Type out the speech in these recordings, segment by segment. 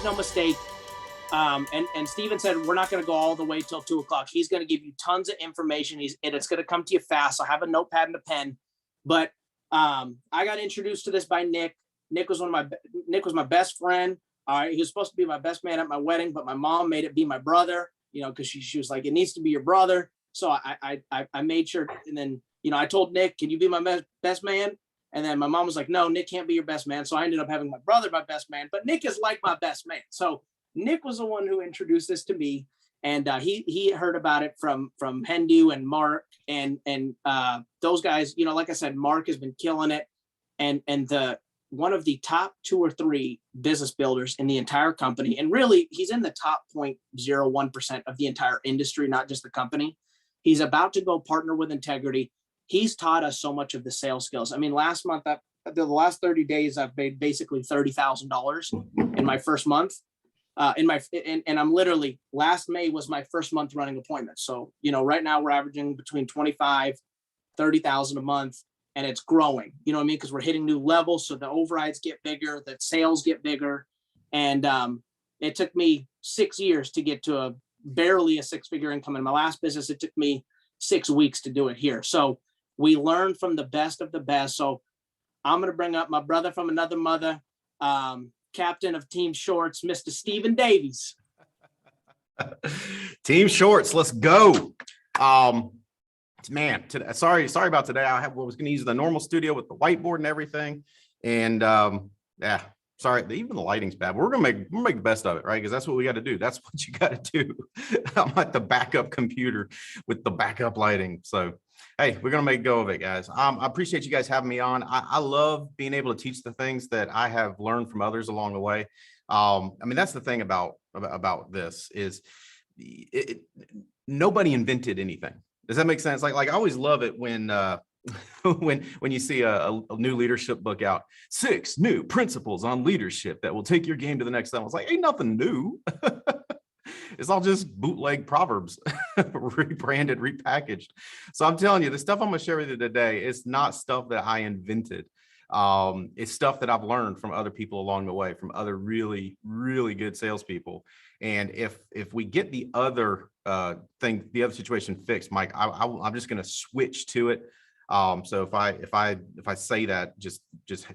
no mistake. And Stephen said, we're not going to go all the way till 2 o'clock. He's going to give you tons of information. And it's going to come to you fast. So have a notepad and a pen. But I got introduced to this by Nick. Nick was my best friend. He was supposed to be my best man at my wedding, but my mom made it be my brother, because she was like, it needs to be your brother. So I made sure. And then, I told Nick, can you be my best man? And then my mom was like, no, Nick can't be your best man. So I ended up having my brother, my best man, but Nick is like my best man. So Nick was the one who introduced this to me. And he heard about it from Hendu and Mark and those guys, like I said, Mark has been killing it. And one of the top 2 or 3 business builders in the entire company. And really, he's in the top 0.01% of the entire industry, not just the company. He's about to go partner with Integrity. He's taught us so much of the sales skills. I mean, last month, the last 30 days, I've made basically $30,000 in my first month. And I'm literally, last May was my first month running appointments. So, right now we're averaging between 25, 30,000 a month. And it's growing, you know what I mean? Because we're hitting new levels. So the overrides get bigger, the sales get bigger. And it took me 6 years to get to barely a 6-figure income. In my last business, it took me 6 weeks to do it here. So we learn from the best of the best. So I'm going to bring up my brother from another mother, captain of Team Shorts, Mr. Stephen Davies. Team Shorts, let's go. Man, sorry about today. I was going to use the normal studio with the whiteboard and everything, and yeah, sorry, even the lighting's bad. We're gonna make the best of it, right? Because that's what we got to do. That's what you got to do. I'm at the backup computer with the backup lighting. So hey, we're gonna make go of it, guys. I appreciate you guys having me on. I love being able to teach the things that I have learned from others along the way. I mean, that's the thing about this is nobody invented anything. Does that make sense? Like I always love it when when you see a new leadership book out, 6 new principles on leadership that will take your game to the next level. It's like, ain't nothing new. It's all just bootleg proverbs, rebranded, repackaged. So I'm telling you, the stuff I'm gonna share with you today is not stuff that I invented. It's stuff that I've learned from other people along the way, from other really, really good salespeople. And if we get the other the other situation fixed, Mike, I'm just going to switch to it. So if I say that, just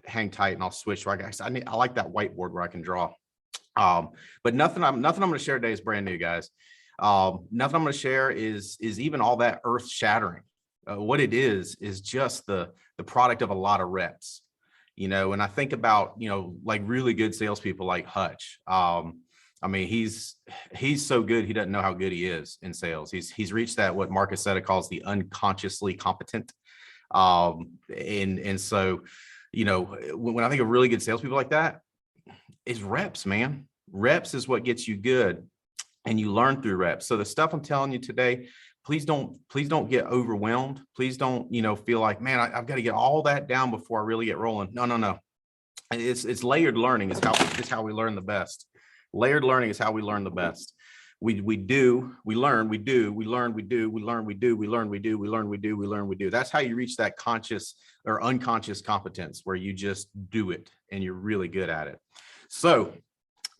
hang tight and I'll switch. Right, guys, I like that whiteboard where I can draw. But nothing I'm going to share today is brand new, guys. Nothing I'm going to share is even all that earth shattering. What it is just the product of a lot of reps. And I think about, like really good salespeople like Hutch. I mean, he's so good, he doesn't know how good he is in sales. He's reached that, what Marcus Setta calls the unconsciously competent. And so, when I think of really good salespeople like that, it's reps, man. Reps is what gets you good, and you learn through reps. So the stuff I'm telling you today, please don't get overwhelmed. Please don't, feel like, man, I've got to get all that down before I really get rolling. No. It's layered learning is how we learn the best. Layered learning is how we learn the best. We do, we learn, we do, we learn, we do, we learn, we do, we learn, we do, we learn, we do, we learn, we do. That's how you reach that conscious or unconscious competence where you just do it and you're really good at it. So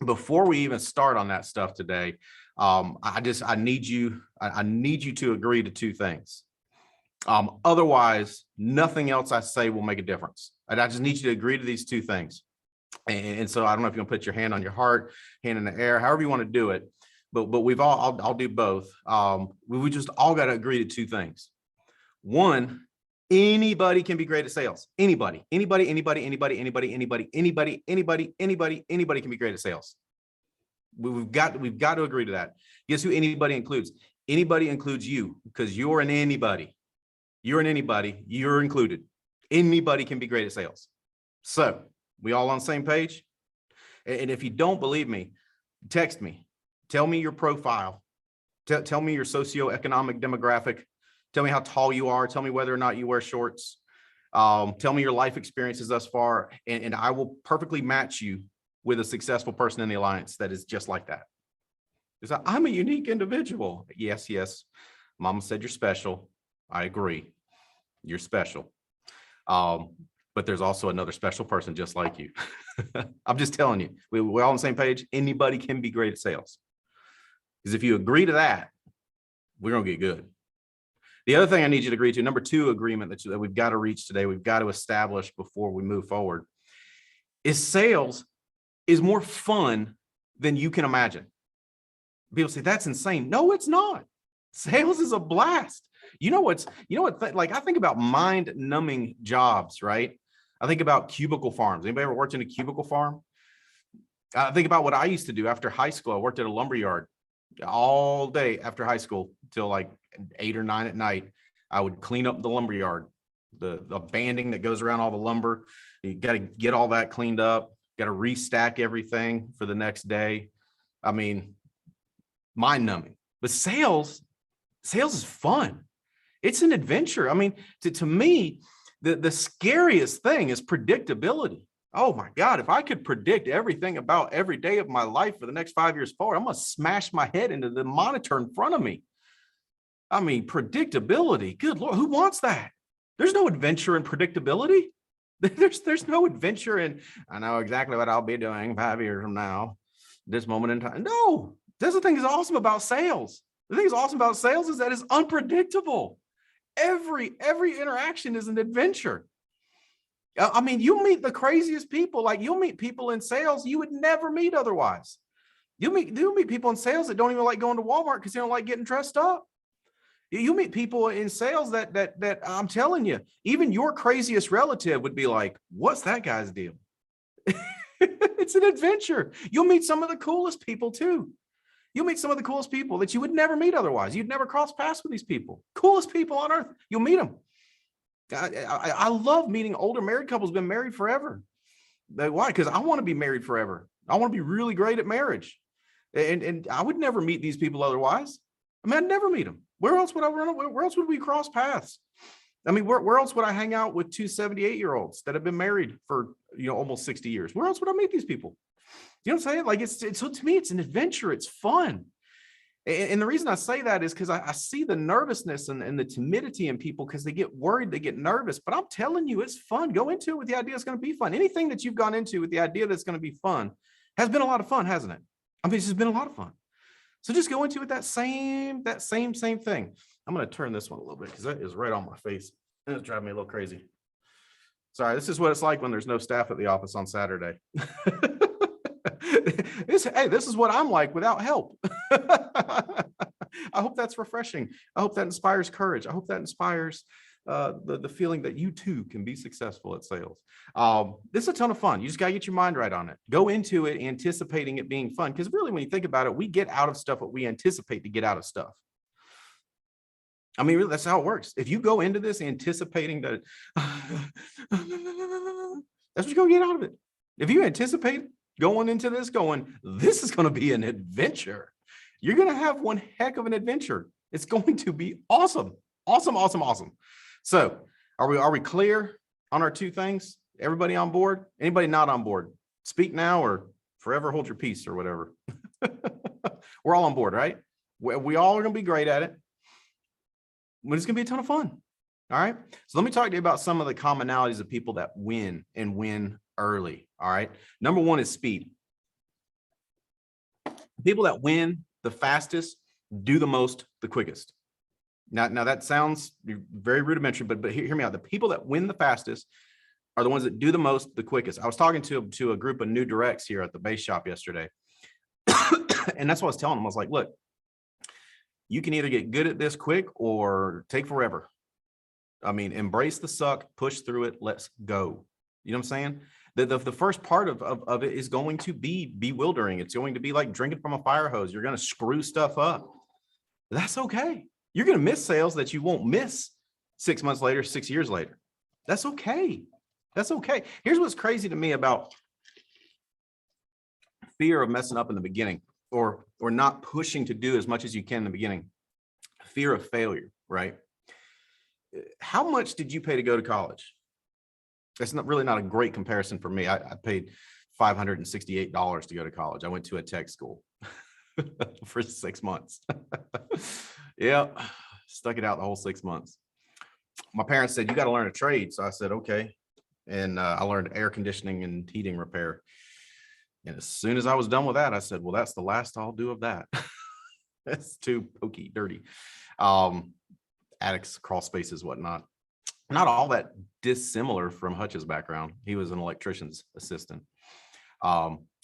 before we even start on that stuff today, I need you to agree to 2 things. Otherwise, nothing else I say will make a difference. And I just need you to agree to these 2 things. And so I don't know if you're gonna put your hand on your heart, hand in the air, however you want to do it, but we've I'll do both. We just all got to agree to 2 things. 1, anybody can be great at sales. Anybody can be great at sales. We've got to agree to that. Guess who anybody includes? Anybody includes you, because you're an anybody. You're an anybody. You're included. Anybody can be great at sales. So we all on the same page? And if you don't believe me, text me. Tell me your profile. Tell me your socioeconomic demographic. Tell me how tall you are. Tell me whether or not you wear shorts. Tell me your life experiences thus far, and I will perfectly match you with a successful person in the alliance that is just like that. It's like, I'm a unique individual. Yes. Mama said you're special. I agree. You're special. but there's also another special person just like you. I'm just telling you, we're all on the same page. Anybody can be great at sales. Because if you agree to that, we're going to get good. The other thing I need you to agree to, number 2 agreement that we've got to reach today, we've got to establish before we move forward, is sales is more fun than you can imagine. People say, that's insane. No, it's not. Sales is a blast. Like I think about mind numbing jobs, right? I think about cubicle farms. Anybody ever worked in a cubicle farm? I think about what I used to do after high school. I worked at a lumber yard all day after high school till like 8 or 9 at night. I would clean up the lumber yard, the banding that goes around all the lumber. You got to get all that cleaned up, got to restack everything for the next day. I mean, mind numbing. But sales is fun. It's an adventure. I mean, to me, the scariest thing is predictability. Oh my God, if I could predict everything about every day of my life for the next 5 years forward, I'm going to smash my head into the monitor in front of me. I mean, predictability. Good Lord, who wants that? There's no adventure in predictability. There's no adventure in, I know exactly what I'll be doing 5 years from now, this moment in time. No, that's the thing that's awesome about sales. The thing that's awesome about sales is that it's unpredictable. Every interaction is an adventure. I mean, you meet the craziest people. Like you'll meet people in sales you would never meet otherwise. You'll meet people in sales that don't even like going to Walmart because they don't like getting dressed up. You meet people in sales that I'm telling you, even your craziest relative would be like, what's that guy's deal? It's an adventure. You'll meet some of the coolest people too. You'll meet some of the coolest people that you would never meet otherwise. You'd never cross paths with these people. Coolest people on earth. You'll meet them. I love meeting older married couples who've been married forever. Why? Because I want to be married forever. I want to be really great at marriage. And I would never meet these people otherwise. I mean, I'd never meet them. Where else would I run? Where else would we cross paths? I mean, where else would I hang out with 2 78-year-olds that have been married for, almost 60 years? Where else would I meet these people? You know what I'm saying? Like so to me, it's an adventure. It's fun. And the reason I say that is because I see the nervousness and the timidity in people because they get worried, they get nervous. But I'm telling you, it's fun. Go into it with the idea it's going to be fun. Anything that you've gone into with the idea that it's going to be fun has been a lot of fun, hasn't it? I mean, it's just been a lot of fun. So just go into it that same thing. I'm going to turn this one a little bit because that is right on my face. And it's driving me a little crazy. Sorry, this is what it's like when there's no staff at the office on Saturday. This is what I'm like without help. I hope that's refreshing. I hope that inspires courage. I hope that inspires the feeling that you too can be successful at sales. This is a ton of fun. You just got to get your mind right on it. Go into it anticipating it being fun. Because really, when you think about it, we get out of stuff what we anticipate to get out of stuff. I mean, really, that's how it works. If you go into this anticipating that, that's what you're going to get out of it. If you anticipate going into this, this is going to be an adventure. You're going to have one heck of an adventure. It's going to be awesome. Awesome, awesome, awesome. So are we clear on our 2 things? Everybody on board? Anybody not on board? Speak now or forever hold your peace or whatever. We're all on board, right? We all are going to be great at it. But it's going to be a ton of fun. All right. So let me talk to you about some of the commonalities of people that win and win early. All right. Number 1 is speed. People that win the fastest do the most the quickest. Now that sounds very rudimentary, but hear me out. The people that win the fastest are the ones that do the most the quickest. I was talking to a group of new directs here at the base shop yesterday. And that's what I was telling them. I was like, look, you can either get good at this quick or take forever. I mean, embrace the suck, push through it. Let's go. You know what I'm saying? The first part of it is going to be bewildering. It's going to be like drinking from a fire hose. You're going to screw stuff up. That's okay. You're going to miss sales that you won't miss 6 months later, 6 years later. That's okay. That's okay. Here's what's crazy to me about fear of messing up in the beginning or not pushing to do as much as you can in the beginning. Fear of failure, right? How much did you pay to go to college? That's not a great comparison for me. I paid $568 to go to college. I went to a tech school for 6 months. Yeah, stuck it out the whole 6 months. My parents said, you got to learn a trade. So I said, okay. and I learned air conditioning and heating repair. And as soon as I was done with that, I said, well, that's the last I'll do of that. That's too pokey, dirty. Attics, crawl spaces, whatnot. Not all that dissimilar from Hutch's background. He was an electrician's assistant,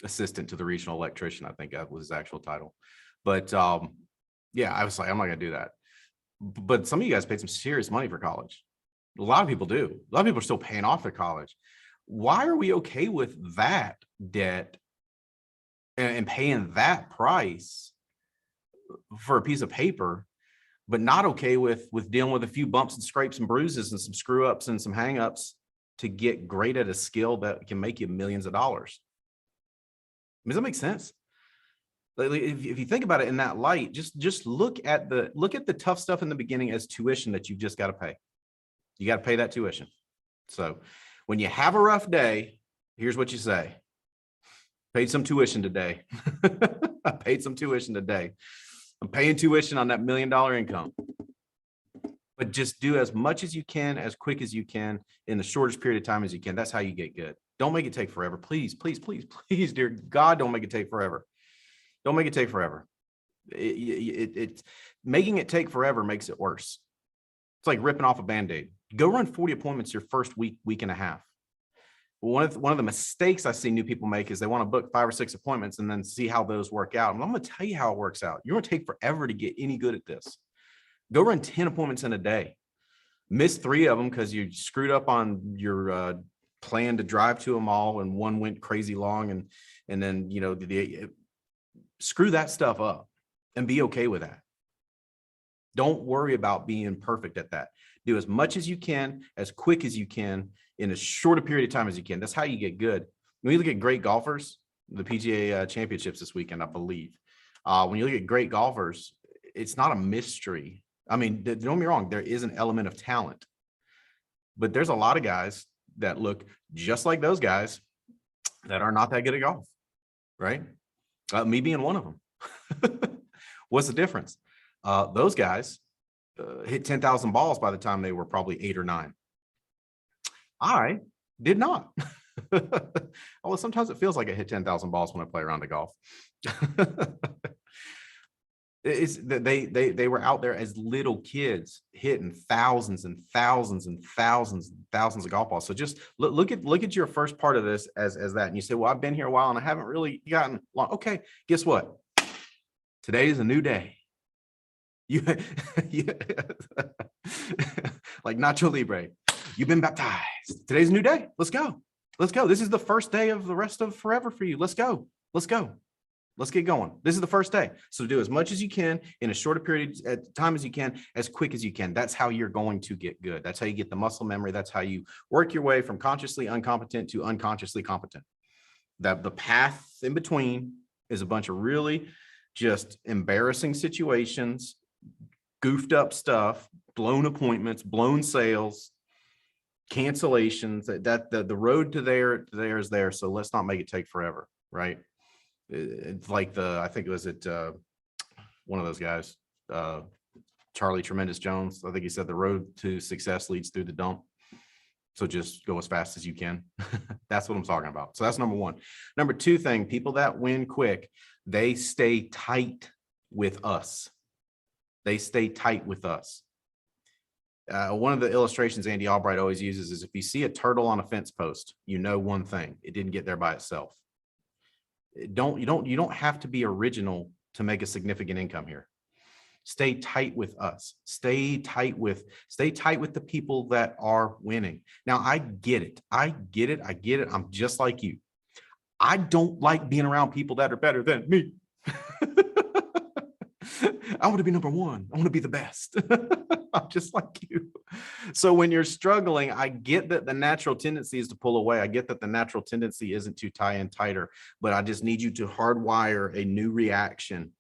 assistant to the regional electrician, I think that was his actual title. But yeah, I was like, I'm not gonna do that. But some of you guys paid some serious money for college. A lot of people do. A lot of people are still paying off their college. Why are we okay with that debt and paying that price for a piece of paper, but not okay with dealing with a few bumps and scrapes and bruises and some screw ups and some hang ups to get great at a skill that can make you millions of dollars? Does that make sense? Like, if you think about it in that light, just look at the tough stuff in the beginning as tuition that you've just got to pay. You got to pay that tuition. So when you have a rough day, here's what you say: paid some tuition today. I paid some tuition today. I'm paying tuition on that $1 million income. But just do as much as you can, as quick as you can, in the shortest period of time as you can. That's how you get good. Don't make it take forever. Please, please, please, please, dear God, don't make it take forever. Don't make it take forever. It's making it take forever makes it worse. It's like ripping off a Band-Aid. Go run 40 appointments your first week and a half. One of the mistakes I see new people make is they want to book 5 or 6 appointments and then see how those work out. And I'm going to tell you how it works out. You're going to take forever to get any good at this. Go run 10 appointments in a day. Miss 3 of them because you screwed up on your plan to drive to them all, and one went crazy long, and then screw that stuff up and be okay with that. Don't worry about being perfect at that. Do as much as you can, as quick as you can, in as short a period of time as you can. That's how you get good. When you look at great golfers, the PGA championships this weekend, I believe. When you look at great golfers, it's not a mystery. I mean, don't get me wrong, there is an element of talent, but there's a lot of guys that look just like those guys that are not that good at golf, right? Me being one of them. What's the difference? Those guys hit 10,000 balls by the time they were probably 8 or 9. I did not. Although sometimes it feels like I hit 10,000 balls when I play around the golf. They were out there as little kids hitting thousands and thousands and thousands and thousands of golf balls. So just look at your first part of this as that. And you say, well, I've been here a while and I haven't really gotten long. Okay, guess what? Today is a new day. Like Nacho Libre, you've been baptized. Today's a new day. Let's go. Let's go. This is the first day of the rest of forever for you. Let's go. Let's go. Let's get going. This is the first day. So do as much as you can in as short a period of time as you can, as quick as you can. That's how you're going to get good. That's how you get the muscle memory. That's how you work your way from consciously incompetent to unconsciously competent. That the path in between is a bunch of really just embarrassing situations, goofed up stuff, blown appointments, blown sales, cancellations. That the road to there is there. So let's not make it take forever, right? It's like I think it was one of those guys, Charlie Tremendous Jones. I think he said the road to success leads through the dump. So just go as fast as you can. That's what I'm talking about. So that's number one. Number two thing, people that win quick, they stay tight with us. They stay tight with us. One of the illustrations Andy Albright always uses is if you see a turtle on a fence post, you know one thing: it didn't get there by itself. You don't have to be original to make a significant income here. Stay tight with us. Stay tight with the people that are winning. Now, I get it. I'm just like you. I don't like being around people that are better than me. I want to be number one. I want to be the best. I'm just like you. So when you're struggling, I get that the natural tendency is to pull away. I get that the natural tendency isn't to tie in tighter, but I just need you to hardwire a new reaction.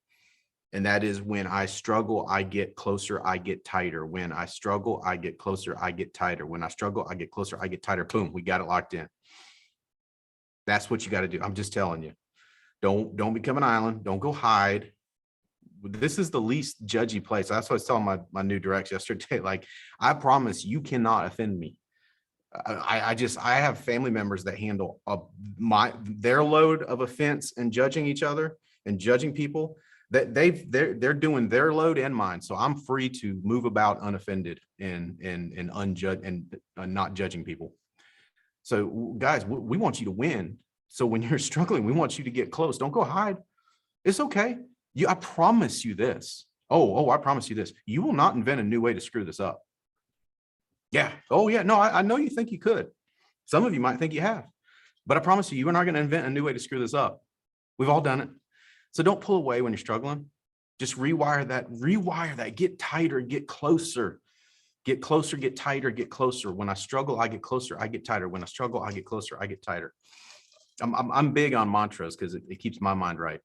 And that is, when I struggle, I get closer, I get tighter. When I struggle, I get closer, I get tighter. When I struggle, I get closer, I get tighter. Boom, we got it locked in. That's what you got to do. I'm just telling you. Don't become an island. Don't go hide. This is the least judgy place. That's what I was telling my new directs yesterday. Like, I promise you cannot offend me. I have family members that handle their load of offense and judging each other and judging people, that they're doing their load and mine. So I'm free to move about unoffended and unjudged and not judging people. So guys, we want you to win. So when you're struggling, we want you to get close. Don't go hide. It's okay. I promise you this. I promise you this. You will not invent a new way to screw this up. Yeah. Oh yeah. No, I know you think you could. Some of you might think you have, but I promise you, you are not going to invent a new way to screw this up. We've all done it. So don't pull away when you're struggling. Just rewire that, get tighter, get closer, get closer, get tighter, get closer. When I struggle, I get closer, I get tighter. When I struggle, I get closer, I get tighter. I'm big on mantras because it keeps my mind right.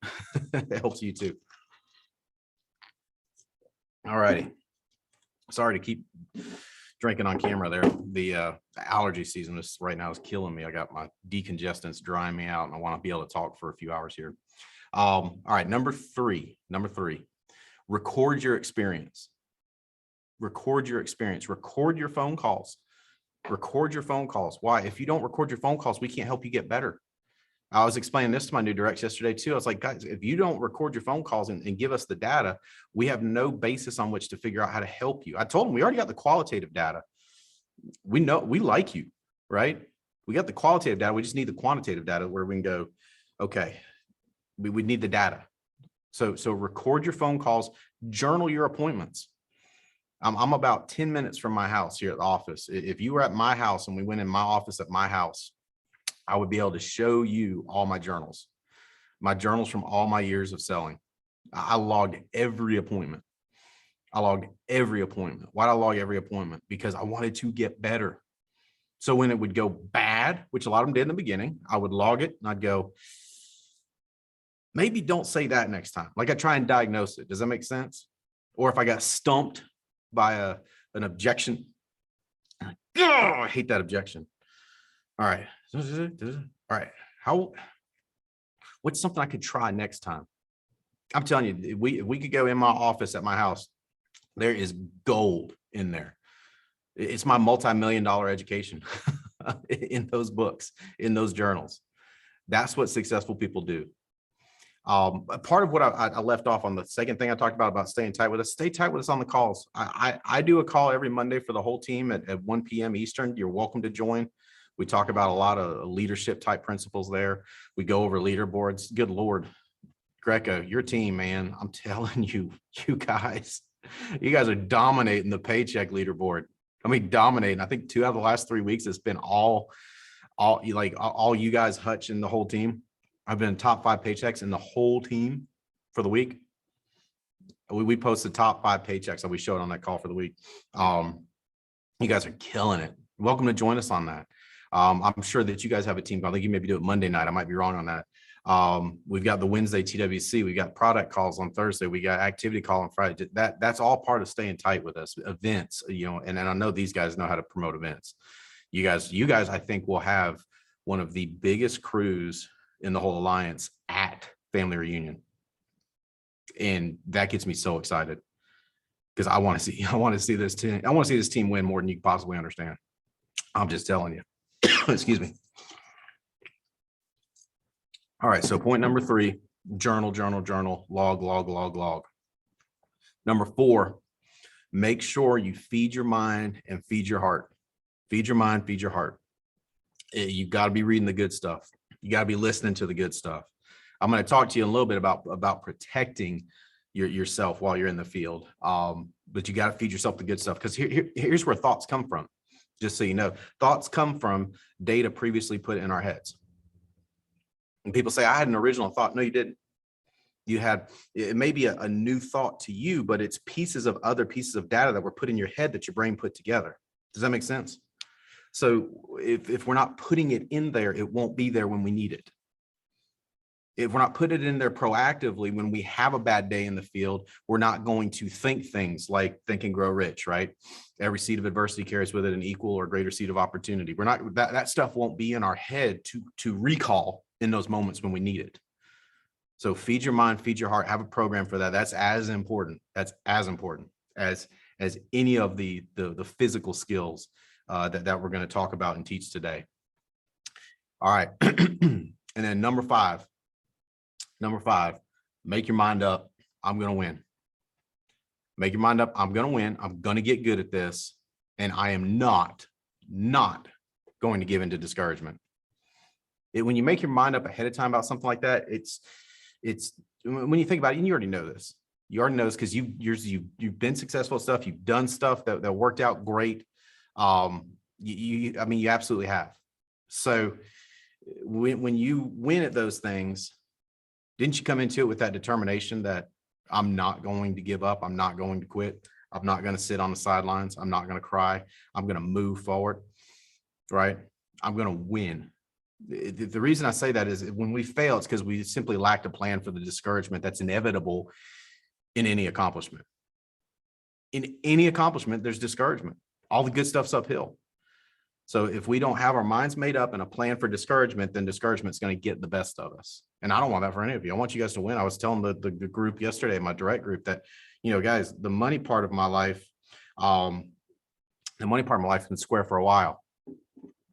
It helps you too. All righty. Sorry to keep drinking on camera there. The allergy season right now is killing me. I got my decongestants drying me out, and I want to be able to talk for a few hours here. All right, number three, record your experience. Record your experience. Record your phone calls. Record your phone calls. Why? If you don't record your phone calls, we can't help you get better. I was explaining this to my new directs yesterday too. I was like, guys, if you don't record your phone calls and give us the data, we have no basis on which to figure out how to help you. I told them we already got the qualitative data. We know we like you, right? We got the qualitative data. We just need the quantitative data where we can go, okay, we need the data. So record your phone calls, journal your appointments. I'm about 10 minutes from my house here at the office. If you were at my house and we went in my office at my house, I would be able to show you all my journals from all my years of selling. I logged every appointment. Why did I log every appointment? Because I wanted to get better. So when it would go bad, which a lot of them did in the beginning, I would log it and I'd go, maybe don't say that next time. Like I try and diagnose it. Does that make sense? Or if I got stumped by an objection, I hate that objection. All right. What's something I could try next time? I'm telling you, if we could go in my office at my house, there is gold in there. It's my multi-million-dollar education in those books, in those journals. That's what successful people do. Part of what I left off on the second thing I talked about staying tight with us, stay tight with us on the calls. I do a call every Monday for the whole team at 1 p.m. Eastern. You're welcome to join. We talk about a lot of leadership type principles there. We go over leaderboards. Good Lord, Greco, your team, man, I'm telling you, you guys are dominating the paycheck leaderboard. I mean, dominating. I think 2 out of the last 3 weeks, it's been all you guys, Hutch and the whole team. I've been top 5 paychecks in the whole team for the week. We post the top 5 paychecks that we showed on that call for the week. You guys are killing it. Welcome to join us on that. I'm sure that you guys have a team. I think you maybe do it Monday night. I might be wrong on that. We've got the Wednesday TWC. We got product calls on Thursday. We got activity call on Friday. That's all part of staying tight with us. Events, and I know these guys know how to promote events. You guys, I think will have one of the biggest crews in the whole alliance at family reunion. And that gets me so excited because I want to see this team. I want to see this team win more than you can possibly understand. I'm just telling you. Excuse me. All right. So point number 3, journal, log. Number 4, make sure you feed your mind and feed your heart. Feed your mind, feed your heart. You've got to be reading the good stuff. You got to be listening to the good stuff. I'm going to talk to you a little bit about protecting yourself while you're in the field. But you got to feed yourself the good stuff because here's where thoughts come from. Just so you know, thoughts come from data previously put in our heads. And people say, I had an original thought. No, you didn't. It may be a new thought to you, but it's other pieces of data that were put in your head that your brain put together. Does that make sense? So if we're not putting it in there, it won't be there when we need it. If we're not putting it in there proactively, when we have a bad day in the field, we're not going to think things like Think and Grow Rich, right? Every seed of adversity carries with it an equal or greater seed of opportunity. We're not, that stuff won't be in our head to recall in those moments when we need it. So feed your mind, feed your heart, have a program for that. That's as important. That's as important as any of the physical skills that we're going to talk about and teach today. All right. And then number five, make your mind up. I'm going to win. Make your mind up. I'm going to win. I'm going to get good at this. And I am not going to give into discouragement. When you make your mind up ahead of time about something like that, it's when you think about it, and you already know this. You already know this because you've been successful at stuff. You've done stuff that worked out great. You absolutely have. So when you win at those things, didn't you come into it with that determination that I'm not going to give up? I'm not going to quit. I'm not going to sit on the sidelines. I'm not going to cry. I'm going to move forward, right? I'm going to win. The reason I say that is when we fail, it's because we simply lacked a plan for the discouragement that's inevitable in any accomplishment. In any accomplishment, there's discouragement. All the good stuff's uphill. So if we don't have our minds made up and a plan for discouragement, then discouragement's going to get the best of us. And I don't want that for any of you. I want you guys to win. I was telling the group yesterday, my direct group, that, guys, the money part of my life been square for a while.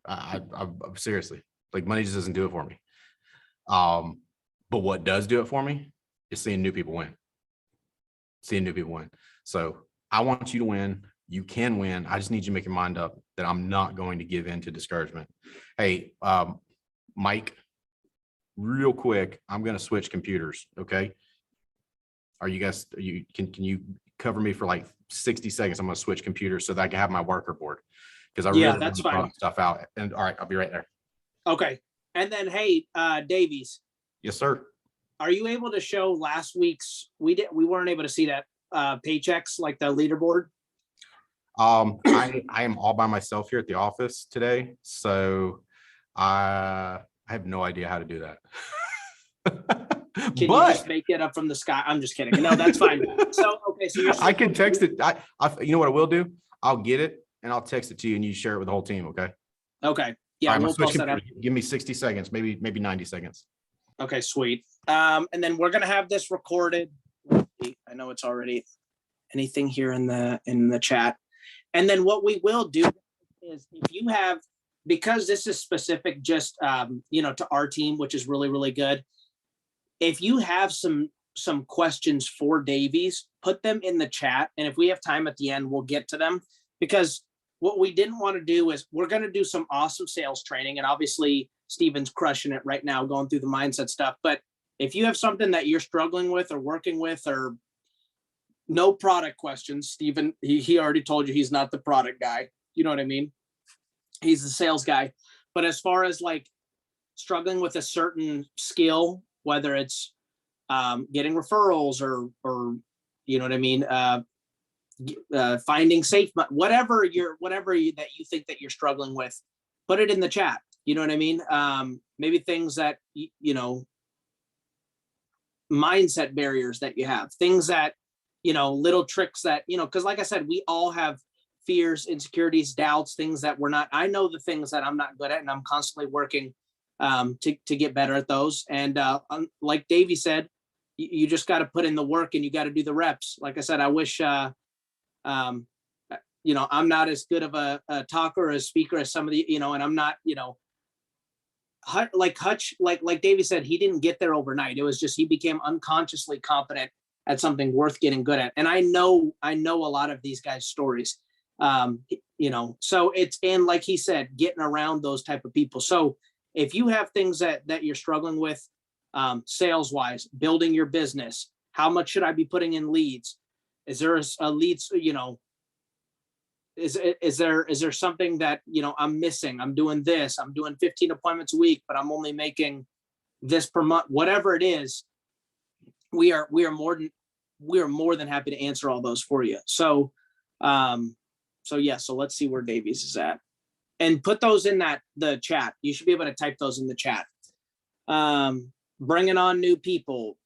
I seriously, like, money just doesn't do it for me. But what does do it for me is seeing new people win. So I want you to win. You can win. I just need you to make your mind up that I'm not going to give in to discouragement. Hey, Mike, real quick, I'm going to switch computers. Okay. Can you cover me for like 60 seconds? I'm going to switch computers so that I can have my worker board. Because I really that's fine. Stuff out. And all right, I'll be right there. Okay. And then, hey, Davies. Yes, sir. Are you able to show last week's? We weren't able to see that paychecks, like the leaderboard. I am all by myself here at the office today, so I have no idea how to do that. Can you just make it up from the sky? I'm just kidding. No, that's fine. So okay, so I can text it. You know what I will do? I'll get it and I'll text it to you, and you share it with the whole team. Okay. Okay. Yeah, right, we'll post that up. Give me 60 seconds, maybe 90 seconds. Okay, sweet. And then we're gonna have this recorded. I know it's already anything here in the chat. And then what we will do is, if you have, because this is specific just to our team, which is really, really good. If you have some questions for Davies, put them in the chat. And if we have time at the end, we'll get to them, because what we didn't want to do is, we're going to do some awesome sales training. And obviously Stephen's crushing it right now, going through the mindset stuff. But if you have something that you're struggling with or working with, or no product questions, Stephen, he already told you he's not the product guy. You know what I mean? He's the sales guy. But as far as like struggling with a certain skill, whether it's getting referrals or you know what I mean, finding safe, whatever that you think that you're struggling with, put it in the chat. You know what I mean? Maybe things that mindset barriers that you have, things that little tricks that because like I said, we all have fears, insecurities, doubts, things that we're not. I know the things that I'm not good at, and I'm constantly working to get better at those. And like Davey said, you just got to put in the work, and you got to do the reps. Like I said, I wish I'm not as good of a talker or a speaker as some of the, and I'm not, like Hutch, like Davey said, he didn't get there overnight. It was just, he became unconsciously competent at something worth getting good at. And I know a lot of these guys' stories, so it's, and like he said, getting around those type of people. So if you have things that you're struggling with, sales wise, building your business, how much should I be putting in leads? Is there a leads, is there something that, I'm missing? I'm doing this, I'm doing 15 appointments a week, but I'm only making this per month, whatever it is. We are more than happy to answer all those for you. So let's see where Davies is at, and put those in the chat. You should be able to type those in the chat. Bringing on new people,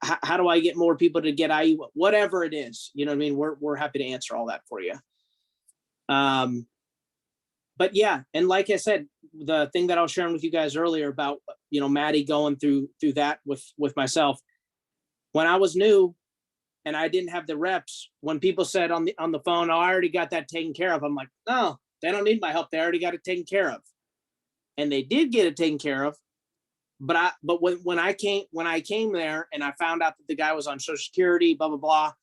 how do I get more people to get IE? Whatever it is, you know what I mean? We're happy to answer all that for you. But yeah, and like I said, the thing that I was sharing with you guys earlier about, Maddie going through that with myself, when I was new and I didn't have the reps, when people said on the phone, oh, I already got that taken care of, I'm like, no, They don't need my help. They already got it taken care of. And they did get it taken care of. But when I came there and I found out that the guy was on Social Security, blah, blah, blah.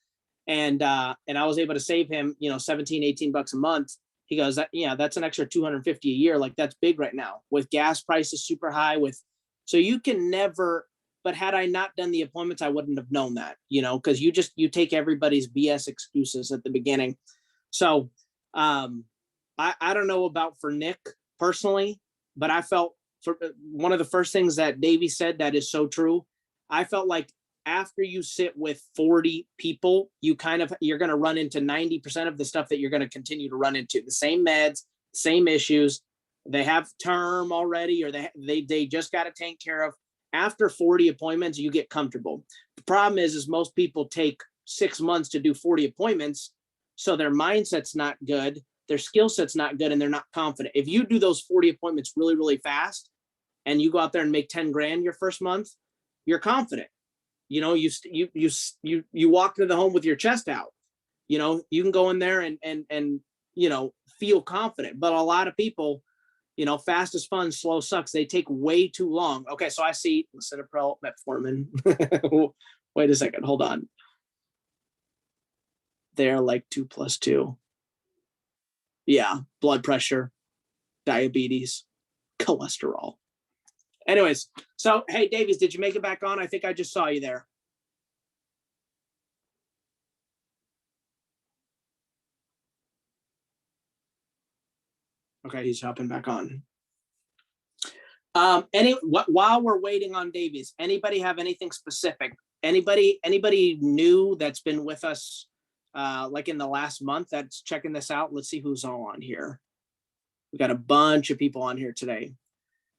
And I was able to save him, 17, 18 bucks a month. He goes, yeah, that's an extra 250 a year. Like, that's big right now with gas prices super high so you can never, but had I not done the appointments, I wouldn't have known that, because you take everybody's BS excuses at the beginning. So I don't know about for Nick personally, but I felt for one of the first things that Davies said that is so true. I felt like after you sit with 40 people, you're going to run into 90% of the stuff that you're going to continue to run into. The same meds, same issues. They have term already, or they just got it taken care of. After 40 appointments, you get comfortable. The problem is most people take 6 months to do 40 appointments. So their mindset's not good. Their skill set's not good, and they're not confident. If you do those 40 appointments really, really fast and you go out there and make 10 grand your first month, you're confident. You walk to the home with your chest out. You can go in there and feel confident. But a lot of people, fast is fun, slow sucks. They take way too long. Okay, so I see lisinopril, metformin. Wait a second, hold on. They're like 2 + 2. Yeah, blood pressure, diabetes, cholesterol. Anyways, so hey, Davies, did you make it back on? I think I just saw you there. Okay, he's hopping back on. While we're waiting on Davies, anybody have anything specific? Anybody new that's been with us like in the last month that's checking this out? Let's see who's all on here. We got a bunch of people on here today.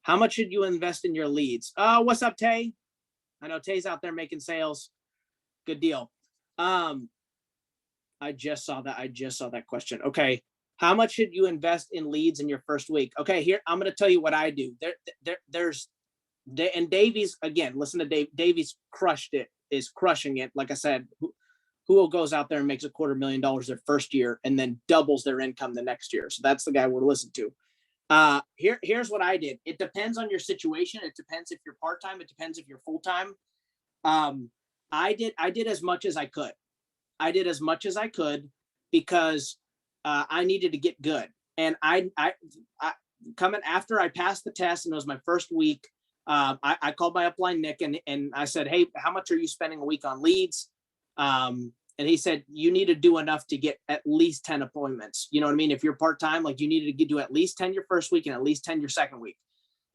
How much should you invest in your leads? What's up, Tay? I know Tay's out there making sales. Good deal. I just saw that question. Okay. How much should you invest in leads in your first week? Okay, here, I'm going to tell you what I do. And Davies, again, listen to Dave. Davies is crushing it. Like I said, who goes out there and makes $250,000 their first year and then doubles their income the next year. So that's the guy we're listening to. Here's what I did. It depends on your situation. It depends if you're part-time. It depends if you're full-time. I did as much as I could. Because I needed to get good. And I coming after I passed the test and it was my first week, I called my upline, Nick, and I said, hey, how much are you spending a week on leads? And he said, you need to do enough to get at least 10 appointments. You know what I mean? If you're part-time, like you needed to do at least 10 your first week and at least 10 your second week.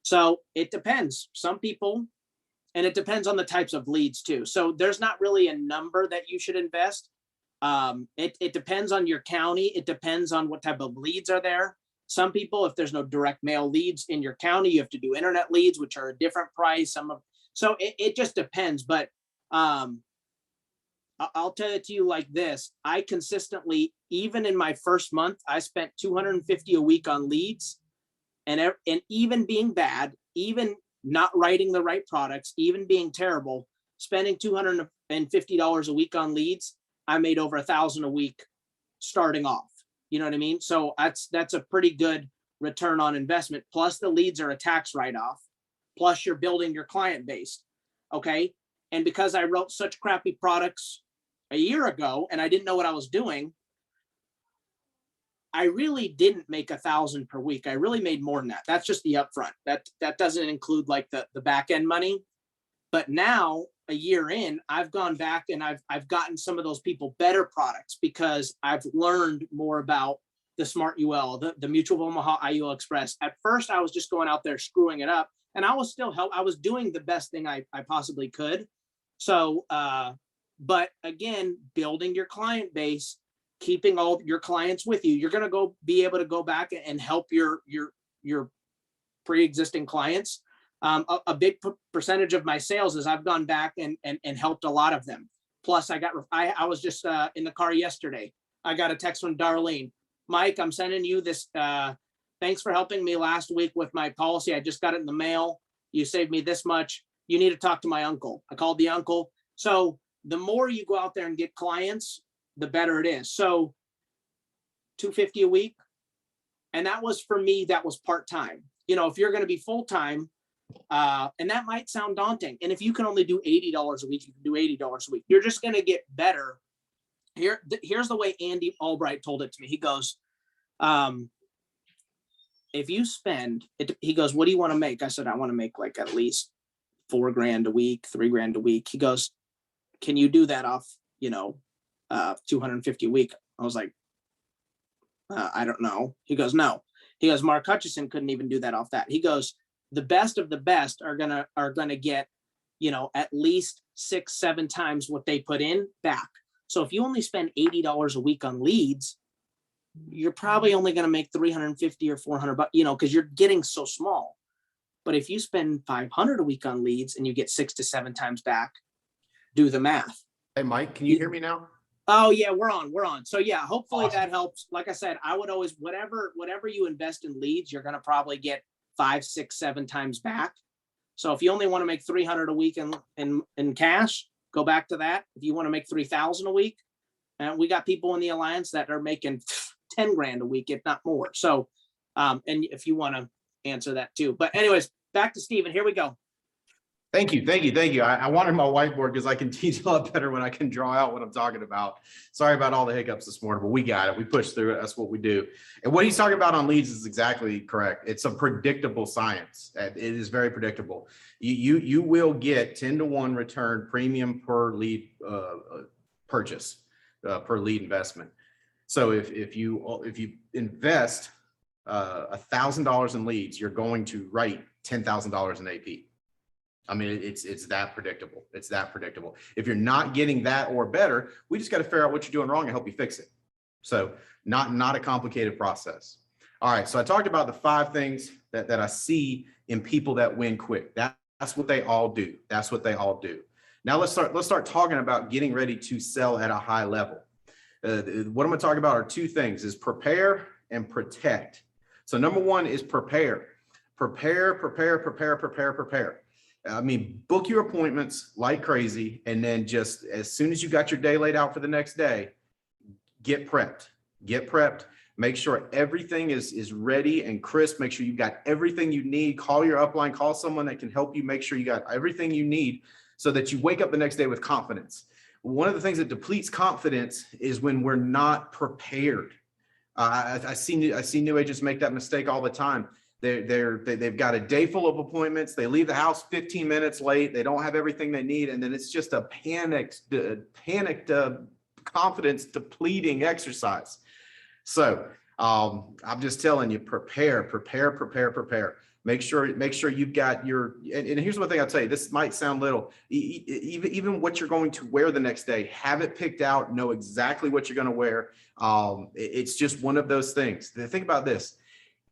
So it depends. Some people, and it depends on the types of leads too. So there's not really a number that you should invest. It depends on your county. It depends on what type of leads are there. Some people, if there's no direct mail leads in your county, you have to do internet leads, which are a different price. So it just depends. But I'll tell it to you like this. I consistently, even in my first month, I spent $250 a week on leads, and even being bad, even not writing the right products, even being terrible, spending $250 a week on leads, I made over $1,000 a week starting off. You know what I mean? So that's a pretty good return on investment. Plus the leads are a tax write-off. Plus you're building your client base. Okay. And because I wrote such crappy products a year ago and I didn't know what I was doing, I really didn't make $1,000 per week. I really made more than that. That's just the upfront. That doesn't include like the back end money. But now, a year in, I've gone back and I've gotten some of those people better products because I've learned more about the Smart UL, the Mutual of Omaha IUL Express. At first, I was just going out there screwing it up, and I was still I was doing the best thing I possibly could. So, but again, building your client base, keeping all your clients with you, you're going to be able to go back and help your pre-existing clients. A big percentage of my sales is I've gone back and helped a lot of them. Plus I was just in the car yesterday. I got a text from Darlene. Mike, I'm sending you this. Thanks for helping me last week with my policy. I just got it in the mail. You saved me this much. You need to talk to my uncle. I called the uncle. So the more you go out there and get clients, the better it is. So $250 a week. And that was for me, that was part-time. You know, if you're going to be full-time, and that might sound daunting. And if you can only do $80 a week, you can do $80 a week. You're just going to get better. Here's the way Andy Albright told it to me. He goes, if you spend it, he goes, what do you want to make? I said, I want to make like at least $4 grand a week, $3 grand a week. He goes, can you do that off, 250 a week? I was like, I don't know. He goes, no. He goes, Mark Hutchison couldn't even do that off that. He goes, the best of the best are gonna get, at least 6-7 times what they put in back. So if you only spend $80 a week on leads, you're probably only going to make 350 or 400 bucks, because you're getting so small. But if you spend 500 a week on leads and you get 6 to 7 times back, do the math. Hey, Mike, can you hear me now? Oh yeah, we're on. So yeah, hopefully Awesome. that helps. Like I said, I would always, whatever you invest in leads, you're going to probably get 5, 6, 7 times back. So if you only want to make 300 a week in cash, go back to that. If you want to make 3,000 a week, and we got people in the alliance that are making 10 grand a week, if not more. So, and if you want to answer that too. But anyways, back to Stephen. Here we go. Thank you. I wanted my whiteboard because I can teach a lot better when I can draw out what I'm talking about. Sorry about all the hiccups this morning, but we got it. We pushed through it. That's what we do. And what he's talking about on leads is exactly correct. It's a predictable science. It is very predictable. You will get 10-to-1 return premium per lead purchase, per lead investment. So if you invest $1,000 in leads, you're going to write $10,000 in AP. I mean, it's that predictable. It's that predictable. If you're not getting that or better, we just got to figure out what you're doing wrong and help you fix it. So not a complicated process. All right. So I talked about the 5 things that I see in people that win quick. That's what they all do. That's what they all do. Now let's start talking about getting ready to sell at a high level. What I'm going to talk about are 2 things: is prepare and protect. So number 1 is prepare. Prepare. I mean, book your appointments like crazy. And then just as soon as you got your day laid out for the next day, get prepped. Make sure everything is ready and crisp. Make sure you've got everything you need. Call your upline, call someone that can help you. Make sure you got everything you need so that you wake up the next day with confidence. One of the things that depletes confidence is when we're not prepared. I see new agents make that mistake all the time. They've got a day full of appointments. They leave the house 15 minutes late. They don't have everything they need. And then it's just a panicked confidence depleting exercise. So I'm just telling you, prepare. Make sure you've got your, and here's one thing I'll tell you, this might sound little, even what you're going to wear the next day, have it picked out, know exactly what you're going to wear. It's just one of those things. Think about this.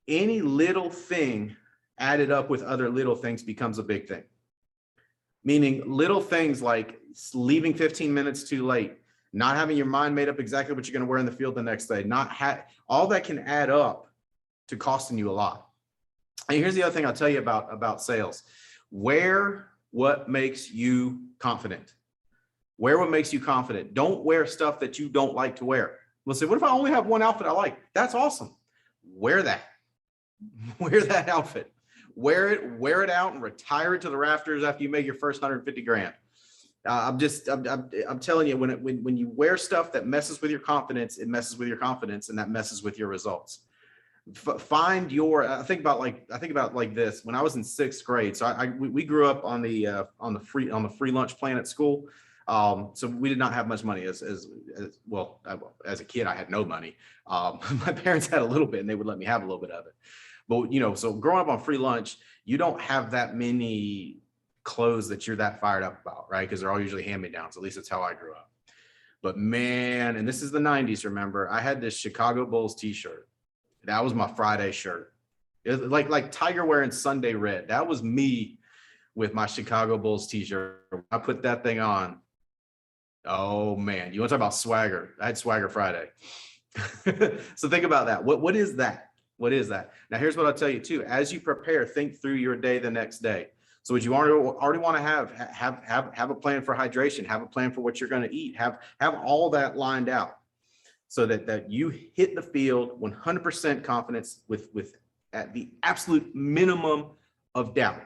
Any little thing added up with other little things becomes a big thing. Meaning little things like leaving 15 minutes too late, not having your mind made up exactly what you're going to wear in the field the next day, all that can add up to costing you a lot. And here's the other thing I'll tell you about sales. Wear what makes you confident. Wear what makes you confident. Don't wear stuff that you don't like to wear. We'll say, what if I only have one outfit I like? That's awesome. Wear that. Wear that outfit. Wear it out and retire it to the rafters after you make your first 150 grand. I'm telling you, when you wear stuff that messes with your confidence, it messes with your confidence, and that messes with your results. Find your. I think about like this. When I was in 6th grade, so we grew up on the free lunch plan at school. So we did not have much money as a kid. I had no money. My parents had a little bit, and they would let me have a little bit of it. But so growing up on free lunch, you don't have that many clothes that you're that fired up about, right? Because they're all usually hand-me-downs. At least that's how I grew up. But man, and this is the 90s, remember, I had this Chicago Bulls t-shirt. That was my Friday shirt. It was like Tiger wearing Sunday red. That was me with my Chicago Bulls t-shirt. I put that thing on. Oh man, you want to talk about swagger? I had Swagger Friday. So think about that. What is that? What is that? Now, here's what I'll tell you too. As you prepare, think through your day the next day. So what you already want to have a plan for hydration, have a plan for what you're going to eat, have all that lined out. so that you hit the field 100% confidence with at the absolute minimum of doubt.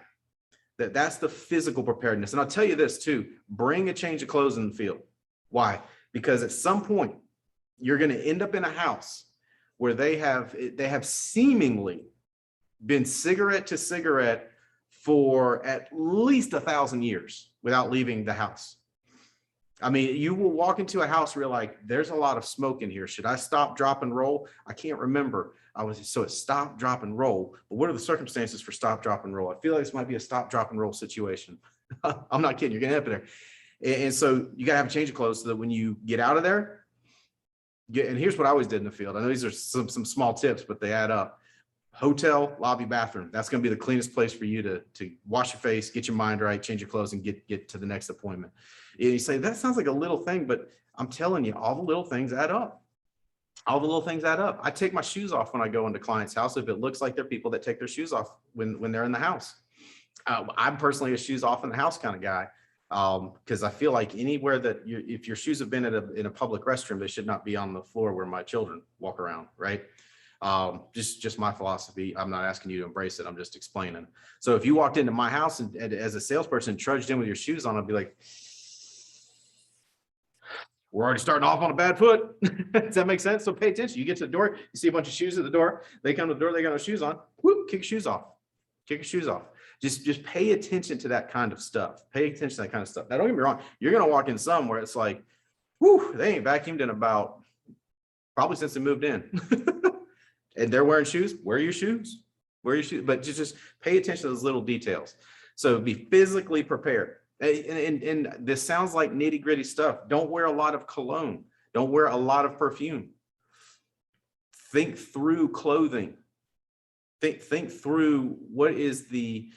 That's the physical preparedness. And I'll tell you this too, bring a change of clothes in the field. Why? Because at some point you're going to end up in a house where they have seemingly been cigarette to cigarette for at least 1,000 years without leaving the house. I mean, you will walk into a house where you're like, there's a lot of smoke in here. Should I stop, drop, and roll? I can't remember. So it's stop, drop, and roll. But what are the circumstances for stop, drop, and roll? I feel like this might be a stop, drop, and roll situation. I'm not kidding. You're going to end up there. And so you got to have a change of clothes so that when you get out of there, and here's what I always did in the field. I know these are some small tips, but they add up. Hotel, lobby, bathroom. That's going to be the cleanest place for you to wash your face, get your mind right, change your clothes, and get to the next appointment. And you say, that sounds like a little thing, but I'm telling you, all the little things add up. All the little things add up. I take my shoes off when I go into client's house if it looks like they're people that take their shoes off when they're in the house. I'm personally a shoes off in the house kind of guy, because I feel like anywhere that if your shoes have been in a public restroom, they should not be on the floor where my children walk around, right? Just my philosophy. I'm not asking you to embrace it. I'm just explaining. So if you walked into my house and as a salesperson trudged in with your shoes on, I'd be like, we're already starting off on a bad foot. Does that make sense? So pay attention. You get to the door, you see a bunch of shoes at the door. They come to the door, they got no shoes on. Whoop, kick your shoes off. Kick your shoes off. Just pay attention to that kind of stuff. Pay attention to that kind of stuff. Now, don't get me wrong. You're going to walk in somewhere it's like, whoo, they ain't vacuumed in about probably since they moved in. And they're wearing shoes. Wear your shoes. Wear your shoes. But just pay attention to those little details. So be physically prepared. And this sounds like nitty gritty stuff. Don't wear a lot of cologne. Don't wear a lot of perfume. Think through clothing. Think through what is the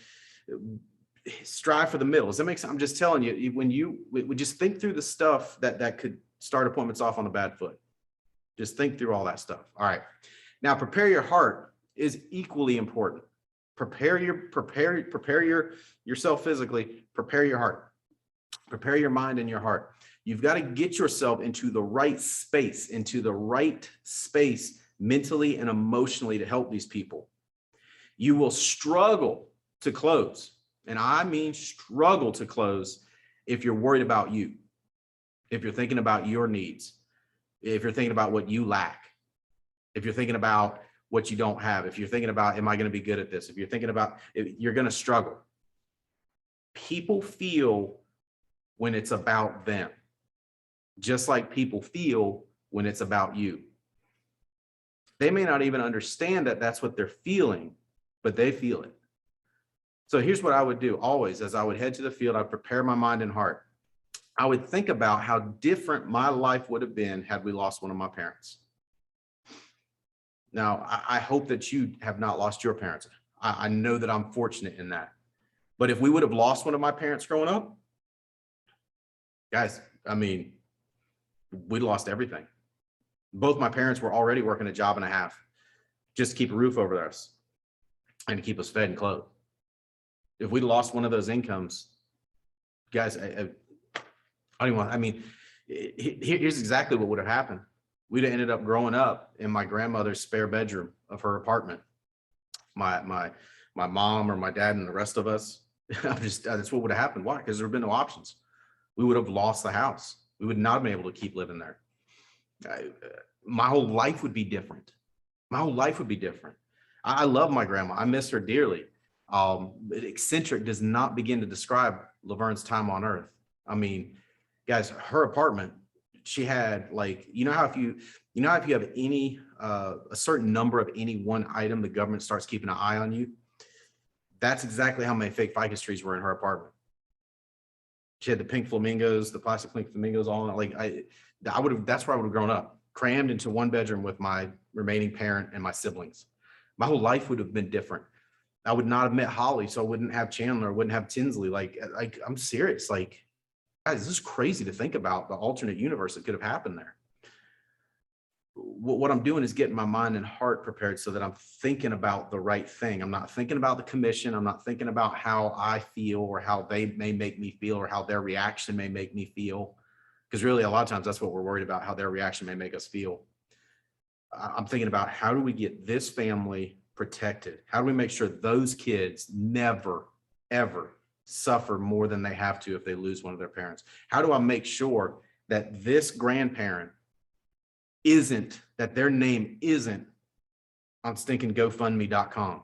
strive for the middle. Does that make sense? I'm just telling you, when you just think through the stuff that could start appointments off on a bad foot. Just think through all that stuff. All right. Now, prepare your heart is equally important. Prepare yourself physically, prepare your heart, prepare your mind and your heart. You've got to get yourself into the right space mentally and emotionally to help these people. You will struggle to close. And I mean, struggle to close if you're worried about you, if you're thinking about your needs, if you're thinking about what you lack, if you're thinking about what you don't have, if you're thinking about, am I going to be good at this? If you're thinking about, you're going to struggle. People feel when it's about them, just like people feel when it's about you. They may not even understand that that's what they're feeling, but they feel it. So here's what I would do always as I would head to the field. I'd prepare my mind and heart. I would think about how different my life would have been had we lost one of my parents. Now, I hope that you have not lost your parents. I know that I'm fortunate in that. But if we would have lost one of my parents growing up, guys, I mean, we lost everything. Both my parents were already working a job and a half just to keep a roof over us and to keep us fed and clothed. If we lost one of those incomes, guys, here's exactly what would have happened. We'd have ended up growing up in my grandmother's spare bedroom of her apartment. My mom or my dad and the rest of us, that's what would have happened. Why? Because there would have been no options. We would have lost the house. We would not have been able to keep living there. My whole life would be different. My whole life would be different. I love my grandma. I miss her dearly. Eccentric does not begin to describe Laverne's time on earth. I mean, guys, her apartment, she had like, if you have any, a certain number of any one item, the government starts keeping an eye on you. That's exactly how many fake ficus trees were in her apartment. She had the pink flamingos, the plastic pink flamingos, all like that's where I would have grown up, crammed into one bedroom with my remaining parent and my siblings. My whole life would have been different. I would not have met Holly, so I wouldn't have Chandler, I wouldn't have Tinsley. Like I'm serious. Like, guys, this is crazy to think about the alternate universe that could have happened there. What I'm doing is getting my mind and heart prepared so that I'm thinking about the right thing. I'm not thinking about the commission. I'm not thinking about how I feel or how they may make me feel or how their reaction may make me feel. Because really, a lot of times that's what we're worried about, how their reaction may make us feel. I'm thinking about how do we get this family protected? How do we make sure those kids never, ever suffer more than they have to if they lose one of their parents? How do I make sure that this grandparent that their name isn't on stinking GoFundMe.com?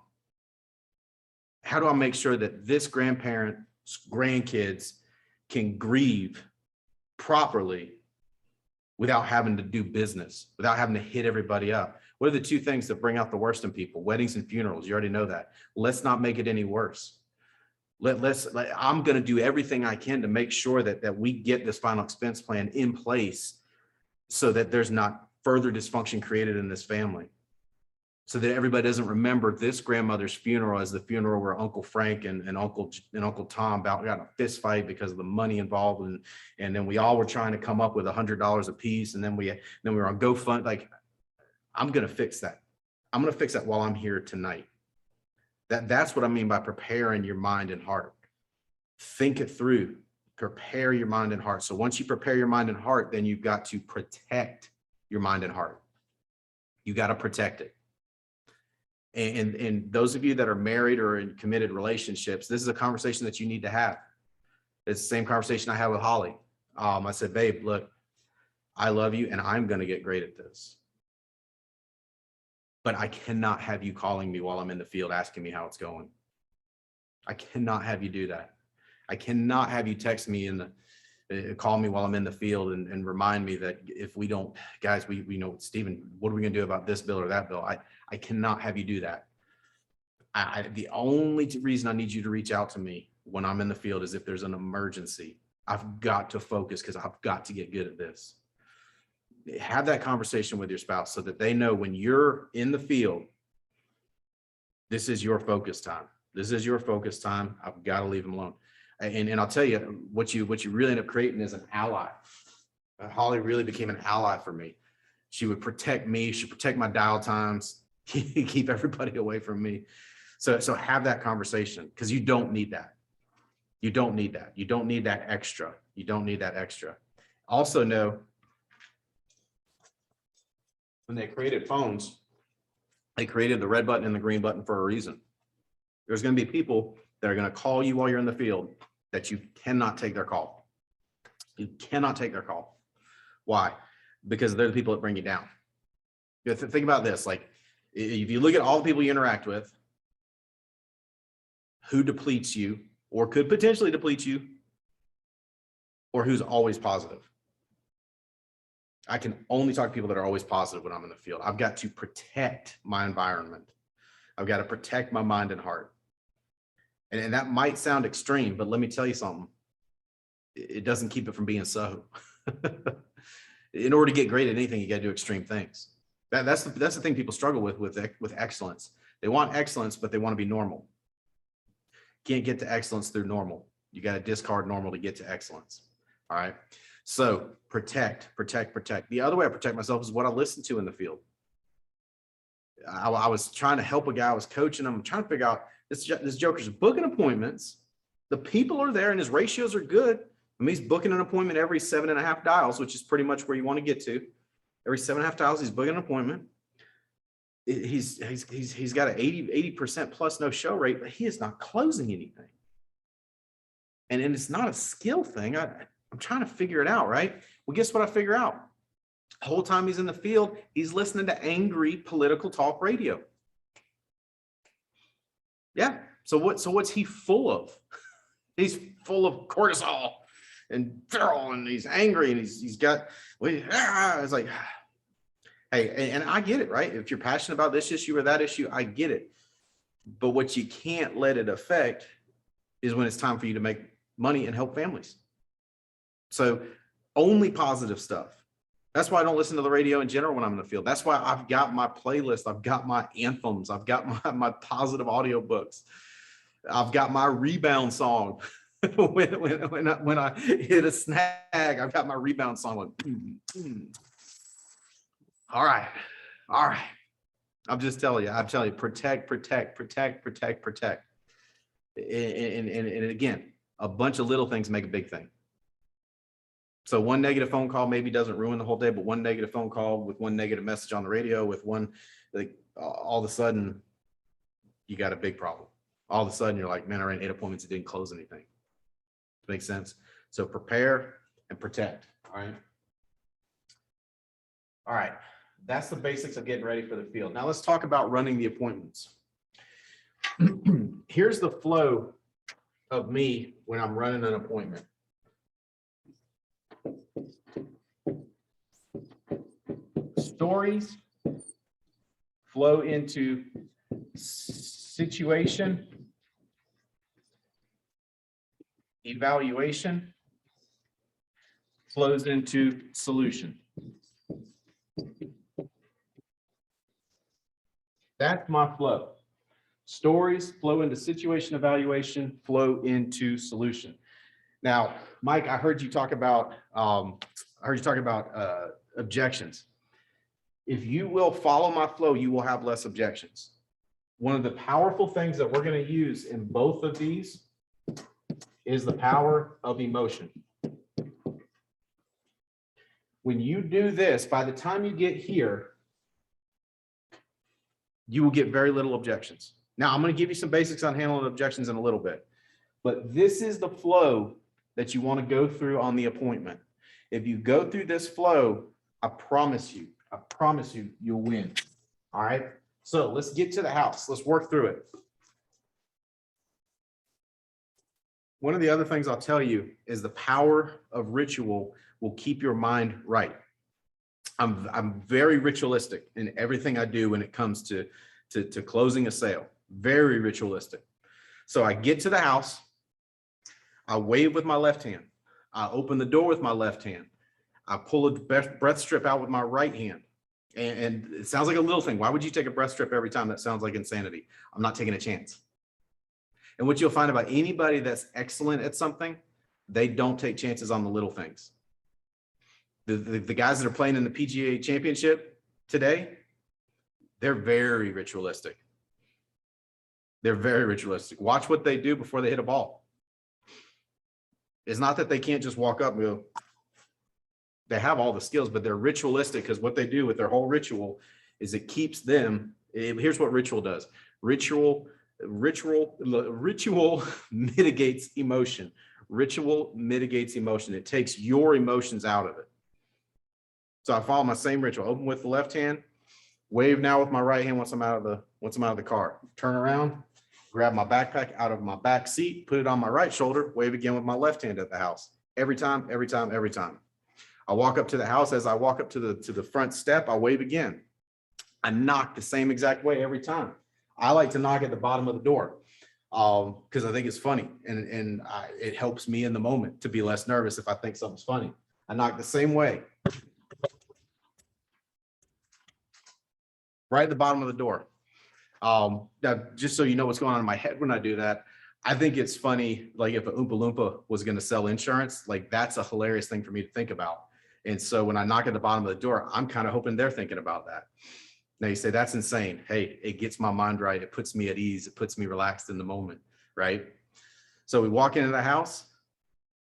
How do I make sure that this grandparent's grandkids can grieve properly without having to do business, without having to hit everybody up? What are the two things that bring out the worst in people? Weddings and funerals. You already know that. Let's not make it any worse. I'm going to do everything I can to make sure that we get this final expense plan in place so that there's not further dysfunction created in this family, so that everybody doesn't remember this grandmother's funeral as the funeral where Uncle Frank and Uncle Tom got in a fist fight because of the money involved, and then we all were trying to come up with $100 a piece, and then we were on GoFund. Like, I'm gonna fix that. I'm gonna fix that while I'm here tonight. That's what I mean by preparing your mind and heart. Think it through. Prepare your mind and heart. So once you prepare your mind and heart, then you've got to protect your mind and heart. You got to protect it. And those of you that are married or in committed relationships, this is a conversation that you need to have. It's the same conversation I had with Holly. I said, babe, look, I love you and I'm going to get great at this. But I cannot have you calling me while I'm in the field asking me how it's going. I cannot have you do that. I cannot have you text me call me while I'm in the field and remind me that if we don't, guys, we know, Stephen, what are we going to do about this bill or that bill? I cannot have you do that. The only reason I need you to reach out to me when I'm in the field is if there's an emergency. I've got to focus because I've got to get good at this. Have that conversation with your spouse so that they know when you're in the field, this is your focus time. This is your focus time. I've got to leave them alone. And I'll tell you, what you really end up creating is an ally. Holly really became an ally for me. She would protect me. She'd protect my dial times, keep everybody away from me. So have that conversation, because you don't need that. You don't need that. You don't need that extra. You don't need that extra. Also know, when they created phones, they created the red button and the green button for a reason. There's going to be people that are going to call you while you're in the field that you cannot take their call. You cannot take their call. Why? Because they're the people that bring you down. You have to think about this. Like, if you look at all the people you interact with, who depletes you or could potentially deplete you, or who's always positive. I can only talk to people that are always positive when I'm in the field. I've got to protect my environment. I've got to protect my mind and heart. And that might sound extreme, but let me tell you something. It doesn't keep it from being so. In order to get great at anything, you got to do extreme things. That's the thing people struggle with excellence. They want excellence, but they want to be normal. Can't get to excellence through normal. You got to discard normal to get to excellence. All right. So protect. The other way I protect myself is what I listen to in the field. I was trying to help a guy. I was coaching him. I'm trying to figure out this joker's booking appointments. The people are there and his ratios are good. I mean, he's booking an appointment every 7.5 dials, which is pretty much where you want to get to. Every 7.5 dials, he's booking an appointment. He's got an 80% plus no show rate, but he is not closing anything. And it's not a skill thing. I'm trying to figure it out, right? Well, guess what I figure out? The whole time he's in the field, he's listening to angry political talk radio. Yeah. So what's he full of? He's full of cortisol and feral, and he's angry, and he's got, it's like, hey, and I get it, right? If you're passionate about this issue or that issue, I get it. But what you can't let it affect is when it's time for you to make money and help families. So only positive stuff. That's why I don't listen to the radio in general when I'm in the field. That's why I've got my playlist. I've got my anthems. I've got my positive audiobooks. I've got my rebound song. when I hit a snag, I've got my rebound song. All right. I'm telling you, protect. And again, a bunch of little things make a big thing. So one negative phone call maybe doesn't ruin the whole day, but one negative phone call with one negative message on the radio with one, like all of a sudden you got a big problem. All of a sudden you're like, man, I ran 8 appointments. It didn't close anything. Makes sense. So prepare and protect. All right. All right. That's the basics of getting ready for the field. Now let's talk about running the appointments. Here's the flow of me when I'm running an appointment. Stories flow into situation, evaluation flows into solution. That's my flow. Stories flow into situation, evaluation flow into solution. Now, Mike, I heard you talk about objections. If you will follow my flow, you will have less objections. One of the powerful things that we're going to use in both of these is the power of emotion. When you do this, by the time you get here, you will get very little objections. Now, I'm going to give you some basics on handling objections in a little bit, but this is the flow that you want to go through on the appointment. If you go through this flow, I promise you, you'll win. All right. So let's get to the house. Let's work through it. One of the other things I'll tell you is the power of ritual will keep your mind right. I'm very ritualistic in everything I do when it comes to closing a sale. Very ritualistic. So I get to the house, I wave with my left hand, I open the door with my left hand, I pull a breath strip out with my right hand. And it sounds like a little thing. Why would you take a breath strip every time? That sounds like insanity. I'm not taking a chance. And what you'll find about anybody that's excellent at something, they don't take chances on the little things. The guys that are playing in the PGA championship today, they're very ritualistic. They're very ritualistic. Watch what they do before they hit a ball. It's not that they can't just walk up and go, they have all the skills, but they're ritualistic because what they do with their whole ritual is it keeps them. Here's what ritual does. Ritual mitigates emotion. Ritual mitigates emotion. It takes your emotions out of it. So I follow my same ritual. Open with the left hand, wave now with my right hand once I'm out of the car. Turn around, grab my backpack out of my back seat, put it on my right shoulder, wave again with my left hand at the house. Every time, every time, every time. I walk up to the house. As I walk up to the front step, I wave again. I knock the same exact way every time. I like to knock at the bottom of the door because I think it's funny and it helps me in the moment to be less nervous if I think something's funny. I knock the same way. Right at the bottom of the door. Now, just so you know what's going on in my head when I do that, I think it's funny, like if a Oompa Loompa was going to sell insurance, like that's a hilarious thing for me to think about. And so when I knock at the bottom of the door, I'm kind of hoping they're thinking about that. Now you say, that's insane. Hey, it gets my mind right. It puts me at ease. It puts me relaxed in the moment, right? So we walk into the house.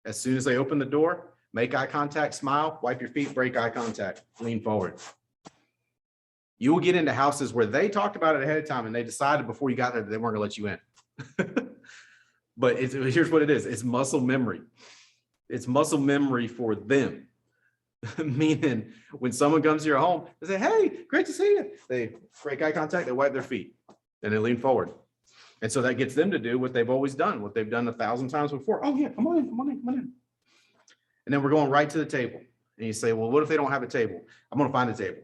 As soon as they open the door, make eye contact, smile, wipe your feet, break eye contact, lean forward. You will get into houses where they talked about it ahead of time and they decided before you got there that they weren't gonna let you in. But here's what it is. It's muscle memory. It's muscle memory for them. Meaning when someone comes to your home, they say, hey, great to see you. They break eye contact, they wipe their feet and they lean forward. And so that gets them to do what they've always done, what they've done 1,000 times before. Oh yeah, come on in, come on in, come on in. And then we're going right to the table. And you say, well, what if they don't have a table? I'm gonna find a table.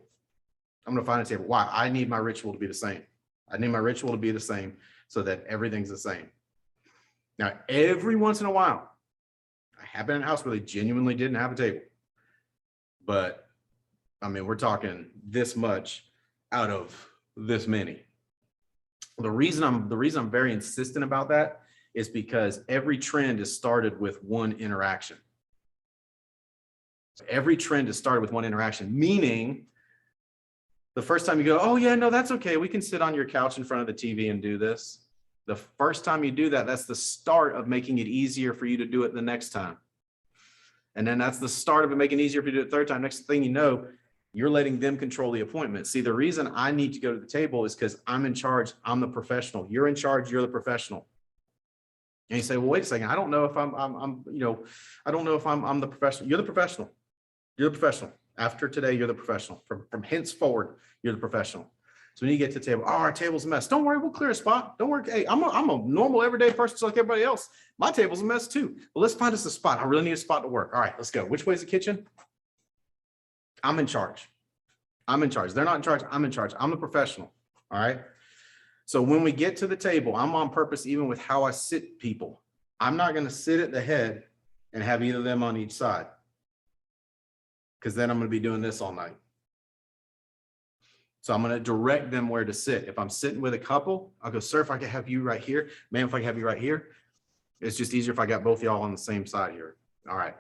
I'm going to find a table. Why? I need my ritual to be the same. I need my ritual to be the same so that everything's the same. Now, every once in a while, I have been in a house where they genuinely didn't have a table. But I mean, we're talking this much out of this many. The reason I'm very insistent about that is because every trend is started with one interaction. Every trend is started with one interaction, meaning the first time you go, oh yeah, no, that's okay. We can sit on your couch in front of the TV and do this. The first time you do that, that's the start of making it easier for you to do it the next time. And then that's the start of it making it easier if you do it the third time. Next thing you know, you're letting them control the appointment. See, the reason I need to go to the table is because I'm in charge. I'm the professional. You're in charge. You're the professional. And you say, well, wait a second. I don't know if I'm I don't know if I'm the professional. You're the professional. You're the professional. After today, you're the professional. From henceforward, you're the professional. So when you get to the table, oh, our table's a mess. Don't worry, we'll clear a spot. Don't worry. Hey, I'm a normal everyday person just like everybody else. My table's a mess too. Well, let's find us a spot. I really need a spot to work. All right, let's go. Which way is the kitchen? I'm in charge. I'm in charge. They're not in charge. I'm in charge. I'm the professional. All right. So when we get to the table, I'm on purpose, even with how I sit people. I'm not going to sit at the head and have either of them on each side, because then I'm going to be doing this all night. So I'm going to direct them where to sit. If I'm sitting with a couple, I'll go, sir, if I could have you right here, ma'am, if I can have you right here. It's just easier if I got both y'all on the same side here. All right.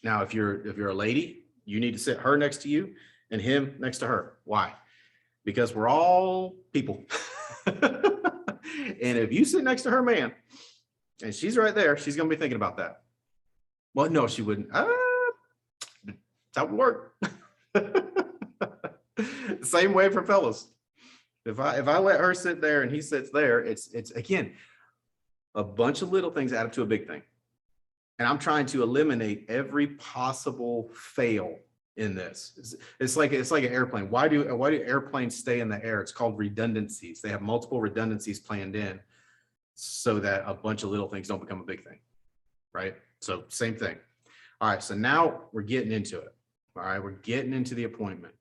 Now, if you're a lady, you need to sit her next to you and him next to her. Why? Because we're all people. And if you sit next to her man and she's right there, she's going to be thinking about that. Well, no, she wouldn't. That would work. Same way for fellas. If I let her sit there and he sits there, it's again, a bunch of little things add up to a big thing. And I'm trying to eliminate every possible fail in this. It's like an airplane. Why do airplanes stay in the air? It's called redundancies. They have multiple redundancies planned in so that a bunch of little things don't become a big thing, right? So same thing. All right, so now we're getting into it. All right, we're getting into the appointment.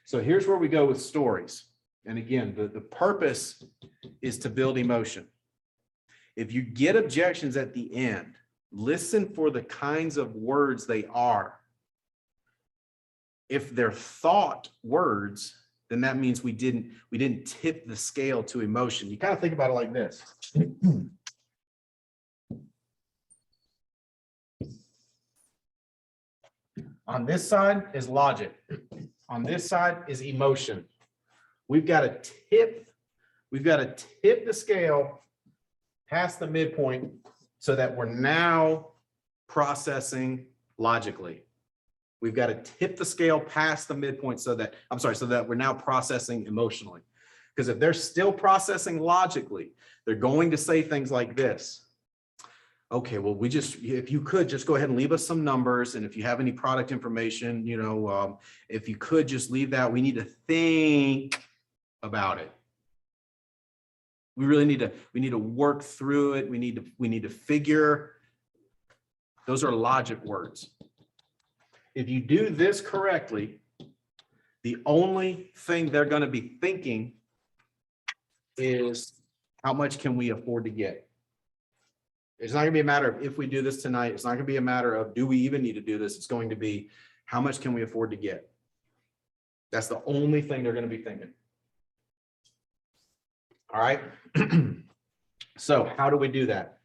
So here's where we go with stories. And again, the purpose is to build emotion. If you get objections at the end, listen for the kinds of words they are. If they're thought words, then that means we didn't tip the scale to emotion. You kind of think about it like this. On this side is logic. On this side is emotion. We've got to tip the scale past the midpoint so that we're now processing logically. We've got to tip the scale past the midpoint so that we're now processing emotionally. Because if they're still processing logically, they're going to say things like this. Okay, well, if you could just go ahead and leave us some numbers, and if you have any product information, if you could just leave that, we need to think about it. We really need to work through it. We need to figure. Those are logic words. If you do this correctly, the only thing they're going to be thinking is how much can we afford to get? It's not going to be a matter of if we do this tonight. It's not going to be a matter of do we even need to do this? It's going to be how much can we afford to get? That's the only thing they're going to be thinking. All right. So how do we do that?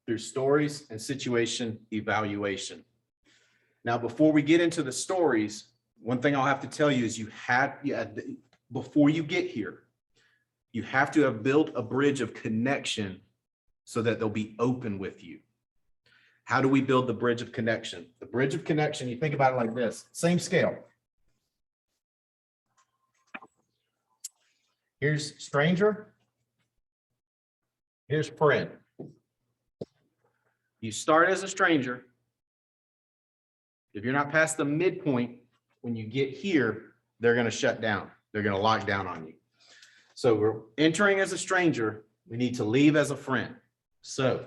Through stories and situation evaluation. Now, before we get into the stories, one thing I'll have to tell you is before you get here, you have to have built a bridge of connection so that they'll be open with you. How do we build the bridge of connection? The bridge of connection, you think about it like this, same scale. Here's stranger. Here's friend. You start as a stranger. If you're not past the midpoint, when you get here, they're going to shut down. They're going to lock down on you. So we're entering as a stranger. We need to leave as a friend. So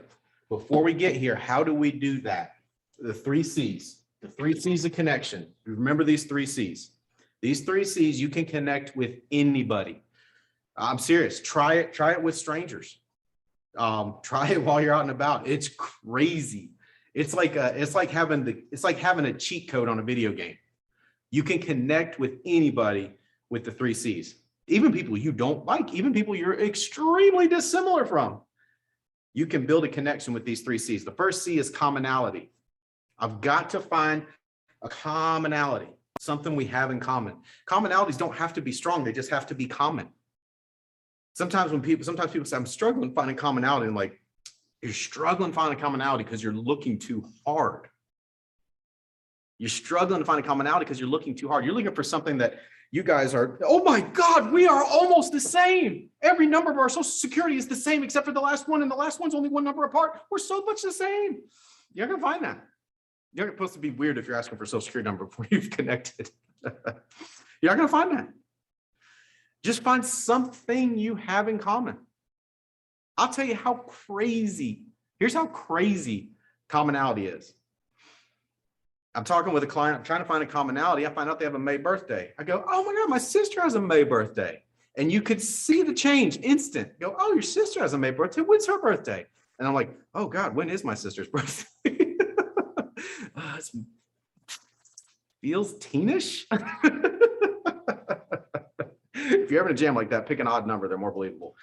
before we get here, how do we do that? The 3 C's, the 3 C's of connection. Remember these 3 C's. These 3 C's, you can connect with anybody. I'm serious. Try it with strangers. Try it while you're out and about. It's crazy. It's like having a cheat code on a video game. You can connect with anybody with the 3 C's. Even people you don't like, even people you're extremely dissimilar from. You can build a connection with these 3 C's. The first C is commonality. I've got to find a commonality, something we have in common. Commonalities don't have to be strong. They just have to be common. Sometimes people say, I'm struggling finding commonality. I'm like, you're struggling finding commonality because you're looking too hard. You're struggling to find a commonality because you're looking too hard. You're looking for something that you guys are, oh my God, we are almost the same. Every number of our social security is the same except for the last one, and the last one's only one number apart. We're so much the same. You're not gonna find that. You're not supposed to be weird if you're asking for a social security number before you've connected. You're not gonna find that. Just find something you have in common. I'll tell you how crazy, here's how crazy commonality is. I'm talking with a client, I'm trying to find a commonality. I find out they have a May birthday. I go, oh my God, my sister has a May birthday. And you could see the change instant. Go, oh, your sister has a May birthday. When's her birthday? And I'm like, oh God, when is my sister's birthday? It feels teenish. If you're ever in a jam like that, pick an odd number. They're more believable.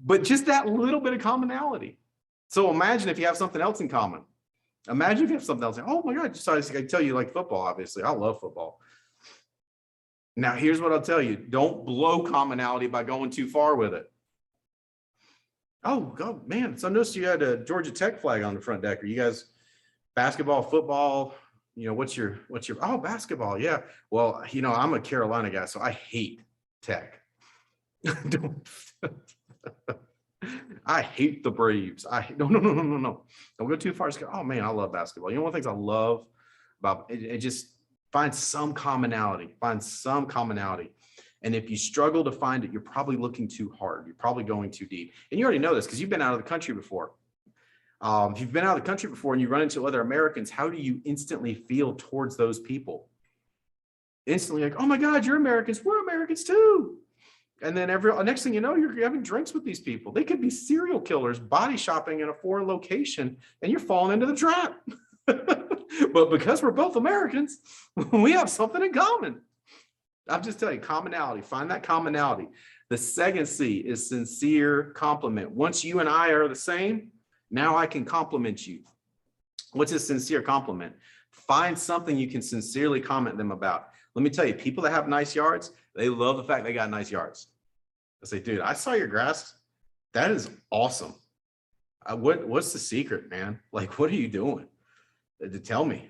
But just that little bit of commonality. So imagine if you have something else in common. Imagine if you have something else. Oh my God, so I tell you like football, obviously. I love football. Now, here's what I'll tell you. Don't blow commonality by going too far with it. Oh, God, man. So I noticed you had a Georgia Tech flag on the front deck. Are you guys basketball, football? You know, what's your, oh, basketball. Yeah. Well, you know, I'm a Carolina guy, so I hate Tech. I hate the Braves. No. Don't go too far. Just go, oh man, I love basketball. You know, one of the things I love about it, just find some commonality. And if you struggle to find it, you're probably looking too hard. You're probably going too deep. And you already know this because you've been out of the country before. If you've been out of the country before and you run into other Americans, how do you instantly feel towards those people? Instantly like, oh my God, you're Americans. We're Americans too. And then next thing you know, you're having drinks with these people. They could be serial killers body shopping in a foreign location, and you're falling into the trap. But because we're both Americans, we have something in common. I'm just telling you, commonality. Find that commonality. The second C is sincere compliment. Once you and I are the same, now I can compliment you. What's a sincere compliment? Find something you can sincerely comment them about. Let me tell you, people that have nice yards, they love the fact they got nice yards. I say, dude, I saw your grass. That is awesome. What's the secret, man? Like, what are you doing? To tell me,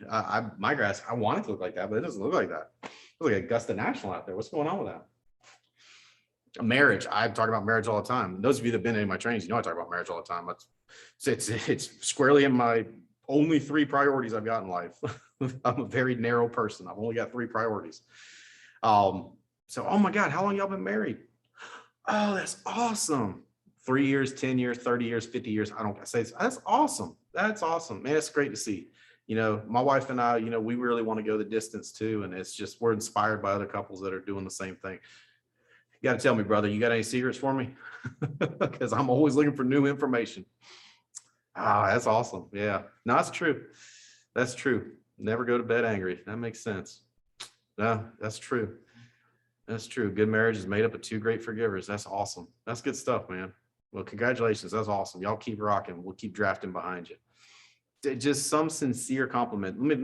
my grass, I want it to look like that, but it doesn't look like that. It looks like Augusta National out there. What's going on with that? Marriage. I talk about marriage all the time. Those of you that have been in my trainings, you know I talk about marriage all the time. It's squarely in my only 3 priorities I've got in life. I'm a very narrow person. I've only got 3 priorities. So, oh my God, how long y'all been married? Oh, that's awesome. 3 years, 10 years, 30 years, 50 years. I don't say that's awesome. That's awesome, man. It's great to see. You know, my wife and I, you know, we really want to go the distance too. And it's just, we're inspired by other couples that are doing the same thing. You got to tell me, brother, you got any secrets for me? Because I'm always looking for new information. Ah, that's awesome. Yeah, no, that's true. That's true. Never go to bed angry. That makes sense. No, that's true. That's true. Good marriage is made up of 2 great forgivers. That's awesome. That's good stuff, man. Well, congratulations. That's awesome. Y'all keep rocking. We'll keep drafting behind you. Just some sincere compliment. Let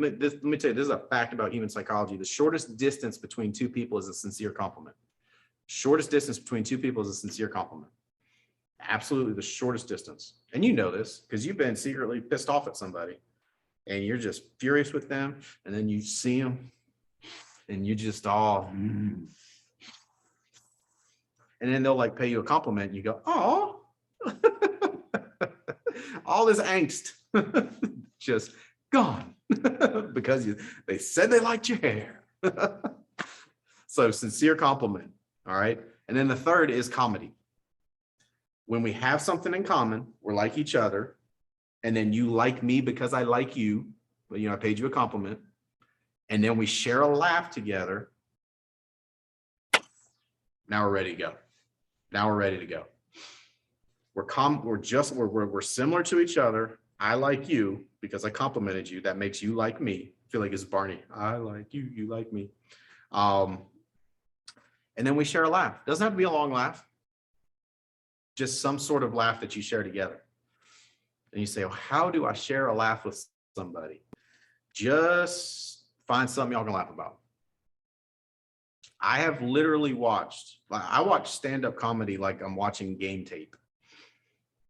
me tell you, this is a fact about human psychology. The shortest distance between 2 people is a sincere compliment. Shortest distance between 2 people is a sincere compliment. Absolutely the shortest distance. And you know this because you've been secretly pissed off at somebody and you're just furious with them. And then you see them and you just and then they'll like pay you a compliment. And you go, oh, all this angst just gone because they said they liked your hair. So sincere compliment. All right. And then the third is comedy. When we have something in common, we're like each other. And then you like me because I like you. You know, I paid you a compliment. And then we share a laugh together. Now we're ready to go. Now we're ready to go. We're similar to each other. I like you because I complimented you. That makes you like me. I feel like it's Barney. I like you. You like me. And then we share a laugh. Doesn't have to be a long laugh. Just some sort of laugh that you share together. And you say, well, how do I share a laugh with somebody? Just find something y'all can laugh about. I have literally I watch stand-up comedy like I'm watching game tape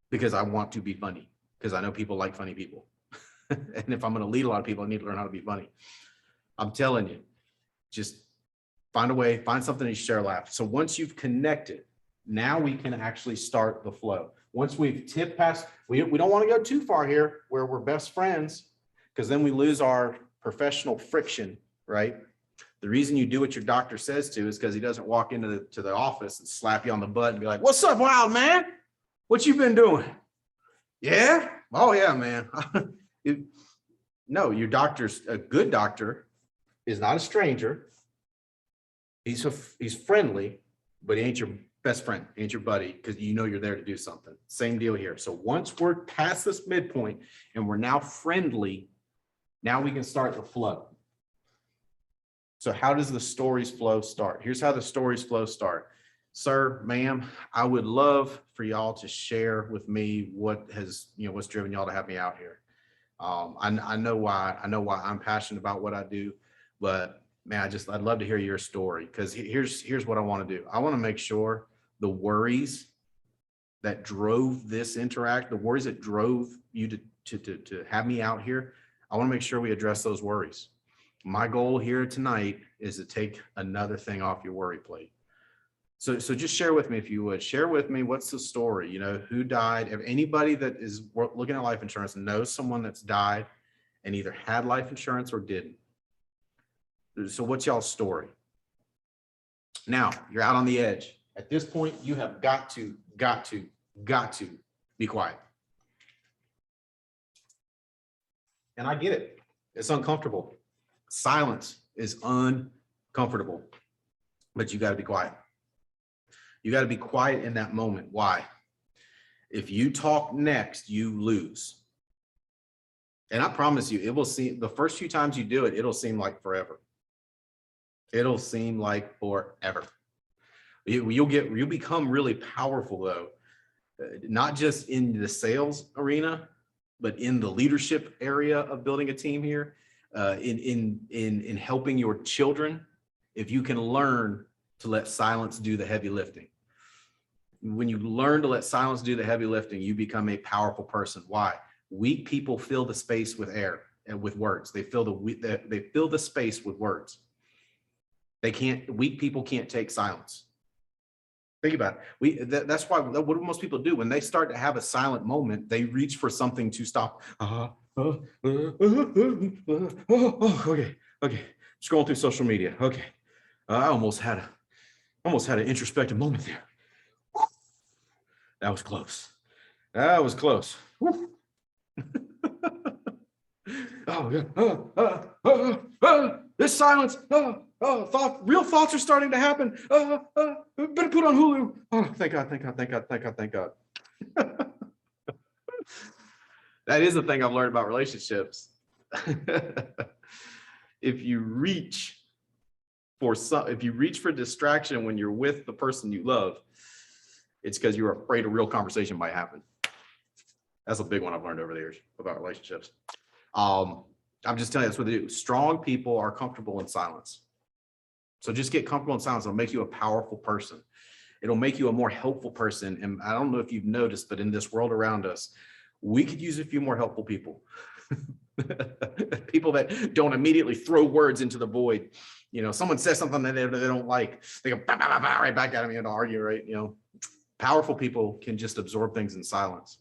because I want to be funny, because I know people like funny people. And if I'm going to lead a lot of people, I need to learn how to be funny. I'm telling you, just find a way, find something to share, laugh. So once you've connected, now we can actually start the flow. Once we've tipped past, we don't want to go too far here where we're best friends, because then we lose our professional friction, right? The reason you do what your doctor says to is because he doesn't walk into the office and slap you on the butt and be like, "What's up, wild man? What you been doing?" Yeah? Oh yeah, man. No, your doctor's a good doctor is not a stranger. He's friendly, but he ain't your best friend, he ain't your buddy, because you know you're there to do something. Same deal here. So once we're past this midpoint and we're now friendly, now we can start the flow. So how does the stories flow start? Here's how the stories flow start. Sir, ma'am, I would love for y'all to share with me what's driven y'all to have me out here. I know why I'm passionate about what I do, but man, I'd love to hear your story, because here's what I want to do. I want to make sure the worries that drove this the worries that drove you to have me out here, I want to make sure we address those worries. My goal here tonight is to take another thing off your worry plate. So just share with me, if you would. Share with me, what's the story? You know, who died? If anybody that is looking at life insurance knows someone that's died and either had life insurance or didn't. So what's y'all's story? Now, you're out on the edge. At this point, you have got to be quiet. And I get it. It's uncomfortable. Silence is uncomfortable, but you got to be quiet. You got to be quiet in that moment. Why? If you talk next, you lose. And I promise you, it will seem, the first few times you do it, it'll seem like forever. It'll seem like forever. You'll become really powerful though, not just in the sales arena, but in the leadership area of building a team here, in helping your children. If you can learn to let silence do the heavy lifting. When you learn to let silence do the heavy lifting, you become a powerful person. Why? Weak people fill the space with air and with words. They fill the space with words. Weak people can't take silence. Think about it. That's why, what do most people do when they start to have a silent moment? They reach for something to stop. Okay. Scrolling through social media. Okay. I almost had an introspective moment there. That was close. Oh yeah. This silence. Real thoughts are starting to happen. Better put on Hulu. Oh, thank God. That is the thing I've learned about relationships. If you reach for distraction when you're with the person you love, it's because you're afraid a real conversation might happen. That's a big one I've learned over the years about relationships. I'm just telling you, that's what they do. Strong people are comfortable in silence. So just get comfortable in silence. It'll make you a powerful person. It'll make you a more helpful person. And I don't know if you've noticed, but in this world around us, we could use a few more helpful people. People that don't immediately throw words into the void. You know, someone says something that they don't like, they go bah, bah, bah, bah, right back at me and argue, right? You know, powerful people can just absorb things in silence.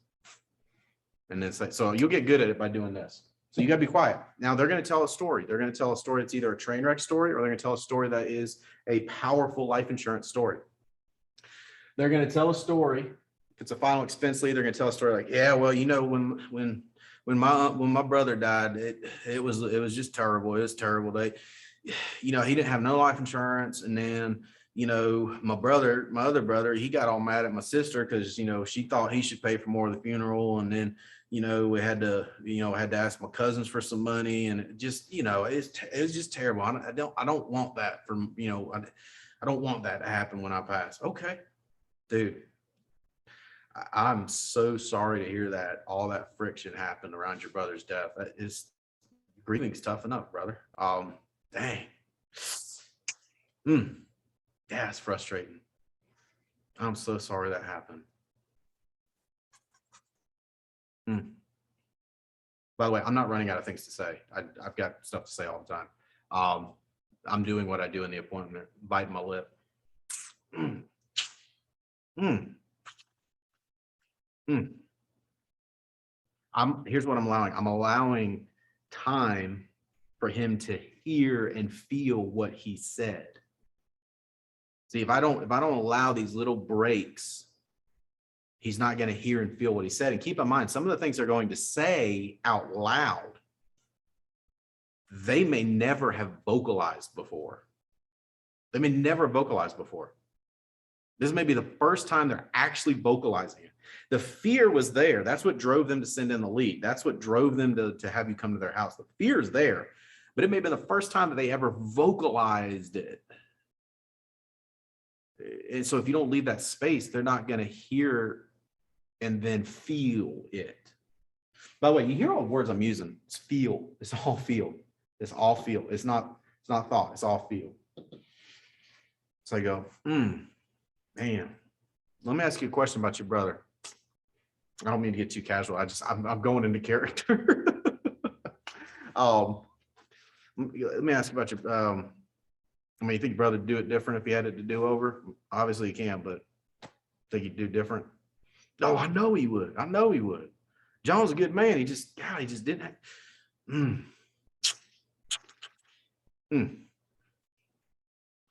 And it's like, so you'll get good at it by doing this. So you got to be quiet. Now they're going to tell a story. They're going to tell a story that's either a train wreck story or they're going to tell a story that is a powerful life insurance story. They're going to tell a story. If it's a final expense lead, they're going to tell a story like, yeah, well, you know, when my brother died, it was just terrible. It was terrible. You know, he didn't have no life insurance, and then, you know, my other brother, he got all mad at my sister because, you know, she thought he should pay for more of the funeral, and then, you know, I had to ask my cousins for some money, and it just, you know, it was just terrible. I don't want that from, you know, I don't want that to happen when I pass. Okay, dude. I'm so sorry to hear that all that friction happened around your brother's death. That is, grieving's tough enough, brother. Dang. Yeah, it's frustrating. I'm so sorry that happened. By the way, I'm not running out of things to say. I've got stuff to say all the time. I'm doing what I do in the appointment, biting my lip. Mm. Mm. Mm. Here's what I'm allowing. I'm allowing time for him to hear and feel what he said. See, if I don't allow these little breaks, he's not going to hear and feel what he said. And keep in mind, some of the things they're going to say out loud, they may never have vocalized before. They may never vocalize before. This may be the first time they're actually vocalizing it. The fear was there. That's what drove them to send in the lead. That's what drove them to have you come to their house. The fear is there, but it may have been the first time that they ever vocalized it. And so if you don't leave that space, they're not going to hear and then feel it. By the way, you hear all the words I'm using. It's feel. It's all feel. It's all feel. It's not thought. It's all feel. So I go, man, let me ask you a question about your brother. I don't mean to get too casual. I'm going into character. Let me ask you about your, I mean, you think your brother would do it different if he had it to do over? Obviously he can, but think he'd do different? Oh, I know he would. I know he would. John's a good man. He just didn't have.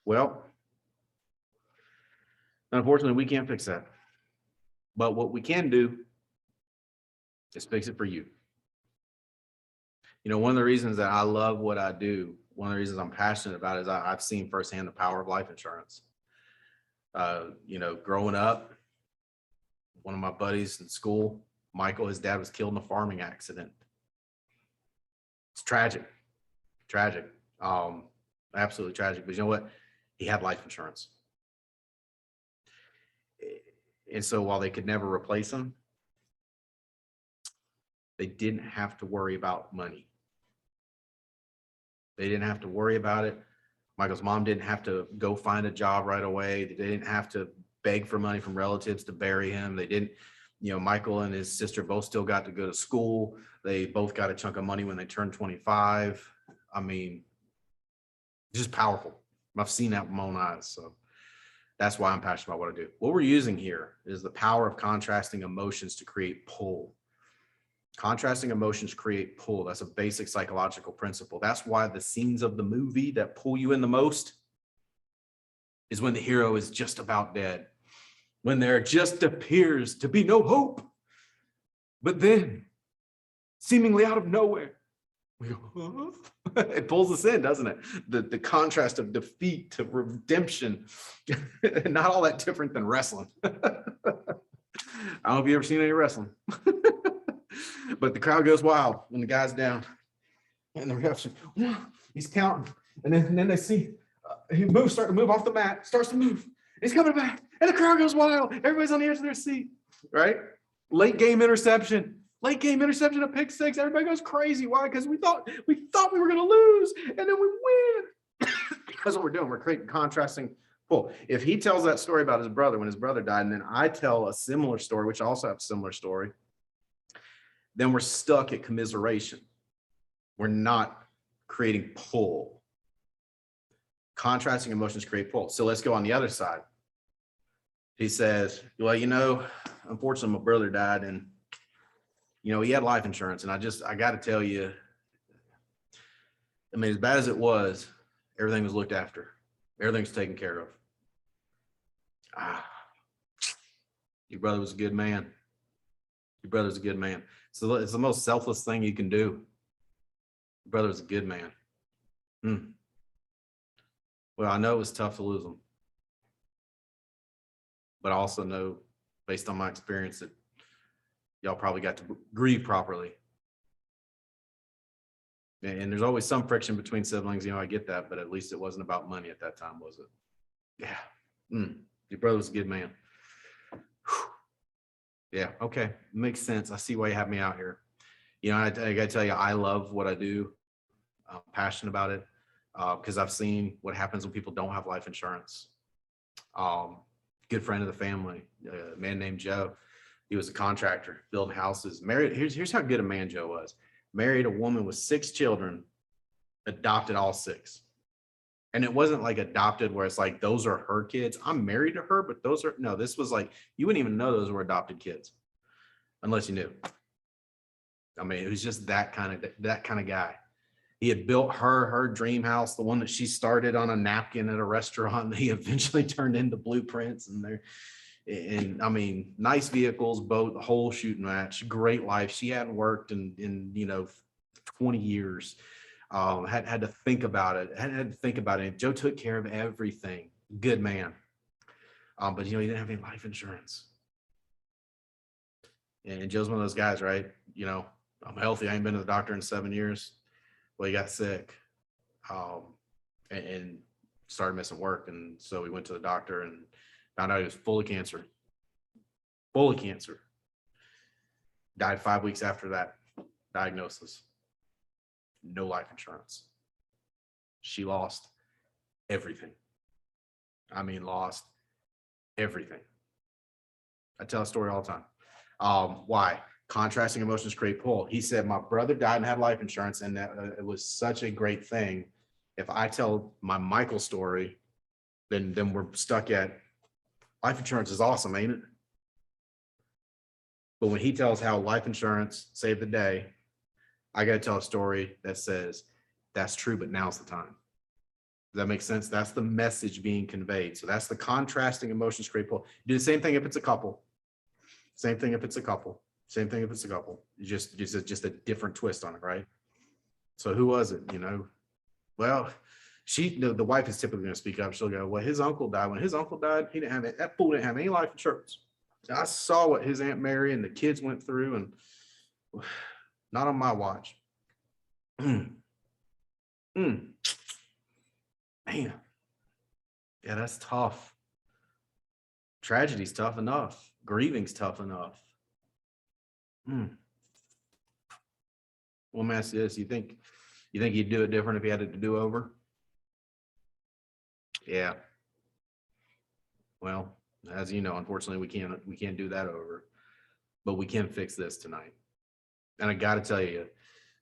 Well, unfortunately, we can't fix that. But what we can do is fix it for you. You know, one of the reasons that I love what I do, one of the reasons I'm passionate about it is I've seen firsthand the power of life insurance. You know, growing up, one of my buddies in school, Michael, his dad was killed in a farming accident. It's tragic, absolutely tragic. But you know what? He had life insurance. And so while they could never replace him, they didn't have to worry about money. They didn't have to worry about it. Michael's mom didn't have to go find a job right away. They didn't have to beg for money from relatives to bury him. They didn't, you know, Michael and his sister both still got to go to school. They both got a chunk of money when they turned 25. I mean, just powerful. I've seen that with my own eyes. So that's why I'm passionate about what I do. What we're using here is the power of contrasting emotions to create pull. Contrasting emotions create pull. That's a basic psychological principle. That's why the scenes of the movie that pull you in the most is when the hero is just about dead, when there just appears to be no hope. But then, seemingly out of nowhere, we go, it pulls us in, doesn't it? The contrast of defeat to redemption, not all that different than wrestling. I don't know if you've ever seen any wrestling. But the crowd goes wild when the guy's down, and the refs, he's counting, and then they see he starts to move off the mat, starts to move. He's coming back, and the crowd goes wild. Everybody's on the edge of their seat, right? Late game interception, a pick six. Everybody goes crazy. Why? Because we thought we were going to lose, and then we win. That's what we're doing. We're creating contrasting pull. If he tells that story about his brother when his brother died, and then I tell a similar story, which I also have a similar story, then we're stuck at commiseration. We're not creating pull. Contrasting emotions create pull. So let's go on the other side. He says, well, you know, unfortunately, my brother died, and, you know, he had life insurance. And I got to tell you, I mean, as bad as it was, everything was looked after. Everything's taken care of. Your brother was a good man. Your brother's a good man. So it's the most selfless thing you can do. Your brother's a good man. Well, I know it was tough to lose him, but I also know, based on my experience, that y'all probably got to grieve properly. And there's always some friction between siblings. You know, I get that, but at least it wasn't about money at that time, was it? Yeah. Your brother was a good man. Yeah. Okay. Makes sense. I see why you have me out here. You know, I got to tell you, I love what I do. I'm passionate about it because I've seen what happens when people don't have life insurance. Good friend of the family, a man named Joe. He was a contractor, building houses, married. Here's how good a man Joe was. married a woman with 6 children, adopted all 6. And it wasn't like adopted where it's like, those are her kids. I'm married to her, but those are, no, this was like, you wouldn't even know those were adopted kids unless you knew. I mean, it was just that kind of guy. He had built her dream house, the one that she started on a napkin at a restaurant. He eventually turned into blueprints, and I mean, nice vehicles, boat, the whole shooting match, great life. She hadn't worked in 20 years. Had to think about it. Joe took care of everything. Good man. But he didn't have any life insurance. And Joe's one of those guys, right? I'm healthy. I ain't been to the doctor in 7 years. Well, he got sick, and started missing work. And so we went to the doctor and found out he was full of cancer. Died 5 weeks after that diagnosis. No life insurance. She lost everything. I mean, lost everything. I tell a story all the time. Why? Contrasting emotions create pull. He said, my brother died and had life insurance, and that it was such a great thing. If I tell my Michael story, then we're stuck at life insurance is awesome, ain't it? But when he tells how life insurance saved the day, I got to tell a story that says that's true, but now's the time. Does that make sense? That's the message being conveyed. So that's the contrasting emotions create pull. Do the same thing if it's a couple. Same thing if it's a couple. Just a different twist on it, right? So who was it? Well, the wife is typically going to speak up. She'll go, well, his uncle died. When his uncle died, that fool didn't have any life insurance. I saw what his Aunt Mary and the kids went through, and not on my watch. Man. Yeah, that's tough. Tragedy's tough enough. Grieving's tough enough. Well, let me ask you this. You think you'd do it different if you had it to do over? Yeah. Well, as you know, unfortunately, we can't do that over, but we can fix this tonight. And I got to tell you,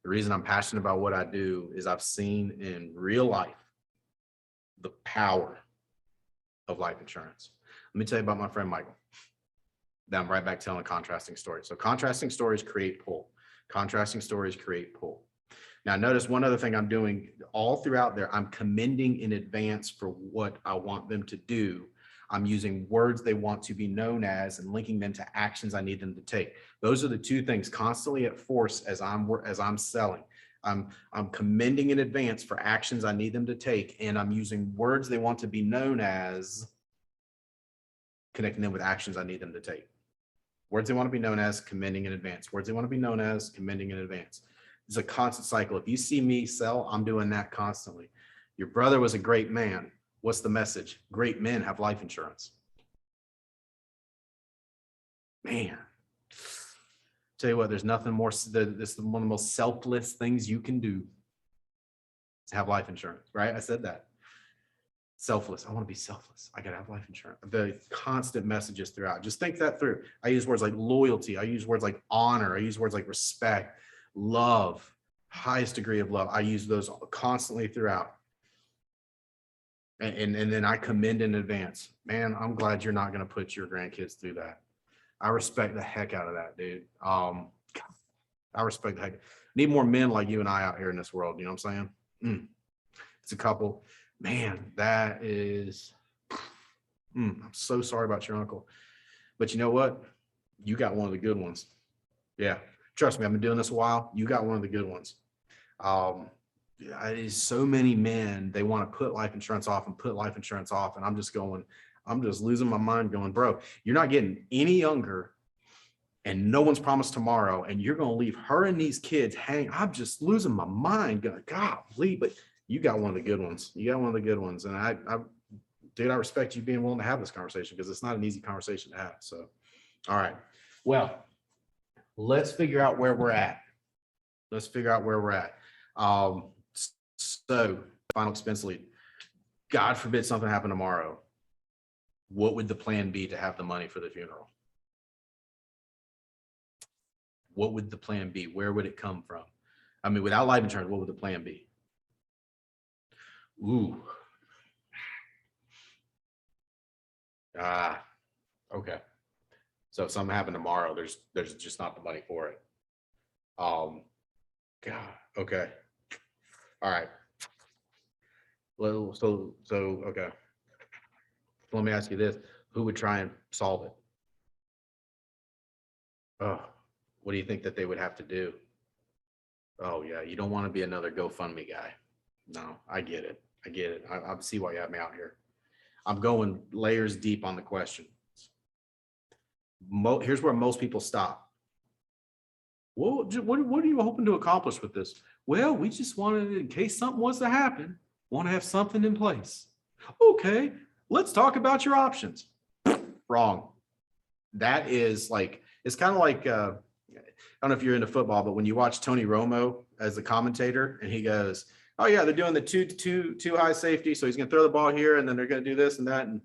the reason I'm passionate about what I do is I've seen in real life the power of life insurance. Let me tell you about my friend Michael. Then I'm right back telling a contrasting story. So contrasting stories create pull. Now, notice one other thing I'm doing all throughout there. I'm commending in advance for what I want them to do. I'm using words they want to be known as and linking them to actions I need them to take. Those are the two things constantly at force as I'm selling. I'm commending in advance for actions I need them to take, and I'm using words they want to be known as, connecting them with actions I need them to take. Words they want to be known as, commending in advance. Words they want to be known as, commending in advance. It's a constant cycle. If you see me sell, I'm doing that constantly. Your brother was a great man. What's the message? Great men have life insurance. Man, tell you what, there's nothing more. This is one of the most selfless things you can do is have life insurance, right? I said that. Selfless. I want to be selfless. I got to have life insurance. The constant messages throughout. Just think that through. I use words like loyalty. I use words like honor. I use words like respect, love, highest degree of love. I use those constantly throughout. And then I commend in advance. Man, I'm glad you're not going to put your grandkids through that. I respect the heck out of that, dude. I respect the heck. Need more men like you and I out here in this world. You know what I'm saying? It's a couple. Man, that is, I'm so sorry about your uncle. But you know what? You got one of the good ones. Yeah. Trust me, I've been doing this a while. You got one of the good ones. So many men, they want to put life insurance off. And I'm just losing my mind going, bro, you're not getting any younger and no one's promised tomorrow. And you're going to leave her and these kids hang. I'm just losing my mind going, golly, but you got one of the good ones. And I respect you being willing to have this conversation because it's not an easy conversation to have. So, all right. Well, let's figure out where we're at. So final expense lead. God forbid something happened tomorrow. What would the plan be to have the money for the funeral? What would the plan be? Where would it come from? I mean, without life insurance, what would the plan be? Ooh. Okay. So if something happened tomorrow, there's just not the money for it. God, okay. All right. Well, so okay. Let me ask you this. Who would try and solve it? Oh, what do you think that they would have to do? Oh yeah, you don't want to be another GoFundMe guy. No, I get it. I get it. I see why you have me out here. I'm going layers deep on the question. Here's where most people stop. Well, what are you hoping to accomplish with this? Well, we just wanted, in case something was to happen, want to have something in place. Okay, let's talk about your options. Wrong. That is like, it's kind of like, I don't know if you're into football, but when you watch Tony Romo as the commentator and he goes, oh yeah, they're doing the two high safety. So he's going to throw the ball here and then they're going to do this and that. And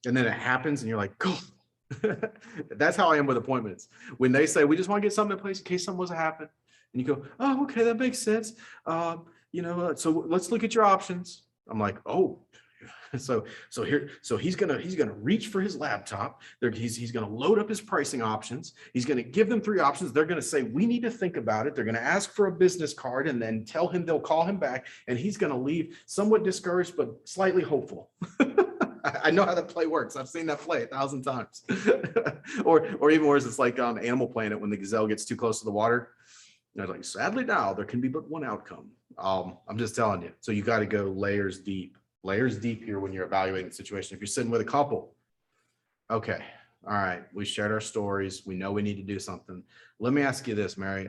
then it happens and you're like, cool. That's how I am with appointments. When they say, we just want to get something in place in case something was to happen. And you go, oh, okay, that makes sense. So let's look at your options. I'm like, oh, so he's gonna reach for his laptop. He's gonna load up his pricing options. He's gonna give them 3 options. They're gonna say, we need to think about it. They're gonna ask for a business card and then tell him they'll call him back. And he's gonna leave somewhat discouraged, but slightly hopeful. I know how that play works. I've seen that play 1,000 times. or even worse, it's like on Animal Planet when the gazelle gets too close to the water. And I was like, sadly now there can be but one outcome. I'm just telling you. So you got to go layers deep here when you're evaluating the situation. If you're sitting with a couple, okay, all right, we shared our stories. We know we need to do something. Let me ask you this, Mary.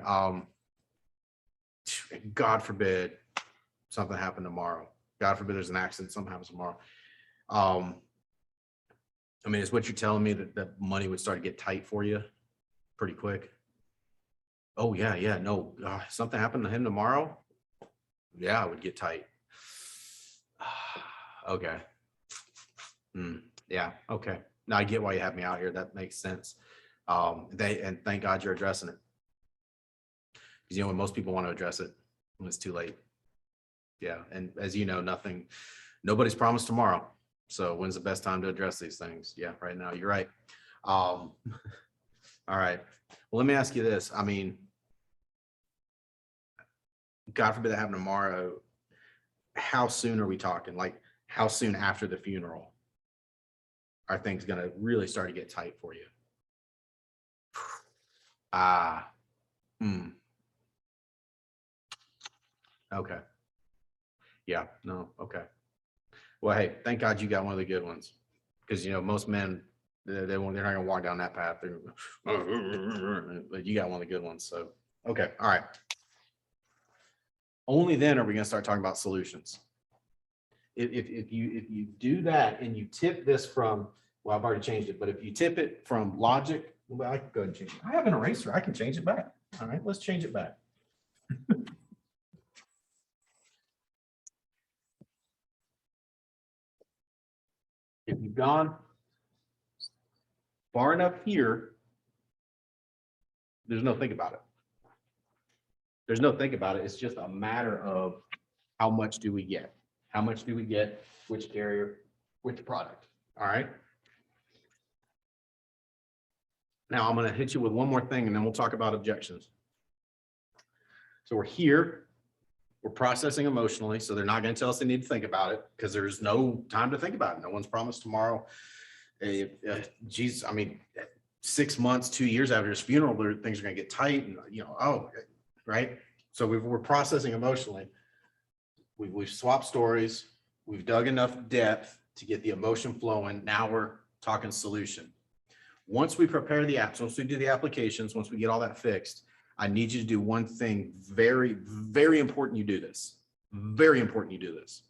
God forbid something happened tomorrow. God forbid there's an accident, something happens tomorrow. I mean, is what you're telling me that money would start to get tight for you pretty quick? Oh yeah, no, something happened to him tomorrow. Yeah, it would get tight. Okay. Yeah, okay. Now I get why you have me out here. That makes sense. And thank God you're addressing it. Because when most people want to address it, when it's too late. Yeah, and as you know, nobody's promised tomorrow. So when's the best time to address these things? Yeah, right now. You're right. All right. Well, let me ask you this. I mean, God forbid that happen tomorrow. How soon are we talking? Like, how soon after the funeral are things going to really start to get tight for you? Okay. Yeah, no, okay. Well, hey, thank God you got one of the good ones. Because, most men, they're not going to walk down that path. But you got one of the good ones. So, okay. All right. Only then are we going to start talking about solutions. If you do that and you tip this from, well, I've already changed it, but if you tip it from logic, well, I can go ahead and change it. I have an eraser. I can change it back. All right, let's change it back. If you've gone far enough here, there's no think about it. There's no think about it. It's just a matter of how much do we get? How much do we get? Which carrier? Which product? All right. Now I'm going to hit you with one more thing and then we'll talk about objections. So we're here. We're processing emotionally. So they're not going to tell us they need to think about it because there's no time to think about it. No one's promised tomorrow. Geez, I mean, 6 months, 2 years after his funeral, things are going to get tight and, right. So we're processing emotionally. We've swapped stories. We've dug enough depth to get the emotion flowing. Now we're talking solution. Once we prepare the apps, once we do the applications, once we get all that fixed, I need you to do one thing. Very, very important you do this. Very important you do this.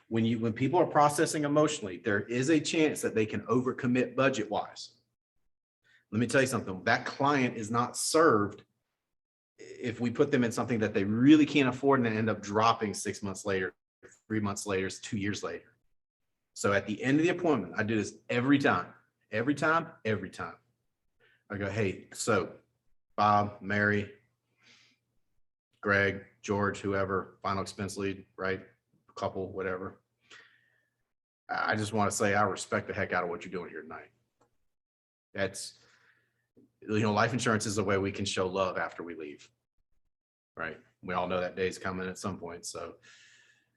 When people are processing emotionally, there is a chance that they can overcommit budget-wise. Let me tell you something. That client is not served if we put them in something that they really can't afford and then end up dropping 6 months later, 3 months later, 2 years later. So at the end of the appointment, I do this every time. I go, hey, so Bob, Mary, Greg, George, whoever, final expense lead, right? Couple, whatever. I just want to say I respect the heck out of what you're doing here tonight. That's, life insurance is a way we can show love after we leave, right? We all know that day's coming at some point. So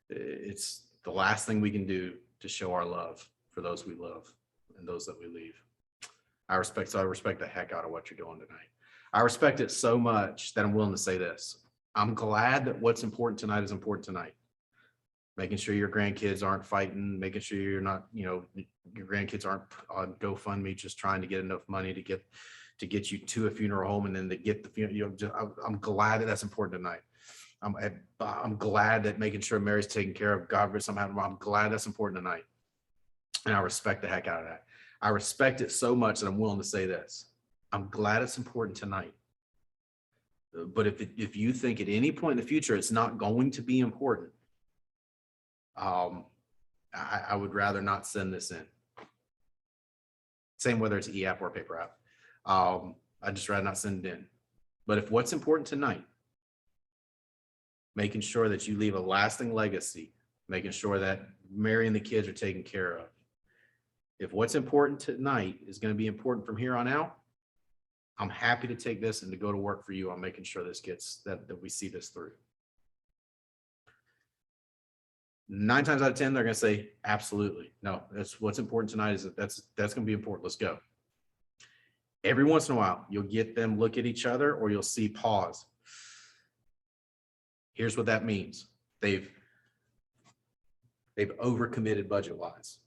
it's the last thing we can do to show our love for those we love and those that we leave. I respect the heck out of what you're doing tonight. I respect it so much that I'm willing to say this. I'm glad that what's important tonight is important tonight. Making sure your grandkids aren't fighting, making sure you're not, your grandkids aren't on GoFundMe just trying to get enough money to get you to a funeral home and then to get the funeral. I'm glad that that's important tonight. I'm glad that making sure Mary's taken care of. God, I'm glad that's important tonight. And I respect the heck out of that. I respect it so much that I'm willing to say this. I'm glad it's important tonight. But if you think at any point in the future it's not going to be important, I would rather not send this in. Same whether it's e-app or paper app. I'd just rather not send it in. But if what's important tonight, making sure that you leave a lasting legacy, making sure that Mary and the kids are taken care of. If what's important tonight is going to be important from here on out, I'm happy to take this and to go to work for you on making sure this gets that we see this through. 9 times out of 10, they're going to say, absolutely. No, that's what's important tonight is that's going to be important. Let's go. Every once in a while, you'll get them look at each other or you'll see pause. Here's what that means. They've overcommitted budget-wise.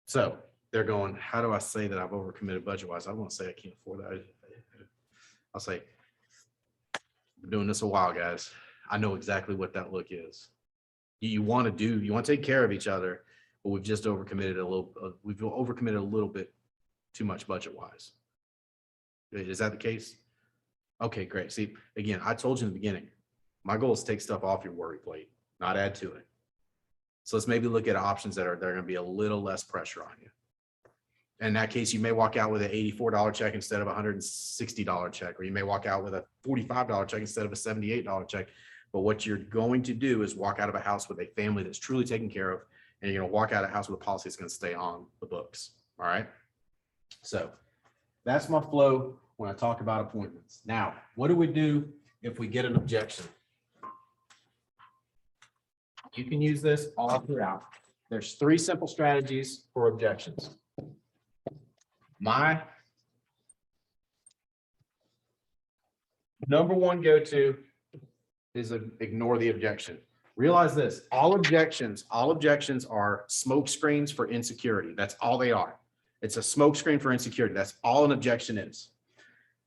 So they're going, how do I say that I've overcommitted budget-wise? I don't want to say I can't afford that. I'll say, I've been doing this a while, guys. I know exactly what that look is. You want to take care of each other, but we've just overcommitted a little bit too much budget-wise. Is that the case? Okay, great. See, again, I told you in the beginning, my goal is to take stuff off your worry plate, not add to it. So let's maybe look at options that are going to be a little less pressure on you. In that case, you may walk out with an $84 check instead of a $160 check, or you may walk out with a $45 check instead of a $78 check. But what you're going to do is walk out of a house with a family that's truly taken care of, and you're going to walk out of a house with a policy that's going to stay on the books. All right. So that's my flow when I talk about appointments. Now, what do we do if we get an objection? You can use this all throughout. There's 3 simple strategies for objections. My number one go-to is ignore the objection. Realize this, all objections are smoke screens for insecurity. That's all they are. It's a smoke screen for insecurity. That's all an objection is.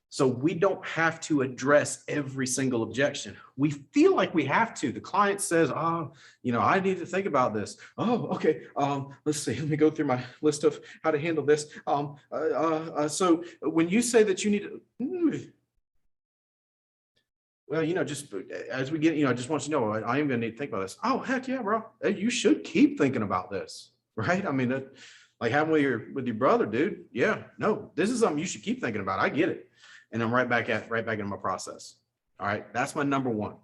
So we don't have to address every single objection. We feel like we have to. The client says, oh, I need to think about this. Oh, okay. Let's see. Let me go through my list of how to handle this. So when you say that you need to, well, just as we get, I just want you to know, I am going to need to think about this. Oh, heck yeah, bro. You should keep thinking about this, right? I mean, like having with your brother, dude. Yeah, no, this is something you should keep thinking about. I get it. And I'm right back into my process. All right, that's my number one.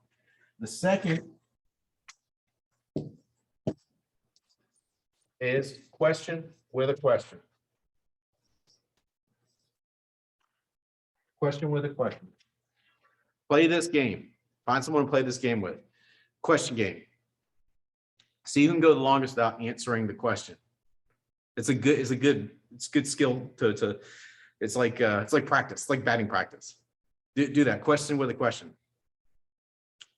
The second is question with a question. Question with a question. Play this game. Find someone to play this game with. Question game. See who can go the longest without answering the question. It's good skill to it's like practice. It's like batting practice. Do that. Question with a question.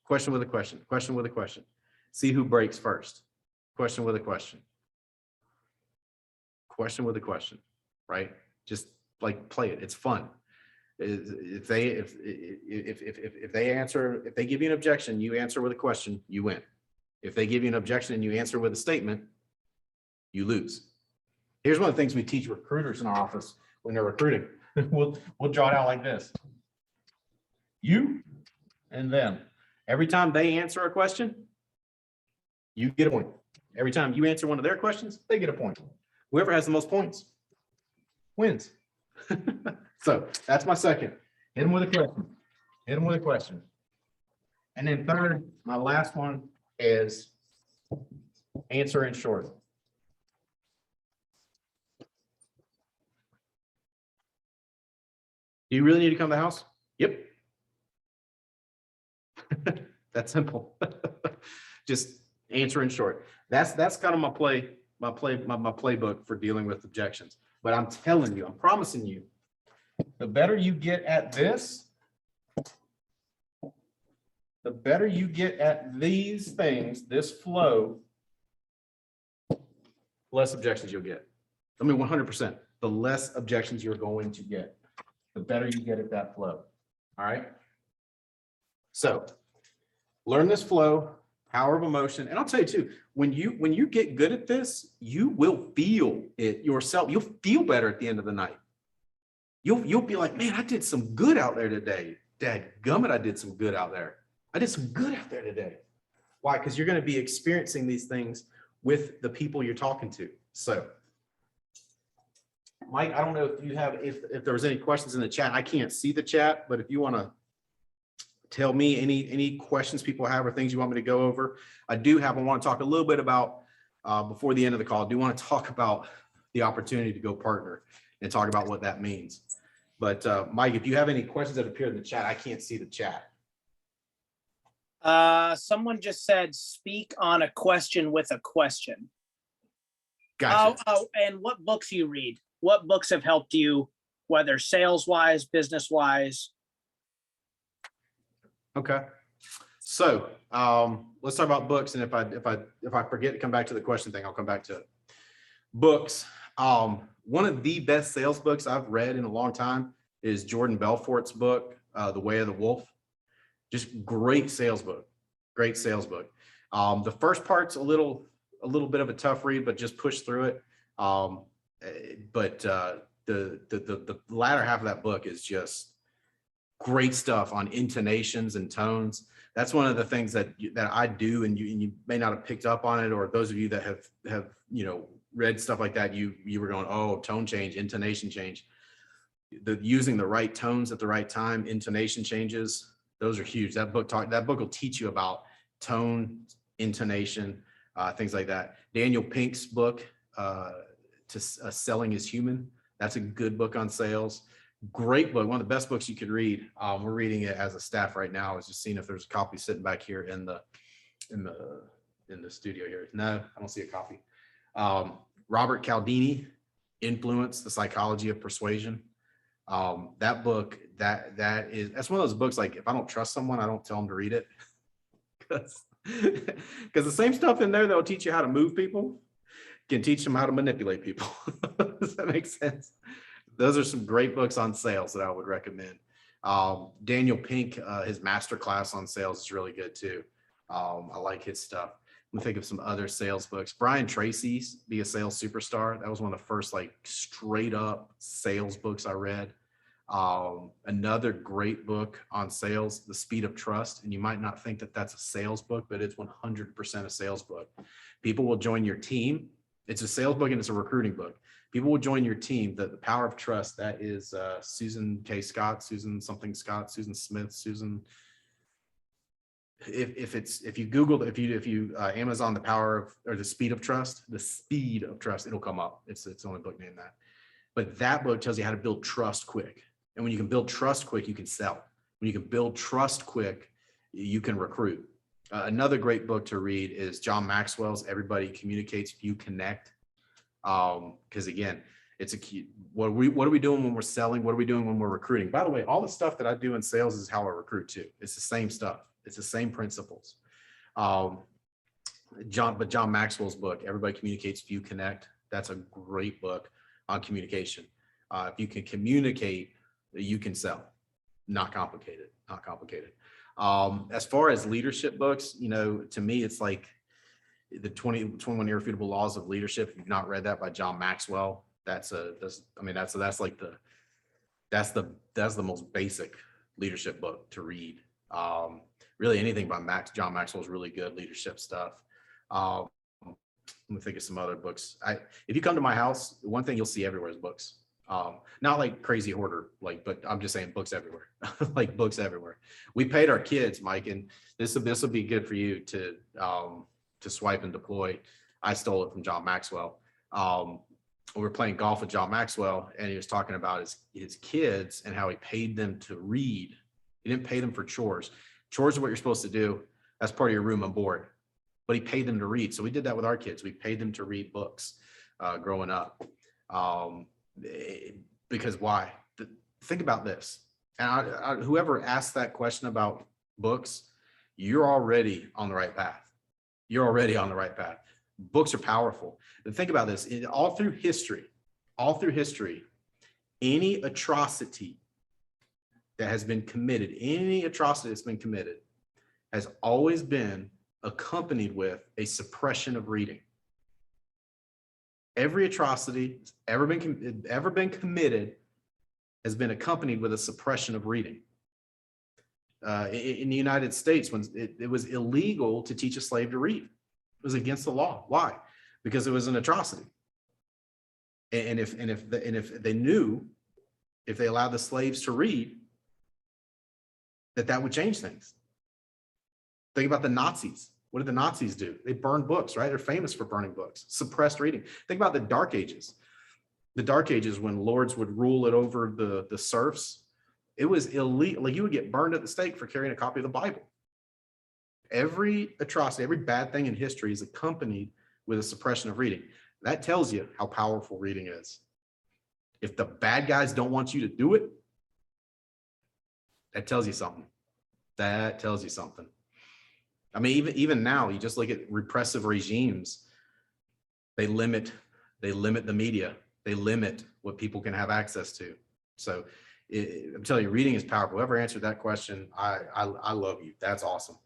Question with a question. Question with a question. See who breaks first. Question with a question. Question with a question. Right? Just like play it. It's fun. If they give you an objection, you answer with a question, you win. If they give you an objection and you answer with a statement, you lose. Here's one of the things we teach recruiters in our office when they're recruiting. We'll draw it out like this. You and them. Every time they answer a question, you get a point. Every time you answer one of their questions, they get a point. Whoever has the most points wins. So that's my second. Hit them with a question. Hit them with a question. And then third, my last one is answer in short. Do you really need to come to the house? Yep. That's simple. Just answer in short. That's kind of my playbook for dealing with objections. But I'm telling you, I'm promising you, the better you get at this, the better you get at these things, this flow, less objections you'll get. I mean, 100%. The less objections you're going to get, the better you get at that flow. All right. So learn this flow, power of emotion. And I'll tell you too, when you get good at this, you will feel it yourself. You'll feel better at the end of the night. You'll be like, man, I did some good out there today. Dadgummit, I did some good out there. I did some good out there today. Why? Because you're going to be experiencing these things with the people you're talking to. So Mike, I don't know if you have, if there was any questions in the chat. I can't see the chat, but if you want to tell me any questions people have or things you want me to go over, I want to talk a little bit about, before the end of the call, I do want to talk about the opportunity to go partner and talk about what that means. But Mike, if you have any questions that appear in the chat, I can't see the chat. Someone just said, speak on a question with a question. Gotcha. Oh, and what books you read? What books have helped you, whether sales-wise, business-wise? Okay. So let's talk about books. And if I forget to come back to the question thing, I'll come back to it. Books. One of the best sales books I've read in a long time is Jordan Belfort's book, The Way of the Wolf. Just great sales book. Great sales book. The first part's a little bit of a tough read, but just push through it. But the latter half of that book is just great stuff on intonations and tones. That's one of the things that I do, and you may not have picked up on it, or those of you that have read stuff like that, you were going, oh, tone change, intonation change. Using the right tones at the right time, intonation changes, those are huge. That book will teach you about tone, intonation, things like that. Daniel Pink's book, Selling is Human. That's a good book on sales. Great book, one of the best books you could read. We're reading it as a staff right now. I was just seeing if there's a copy sitting back here in the studio here. No, I don't see a copy. Robert Cialdini, Influence: The Psychology of Persuasion. That book, that's one of those books, like if I don't trust someone, I don't tell them to read it. Because the same stuff in there that will teach you how to move people can teach them how to manipulate people. Does that make sense? Those are some great books on sales that I would recommend. Daniel Pink, his masterclass on sales is really good too. I like his stuff. Let me think of some other sales books. Brian Tracy's Be a Sales Superstar. That was one of the first like straight up sales books I read. Another great book on sales, The Speed of Trust. And you might not think that that's a sales book, but it's 100% a sales book. People will join your team. It's a sales book and it's a recruiting book. People will join your team. The Power of Trust. That is Susan K. Scott, Susan something Scott, Susan Smith, Susan. If you Google, if you Amazon The Speed of Trust, it'll come up. It's the only book named that. But that book tells you how to build trust quick. And when you can build trust quick, you can sell. When you can build trust quick, you can recruit. Another great book to read is John Maxwell's Everybody Communicates, Few Connect. Because again, it's a key. What are we doing when we're selling? What are we doing when we're recruiting? By the way, all the stuff that I do in sales is how I recruit too. It's the same stuff. It's the same principles. John Maxwell's book, Everybody Communicates, Few Connect. That's a great book on communication. If you can communicate, you can sell. Not complicated. Not complicated. As far as leadership books, to me, it's like the 21 Irrefutable Laws of Leadership. If you've not read that by John Maxwell, that's the most basic leadership book to read. Really anything by John Maxwell is really good leadership stuff. Let me think of some other books. If you come to my house, one thing you'll see everywhere is books. Not like crazy hoarder, like, but I'm just saying books everywhere, like books everywhere. We paid our kids, Mike, and this will be good for you to swipe and deploy. I stole it from John Maxwell. We were playing golf with John Maxwell, and he was talking about his kids and how he paid them to read. He didn't pay them for chores. Chores are what you're supposed to do. That's part of your room and board. But he paid them to read. So we did that with our kids. We paid them to read books growing up. Because why? Think about this. And whoever asked that question about books, you're already on the right path. You're already on the right path. Books are powerful. And think about this. All through history, any atrocity that has been committed, has always been accompanied with a suppression of reading. Every atrocity ever been committed has been accompanied with a suppression of reading. In the United States, when it was illegal to teach a slave to read, it was against the law. Why? Because it was an atrocity. And if they knew, if they allowed the slaves to read, that would change things. Think about the Nazis. What did the Nazis do? They burned books, right? They're famous for burning books, suppressed reading. Think about the Dark Ages. The Dark Ages, when lords would rule it over the serfs, it was illegal. Like, you would get burned at the stake for carrying a copy of the Bible. Every atrocity, every bad thing in history is accompanied with a suppression of reading. That tells you how powerful reading is. If the bad guys don't want you to do it, that tells you something. That tells you something. I mean, even now, you just look at repressive regimes. They limit the media. They limit what people can have access to. So I'm telling you, reading is powerful. Whoever answered that question, I love you. That's awesome.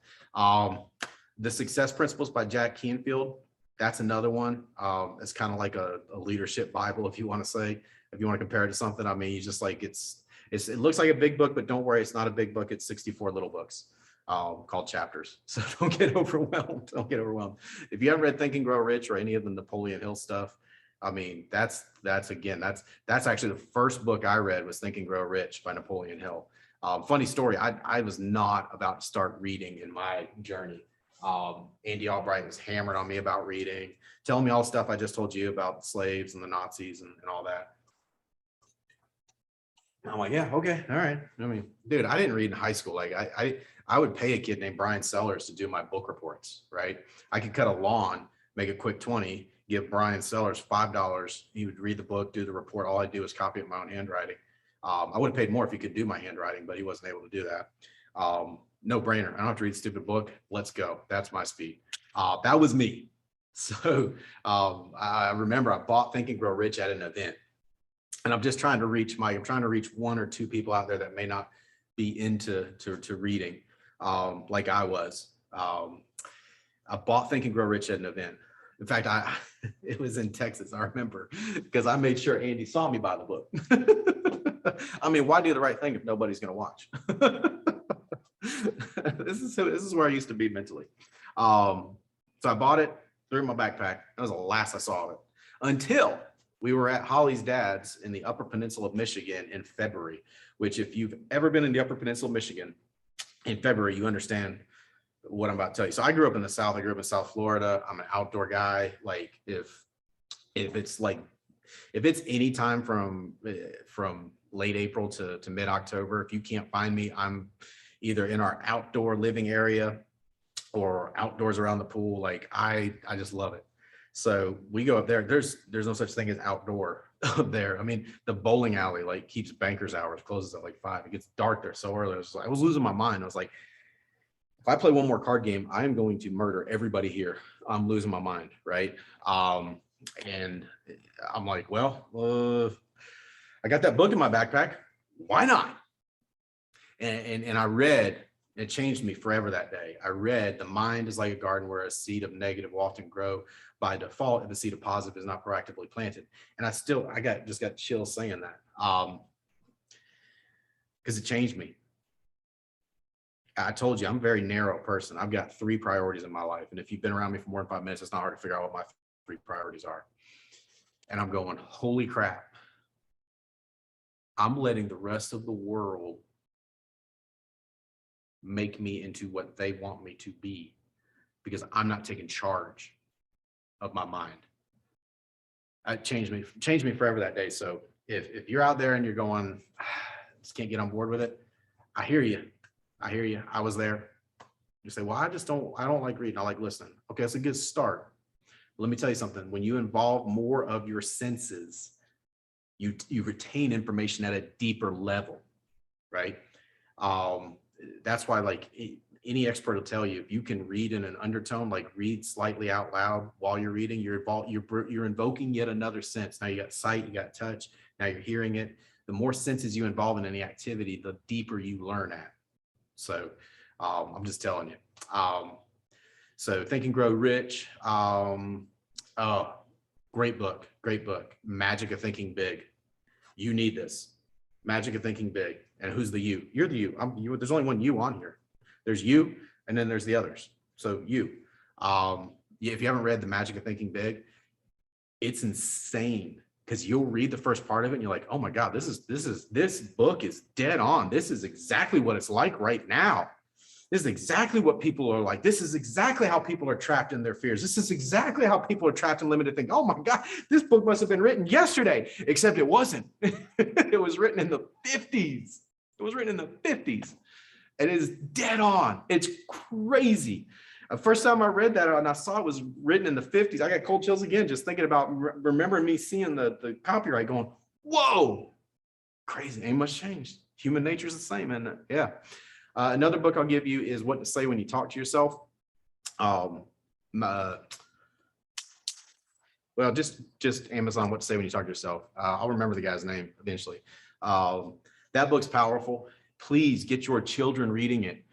The Success Principles by Jack Canfield, that's another one. It's kind of like a leadership Bible, if you want to say, if you want to compare it to something. I mean, you just like, it looks like a big book, but don't worry, it's not a big book. It's 64 little books. Called chapters. So don't get overwhelmed. If you haven't read Think and Grow Rich or any of the Napoleon Hill stuff, I mean, that's actually the first book I read was Think and Grow Rich by Napoleon Hill. Funny story, I was not about to start reading in my journey. Andy Albright was hammering on me about reading, telling me all the stuff I just told you about slaves and the Nazis and all that. I'm like, yeah, okay, all right. I mean, dude, I didn't read in high school. Like I would pay a kid named Brian Sellers to do my book reports, right? I could cut a lawn, make a quick 20, give Brian Sellers $5. He would read the book, do the report. All I do is copy it my own handwriting. I would have paid more if he could do my handwriting, but he wasn't able to do that. No brainer. I don't have to read a stupid book. Let's go. That's my speed. That was me. So I remember I bought Think and Grow Rich at an event. And I'm just trying to reach one or two people out there that may not be into reading like I was. I bought Think and Grow Rich at an event. In fact, it was in Texas, I remember, because I made sure Andy saw me buy the book. I mean, why do the right thing if nobody's going to watch? This is where I used to be mentally. So I bought it, threw it in my backpack. That was the last I saw of it until we were at Holly's dad's in the Upper Peninsula of Michigan in February, which if you've ever been in the Upper Peninsula of Michigan in February, you understand what I'm about to tell you. So I grew up in the South. I grew up in South Florida. I'm an outdoor guy. Like if it's any time from late April to mid-October, if you can't find me, I'm either in our outdoor living area or outdoors around the pool. Like I just love it. So we go up there. There's no such thing as outdoor up there. I mean, the bowling alley like keeps banker's hours, closes at like 5. It gets dark there so early. I was losing my mind. I was like, if I play one more card game, I am going to murder everybody here. I'm losing my mind, right? And I'm like, well, I got that book in my backpack. Why not? And I read. It changed me forever that day. I read, the mind is like a garden where a seed of negative will often grow by default if a seed of positive is not proactively planted. And I just got chills saying that because it changed me. I told you, I'm a very narrow person. I've got 3 priorities in my life. And if you've been around me for more than 5 minutes, it's not hard to figure out what my 3 priorities are. And I'm going, holy crap. I'm letting the rest of the world make me into what they want me to be because I'm not taking charge of my mind. It changed me forever that day. So if you're out there and you're going, just can't get on board with it, I hear you. I was there. You say, well, I don't like reading. I like listening. Okay, that's a good start. Let me tell you something. When you involve more of your senses, you retain information at a deeper level, right? That's why, like, any expert will tell you, if you can read in an undertone, like read slightly out loud while you're reading, you're invoking yet another sense. Now you got sight, you got touch, now you're hearing it. The more senses you involve in any activity, the deeper you learn at. So I'm just telling you. So Think and Grow Rich. Oh, great book. Magic of Thinking Big. You need this. Magic of Thinking Big. And who's the you? You're the you. I'm you. There's only one you on here. There's you, and then there's the others. So you. If you haven't read The Magic of Thinking Big, it's insane, because you'll read the first part of it and you're like, oh my God, this book is dead on. This is exactly what it's like right now. This is exactly what people are like. This is exactly how people are trapped in their fears. This is exactly how people are trapped in limited thinking. Oh my God, this book must have been written yesterday, except it wasn't. It was written in the 50s. It was written in the 50s. And it is dead on. It's crazy. The first time I read that and I saw it was written in the 50s, I got cold chills again, just thinking about remembering me seeing the copyright going, whoa, crazy. Ain't much changed. Human nature is the same. And yeah. Another book I'll give you is What to Say When You Talk to Yourself. Well, just Amazon, What to Say When You Talk to Yourself. I'll remember the guy's name eventually. That book's powerful. Please get your children reading it.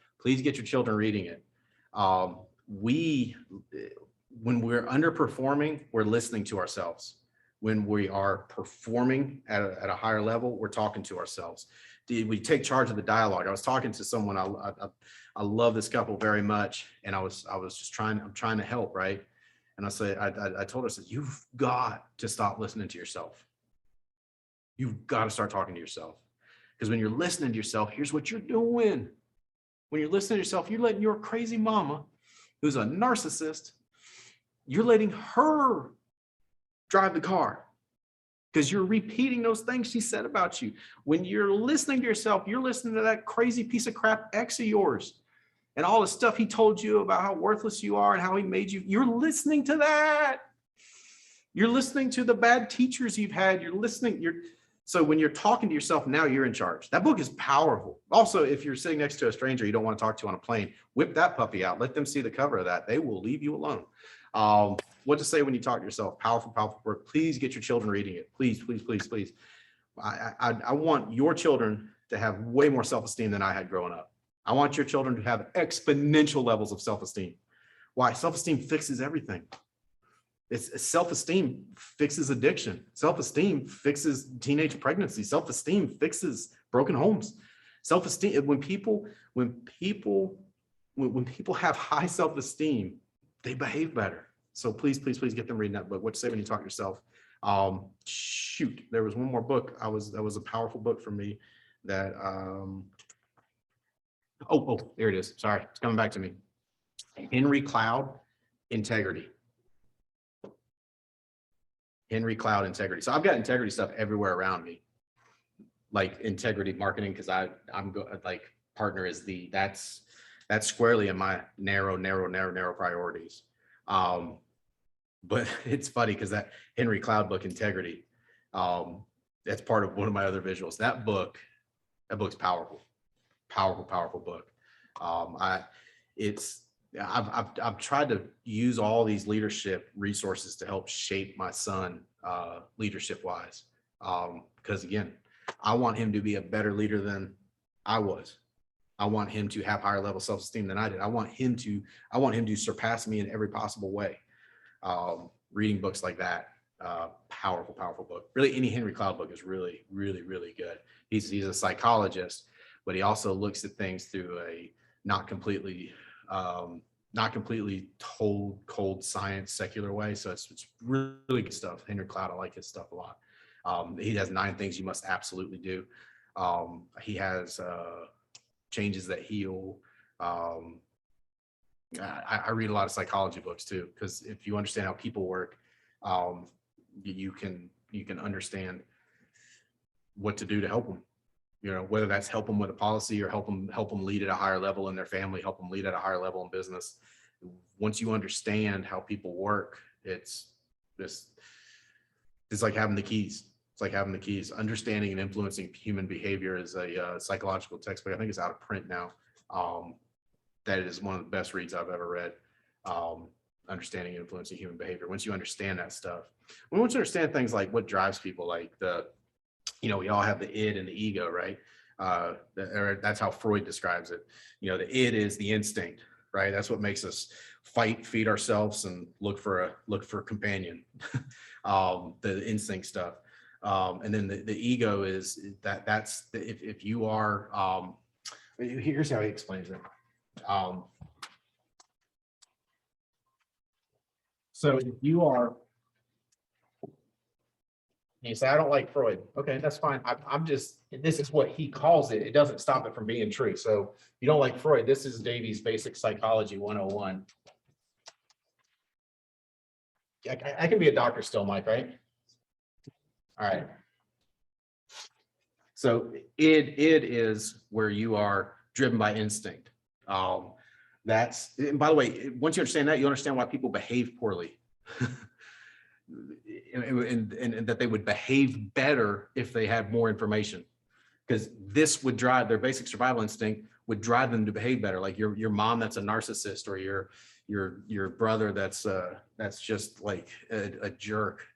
When we're underperforming, we're listening to ourselves. When we are performing at a higher level, we're talking to ourselves. We take charge of the dialogue. I was talking to someone, I love this couple very much, and I'm trying to help, right? And I told her, I said, you've got to stop listening to yourself. You've got to start talking to yourself. Because when you're listening to yourself, here's what you're doing. When you're listening to yourself, you're letting your crazy mama, who's a narcissist, you're letting her drive the car, because you're repeating those things she said about you. When you're listening to yourself, you're listening to that crazy piece of crap ex of yours and all the stuff he told you about how worthless you are and how he made you. You're listening to that. You're listening to the bad teachers you've had. So when you're talking to yourself, now you're in charge. That book is powerful. Also, if you're sitting next to a stranger you don't want to talk to on a plane, whip that puppy out. Let them see the cover of that. They will leave you alone. What to Say When You Talk to Yourself. Powerful, powerful work. Please get your children reading it. Please, please, please, please. I want your children to have way more self-esteem than I had growing up. I want your children to have exponential levels of self-esteem. Why? Self-esteem fixes everything. It's self-esteem fixes addiction. Self-esteem fixes teenage pregnancy. Self-esteem fixes broken homes. Self-esteem, when people have high self-esteem, they behave better. So please, please, please get them reading that book. What to Say When You Talk to Yourself. Shoot, there was one more book. That was a powerful book for me. That there it is. Sorry, it's coming back to me. Henry Cloud, Integrity. Henry Cloud, Integrity. So I've got integrity stuff everywhere around me, like integrity marketing, because like partner is that's squarely in my narrow priorities. But it's funny because that Henry Cloud book, Integrity, that's part of one of my other visuals. That book's powerful book. I've tried to use all these leadership resources to help shape my son leadership wise. Because again, I want him to be a better leader than I was. I want him to have higher level self-esteem than I did. I want him to surpass me in every possible way. Reading books like that, powerful book. Really, any Henry Cloud book is really, really, really good. He's a psychologist, but he also looks at things through a not completely cold science, secular way. So it's really good stuff. Henry Cloud, I like his stuff a lot. He has 9 things you must absolutely do. He has changes that heal. I read a lot of psychology books too, because if you understand how people work, you can understand what to do to help them. You know, whether that's help them with a policy or help them lead at a higher level in their family, help them lead at a higher level in business. Once you understand how people work, it's like having the keys. It's like having the keys. Understanding and influencing human behavior is a psychological textbook. I think it's out of print now. That is one of the best reads I've ever read. Understanding and influencing human behavior. Once you understand that stuff, once you understand things like what drives people, like we all have the id and the ego, right? That's how Freud describes it. You know, the id is the instinct, right? That's what makes us fight, feed ourselves, and look for a companion. The instinct stuff. And then the ego is that's if you are, here's how he explains it. So if you are, you say, I don't like Freud. Okay, that's fine. I'm just, this is what he calls it. It doesn't stop it from being true. So you don't like Freud. This is Davies' Basic Psychology 101. I can be a doctor still, Mike, right? All right. So id is where you are driven by instinct. And by the way, once you understand that, you understand why people behave poorly. and that they would behave better if they had more information, because this would drive their basic survival instinct, would drive them to behave better. Like your mom that's a narcissist, or your brother that's just like a jerk.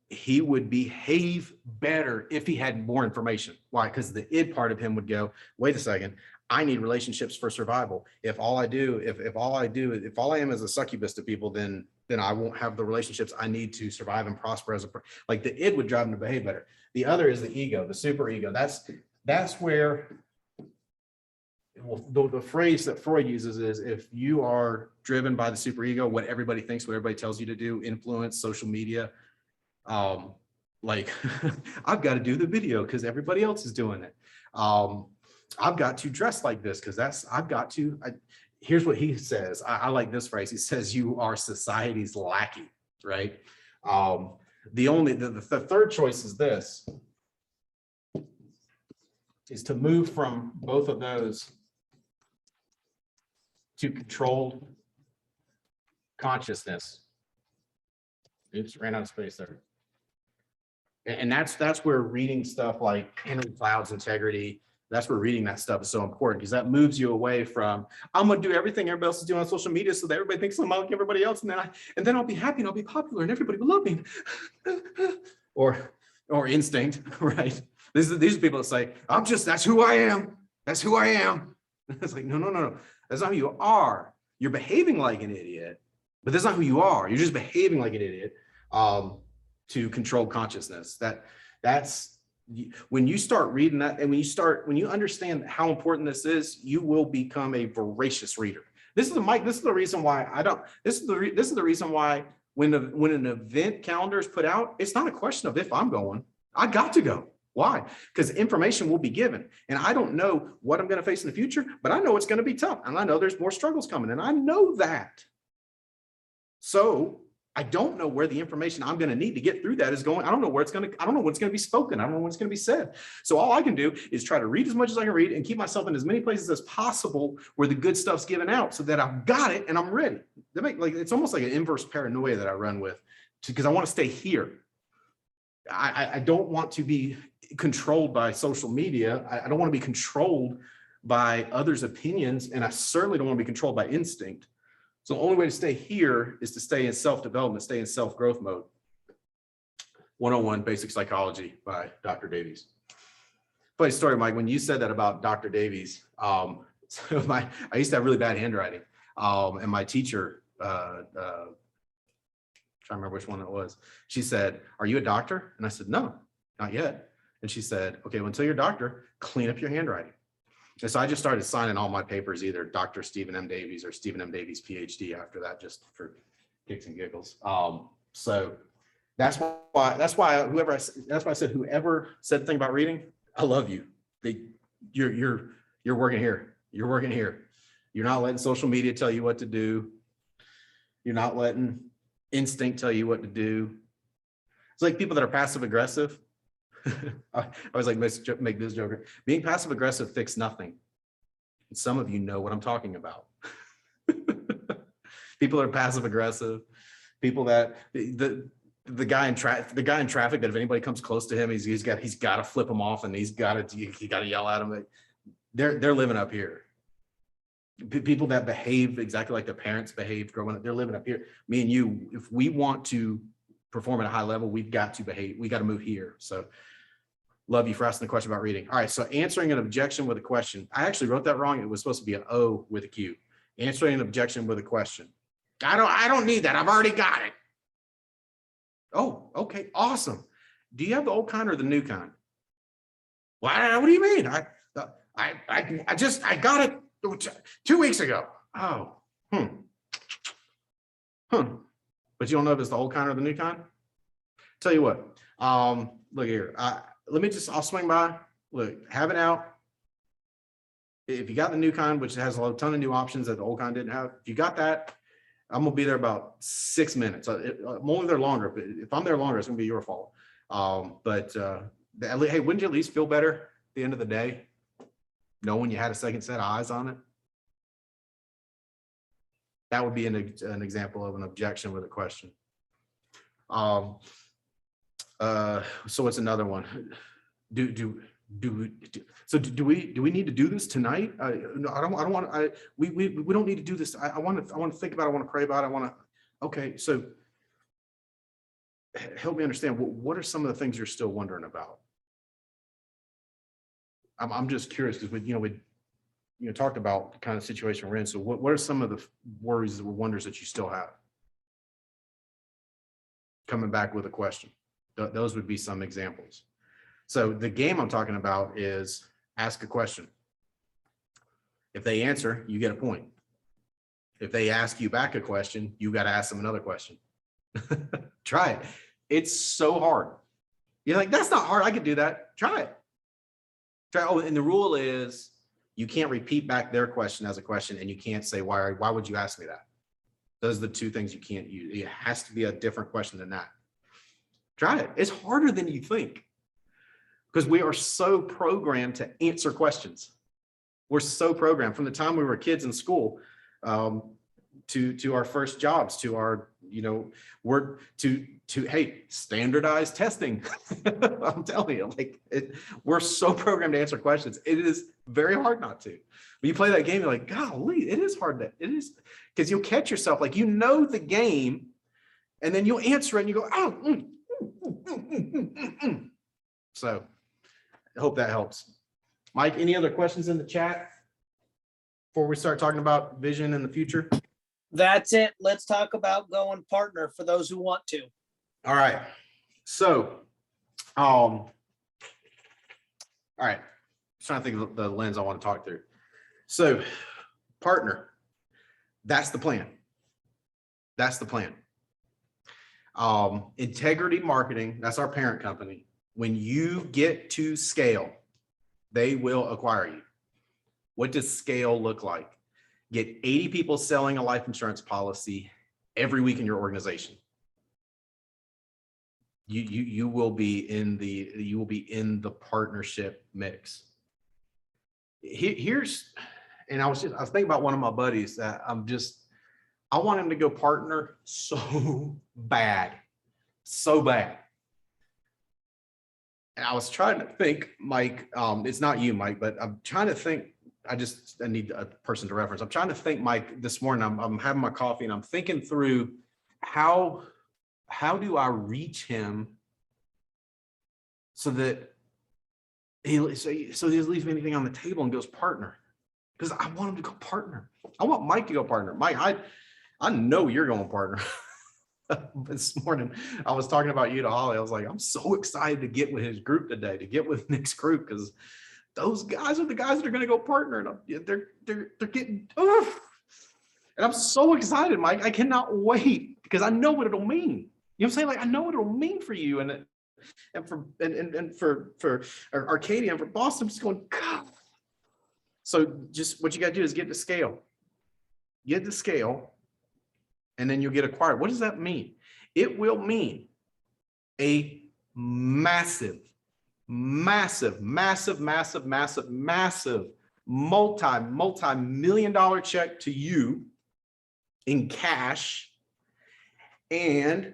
He would behave better if he had more information. Why? Because the id part of him would go, wait a second, I need relationships for survival. If all I am is a succubus to people, then I won't have the relationships I need to survive and prosper like the id would drive them to behave better. The other is the ego, the super ego. That's where, well, the phrase that Freud uses is, if you are driven by the super ego, what everybody thinks, what everybody tells you to do, influence, social media, like I've got to do the video because everybody else is doing it. I've got to dress like this because here's what he says. I like this phrase. He says, you are society's lackey, right? The third choice is this, is to move from both of those to controlled consciousness. Oops, ran out of space there. And that's where reading stuff like Henry Cloud's Integrity, that's where reading that stuff is so important, because that moves you away from, I'm going to do everything everybody else is doing on social media so that everybody thinks I'm like everybody else, and then I'll be happy and I'll be popular and everybody will love me. or instinct, right? These are people that say, that's who I am. That's who I am. It's like, no. That's not who you are. You're behaving like an idiot, but that's not who you are. You're just behaving like an idiot to control consciousness. That's when you start reading that, and when you understand how important this is, you will become a voracious reader. This is the reason why this is the reason why when an event calendar is put out, it's not a question of if I'm going. I got to go. Why? Because information will be given, and I don't know what I'm going to face in the future, but I know it's going to be tough, and I know there's more struggles coming, and I know that. So I don't know where the information I'm going to need to get through that is going. I don't know what's going to be spoken. I don't know what's going to be said. So all I can do is try to read as much as I can read and keep myself in as many places as possible where the good stuff's given out, so that I've got it and I'm ready. It's almost like an inverse paranoia that I run with, because I want to stay here. I don't want to be controlled by social media. I don't want to be controlled by others' opinions, and I certainly don't want to be controlled by instinct. So the only way to stay here is to stay in self-development, stay in self-growth mode. 101 Basic Psychology by Dr. Davies. Funny story, Mike, when you said that about Dr. Davies, I used to have really bad handwriting. And my teacher, trying to remember which one it was, she said, "Are you a doctor?" And I said, "No, not yet." And she said, "Okay, well, until you're a doctor, clean up your handwriting." And so I just started signing all my papers, either Dr. Stephen M. Davies or Stephen M. Davies, PhD, after that, just for kicks and giggles. So That's why whoever that's why I said whoever said the thing about reading, I love you. You're working here. You're working here. You're not letting social media tell you what to do. You're not letting instinct tell you what to do. It's like people that are passive aggressive. I always like make this joke. Being passive aggressive fixes nothing. And some of you know what I'm talking about. People are passive aggressive. People that the guy in traffic that if anybody comes close to him, he's got to flip them off and he's got to yell at them. They're living up here. People that behave exactly like their parents behaved growing up, they're living up here. Me and you, if we want to perform at a high level, we've got to behave. We got to move here. So love you for asking the question about reading. All right. So answering an objection with a question. I actually wrote that wrong. It was supposed to be an O with a Q. Answering an objection with a question. I don't need that. I've already got it. Oh, okay. Awesome. Do you have the old kind or the new kind? What do you mean? I got it 2 weeks ago. Oh, But you don't know if it's the old kind or the new kind? Tell you what, look here. I'll swing by. Look, have it out. If you got the new kind, which has a ton of new options that the old kind didn't have, if you got that, I'm gonna be there about 6 minutes. I'm only there longer, but if I'm there longer, it's gonna be your fault. Hey, wouldn't you at least feel better at the end of the day, knowing you had a second set of eyes on it? That would be an example of an objection with a question. So what's another one? Do we need to do this tonight? No, I don't want. We don't need to do this. I want to think about it. I want to pray about it. Okay. So help me understand. What are some of the things you're still wondering about? I'm just curious because we talked about the kind of situation we're in. So what are some of the worries or wonders that you still have? Coming back with a question. Those would be some examples. So the game I'm talking about is ask a question. If they answer, you get a point. If they ask you back a question, you got to ask them another question. Try it. It's so hard. You're like, that's not hard. I could do that. Try it. Oh, and the rule is you can't repeat back their question as a question, and you can't say, why would you ask me that? Those are the two things you can't use. It has to be a different question than that. Try it. It's harder than you think because we are so programmed to answer questions. We're so programmed from the time we were kids in school to our first jobs, to our, work to hey, standardized testing. I'm telling you, we're so programmed to answer questions. It is very hard not to. When you play that game, you're like, golly, it is hard. It is because you'll catch yourself the game, and then you'll answer it and you go, oh. So I hope that helps. Mike, any other questions in the chat before we start talking about vision in the future? That's it. Let's talk about going partner for those who want to. All right. So, all right. Just trying to think of the lens I want to talk through. So, partner, that's the plan. That's the plan. Integrity Marketing, that's our parent company. When you get to scale, they will acquire you. What does scale look like? Get 80 people selling a life insurance policy every week in your organization. You will be in the partnership mix. And I was thinking about one of my buddies that I want him to go partner so bad. And I was trying to think, Mike, it's not you, Mike, but I'm trying to think, I need a person to reference. I'm trying to think, Mike, this morning, I'm having my coffee and I'm thinking through how do I reach him so that he doesn't leave anything on the table and goes partner, because I want him to go partner. I want Mike to go partner. Mike, I know you're going partner. This morning, I was talking about you to Holly. I was like, I'm so excited to get with his group today, to get with Nick's group, because those guys are the guys that are going to go partner. And they're getting, and I'm so excited, Mike. I cannot wait because I know what it'll mean. You know what I'm saying? Like, I know what it'll mean for you. And for Arcadia and for Boston, I'm just going, God. So just what you got to do is get the scale. Get the scale, and then you'll get acquired. What does that mean? It will mean a massive, multi-million-dollar check to you in cash and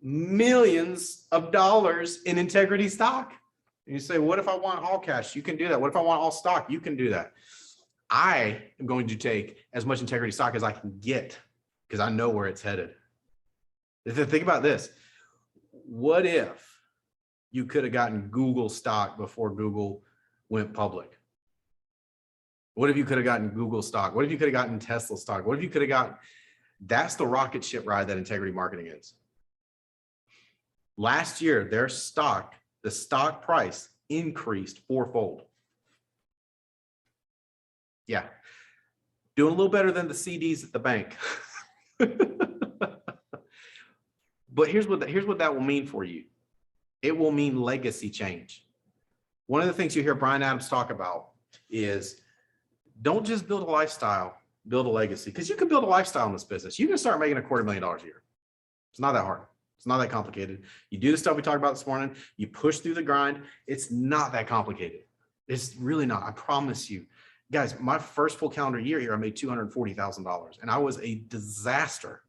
millions of dollars in integrity stock. And you say, what if I want all cash? You can do that. What if I want all stock? You can do that. I am going to take as much integrity stock as I can get because I know where it's headed. Think about this. What if you could have gotten Google stock before Google went public? What if you could have gotten Google stock? What if you could have gotten Tesla stock? What if you could have gotten, that's the rocket ship ride that integrity marketing is. Last year, their stock, the stock price increased fourfold. Yeah. Doing a little better than the CDs at the bank. But here's what that will mean for you. It will mean legacy change. One of the things you hear Brian Adams talk about is don't just build a lifestyle, build a legacy. Because you can build a lifestyle in this business. You can start making $250,000 a year. It's not that hard. It's not that complicated. You do the stuff we talked about this morning. You push through the grind. It's not that complicated. It's really not. I promise you. Guys, my first full calendar year here, I made $240,000 and I was a disaster.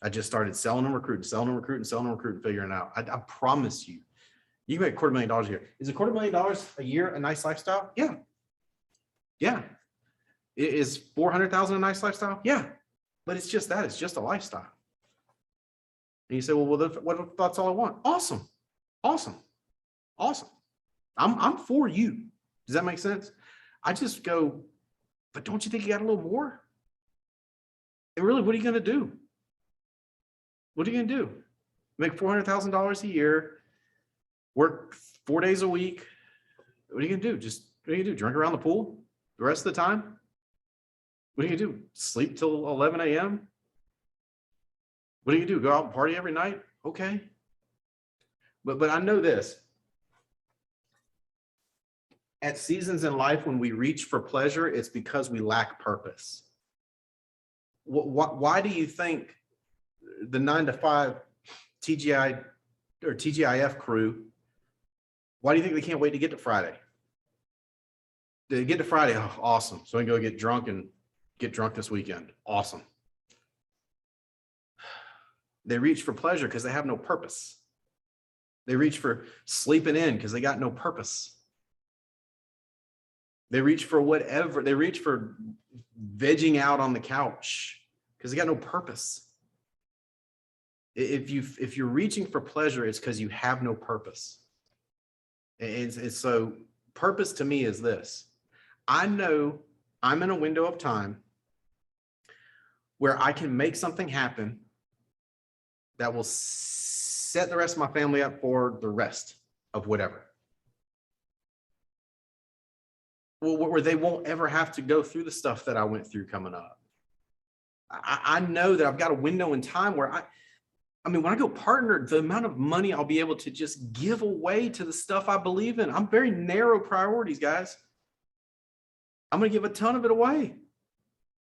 I just started selling and recruiting, figuring it out. I promise you, you can make $250,000 a year. Is $250,000 a year a nice lifestyle? Yeah. Yeah. Is $400,000 a nice lifestyle? Yeah. But it's just that. It's just a lifestyle. And you say, well, what if that's all I want? Awesome. Awesome. Awesome. I'm for you. Does that make sense? I just go, but don't you think you got a little more? And really, what are you going to do? What are you going to do? Make $400,000 a year, work 4 days a week. What are you going to do? What are you going to do? Drink around the pool the rest of the time? What are you going to do? Sleep till 11 a.m.? What are you going to do? Go out and party every night? Okay. But I know this. At seasons in life when we reach for pleasure, it's because we lack purpose. Why do you think the 9-to-5 TGI or TGIF crew, why do you think they can't wait to get to Friday? They get to Friday, oh, awesome. So I can go get drunk this weekend. Awesome. They reach for pleasure because they have no purpose. They reach for sleeping in because they got no purpose. They reach for whatever. They reach for vegging out on the couch because they got no purpose. If you're reaching for pleasure, it's because you have no purpose. And so purpose to me is this. I know I'm in a window of time where I can make something happen that will set the rest of my family up for the rest of whatever. Where they won't ever have to go through the stuff that I went through coming up. I know that I've got a window in time where I mean, when I go partner, the amount of money I'll be able to just give away to the stuff I believe in. I'm very narrow priorities, guys. I'm going to give a ton of it away.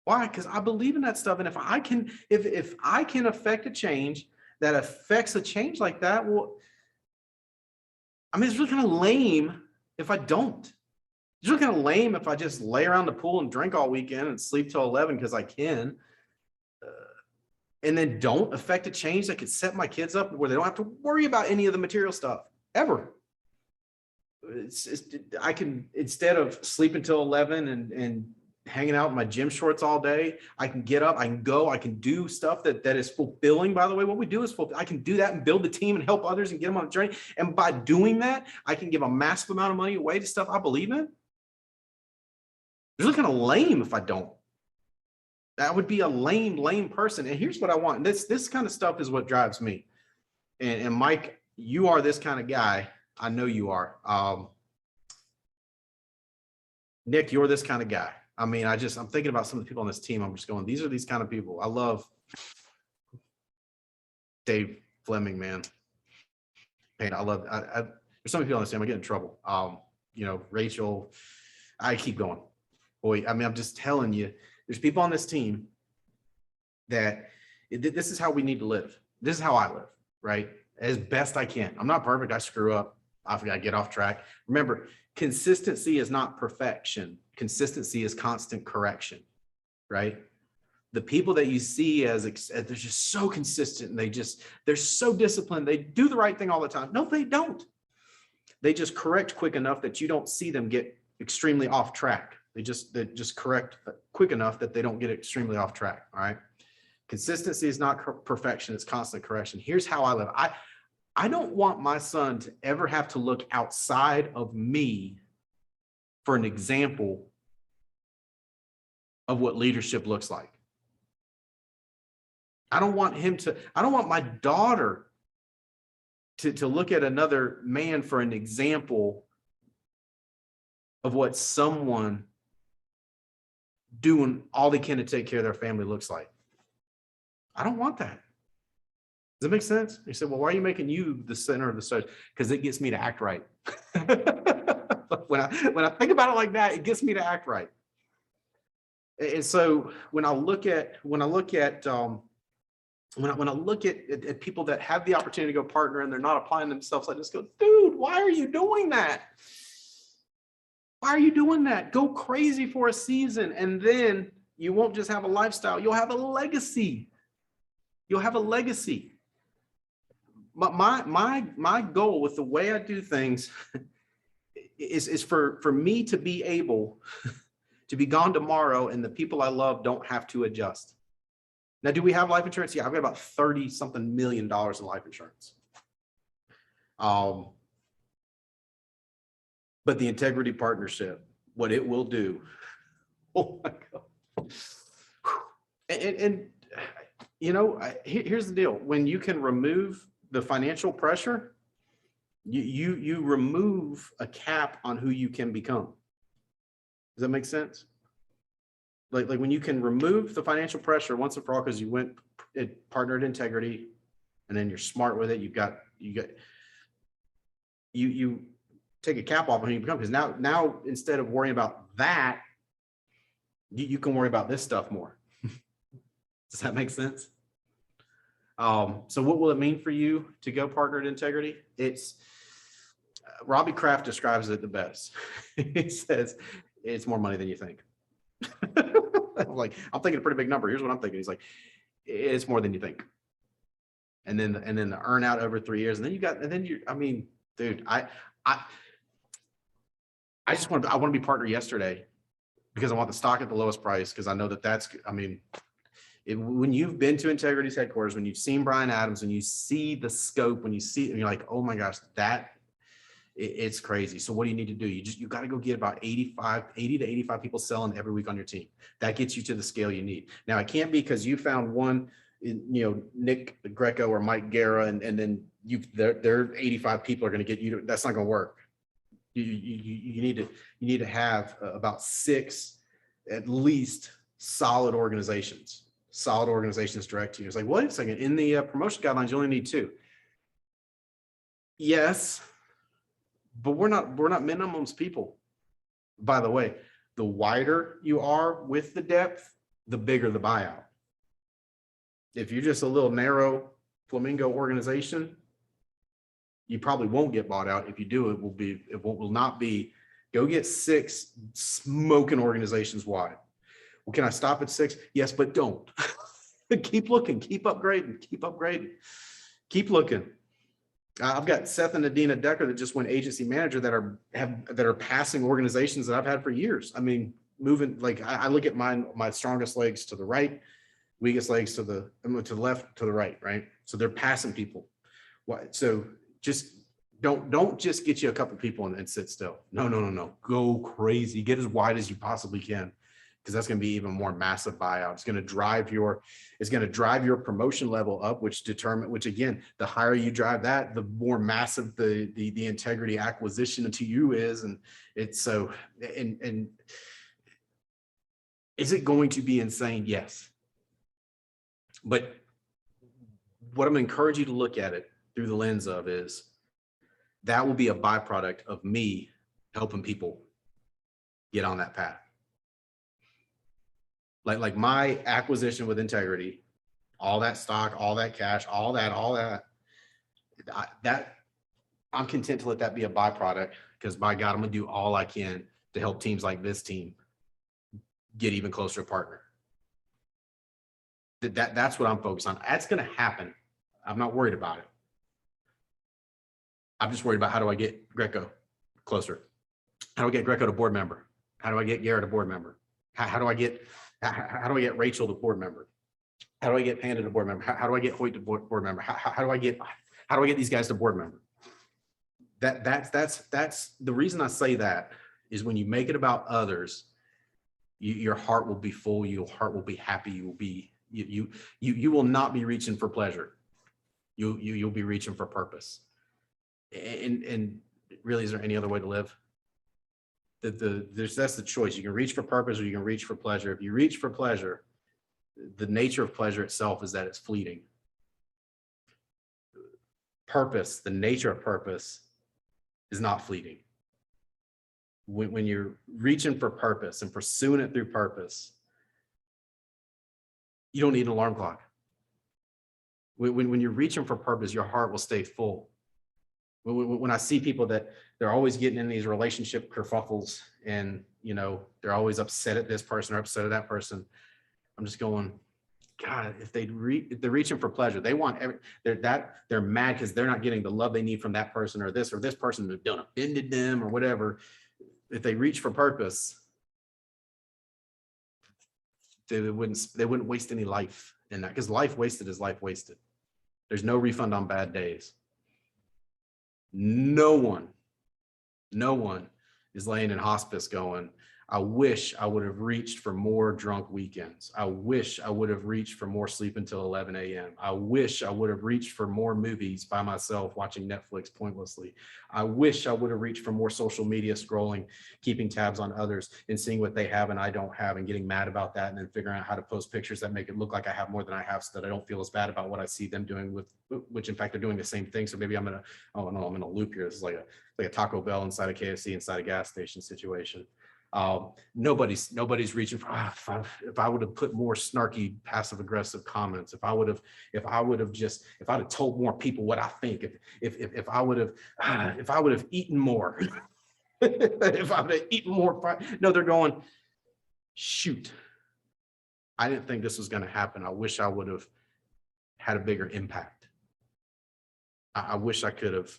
Why? Because I believe in that stuff. And if I can affect a change that affects a change like that, well, I mean, it's really kind of lame if I don't. It's really kind of lame if I just lay around the pool and drink all weekend and sleep till 11 because I can, and then don't affect a change that could set my kids up where they don't have to worry about any of the material stuff ever. I can, instead of sleeping till 11 and hanging out in my gym shorts all day, I can get up, I can go, I can do stuff that is fulfilling. By the way, what we do is I can do that and build the team and help others and get them on a journey. And by doing that, I can give a massive amount of money away to stuff I believe in. It's really kind of lame if I don't. That would be a lame person. And here's what I want. This kind of stuff is what drives me. And Mike, you are this kind of guy. I know you are. Nick, you're this kind of guy. I mean, I'm thinking about some of the people on this team. I'm just going, these are these kind of people. I love Dave Fleming, man. And I love, there's so many people on this team, I get in trouble. You know, Rachel, I keep going. Boy, I mean, I'm just telling you, there's people on this team that this is how we need to live. This is how I live, right? As best I can. I'm not perfect. I screw up. I get off track. Remember, consistency is not perfection. Consistency is constant correction, right? The people that you see as they're just so consistent and they're so disciplined. They do the right thing all the time. No, they don't. They just correct quick enough that you don't see them get extremely off track. They just correct quick enough that they don't get extremely off track. All right. Consistency is not perfection. It's constant correction. Here's how I live. I don't want my son to ever have to look outside of me for an example of what leadership looks like. I don't want my daughter to look at another man for an example of what someone doing all they can to take care of their family looks like. I don't want that. Does that make sense? You said, well, why are you making you the center of the stage? Because it gets me to act right. When I think about it like that, it gets me to act right. And so when I look at people that have the opportunity to go partner and they're not applying themselves, I just go, dude, why are you doing that? Why are you doing that? Go crazy for a season, and then you won't just have a lifestyle, you'll have a legacy. You'll have a legacy. My goal with the way I do things is for me to be able to be gone tomorrow and the people I love don't have to adjust. Now, do we have life insurance? Yeah, I've got about $30-something million in life insurance. But the integrity partnership, what it will do, oh my God. And you know, here's the deal. When you can remove the financial pressure, you remove a cap on who you can become. Does that make sense? Like when you can remove the financial pressure once and for all, because you partnered integrity, and then you're smart with it. You take a cap off on who you become, because now instead of worrying about that, you can worry about this stuff more. Does that make sense? So what will it mean for you to go partnered integrity? It's Robbie Kraft describes it the best. He says it's more money than you think. I'm thinking a pretty big number. Here's what I'm thinking. He's like, it's more than you think. And then the earn out over 3 years, I mean, dude, I want to be partner yesterday because I want the stock at the lowest price, because I know when you've been to Integrity's headquarters, when you've seen Brian Adams, when you see the scope, when you see, and you're like, oh my gosh, it's crazy. So what do you need to do? You got to go get about 80 to 85 people selling every week on your team. That gets you to the scale you need. Now, it can't be because you found one, Nick Greco or Mike Guerra, and then their 85 people are going to get you. That's not going to work. You need to have about 6 at least solid organizations direct to you. It's like, wait a second, in the promotion guidelines, you only need 2. Yes, but we're not minimums people. By the way, the wider you are with the depth, the bigger the buyout. If you're just a little narrow flamingo organization, you probably won't get bought out. If you do, it will not be go get 6 smoking organizations wide. Well, can I stop at 6? Yes, but don't. Keep looking, keep upgrading, keep looking. I've got Seth and Adina Decker that just went agency manager that are passing organizations that I've had for years. I mean, moving, like I look at my strongest legs to the right, weakest legs to the left, to the right, right? So they're passing people. So just don't just get you a couple people and sit still. No. Go crazy. Get as wide as you possibly can, because that's going to be even more massive buyout. It's going to drive your promotion level up, which again, the higher you drive that, the more massive the integrity acquisition to you is. And it's so, and is it going to be insane? Yes. But what I'm encouraging you to look at it through the lens of is that will be a byproduct of me helping people get on that path. Like my acquisition with integrity, all that stock, all that cash, all that, I'm content to let that be a byproduct, because by God, I'm gonna do all I can to help teams like this team get even closer to partner. That's what I'm focused on. That's gonna happen. I'm not worried about it. I'm just worried about how do I get Greco closer? How do I get Greco to board member? How do I get Garrett a board member? How do I get Rachel to board member? How do I get Panda to board member? How do I get Hoyt to board member? How do I get these guys to board member? That's the reason I say that is when you make it about others, your heart will be full. Your heart will be happy. You will not be reaching for pleasure. You'll be reaching for purpose. And really, is there any other way to live? That's the choice. You can reach for purpose or you can reach for pleasure. If you reach for pleasure, the nature of pleasure itself is that it's fleeting. Purpose, the nature of purpose is not fleeting. When you're reaching for purpose and pursuing it through purpose, you don't need an alarm clock. When you're reaching for purpose, your heart will stay full. When I see people that they're always getting in these relationship kerfuffles and, they're always upset at this person or upset at that person, I'm just going, God, if they're reaching for pleasure, they want they're mad because they're not getting the love they need from that person or this person who done offended them or whatever. If they reach for purpose, they wouldn't waste any life in that, because life wasted is life wasted. There's no refund on bad days. No one is laying in hospice going, I wish I would have reached for more drunk weekends. I wish I would have reached for more sleep until 11 a.m. I wish I would have reached for more movies by myself, watching Netflix pointlessly. I wish I would have reached for more social media scrolling, keeping tabs on others and seeing what they have and I don't have, and getting mad about that, and then figuring out how to post pictures that make it look like I have more than I have, so that I don't feel as bad about what I see them doing, which in fact they're doing the same thing. So maybe I'm in a loop here. This is like a Taco Bell inside a KFC inside a gas station situation. Nobody's reaching for, if I would have put more snarky passive aggressive comments, if I would have told more people what I think, if I would have eaten more, if I would have eaten more. No, they're going, shoot, I didn't think this was going to happen. I wish I would have had a bigger impact. I wish I could have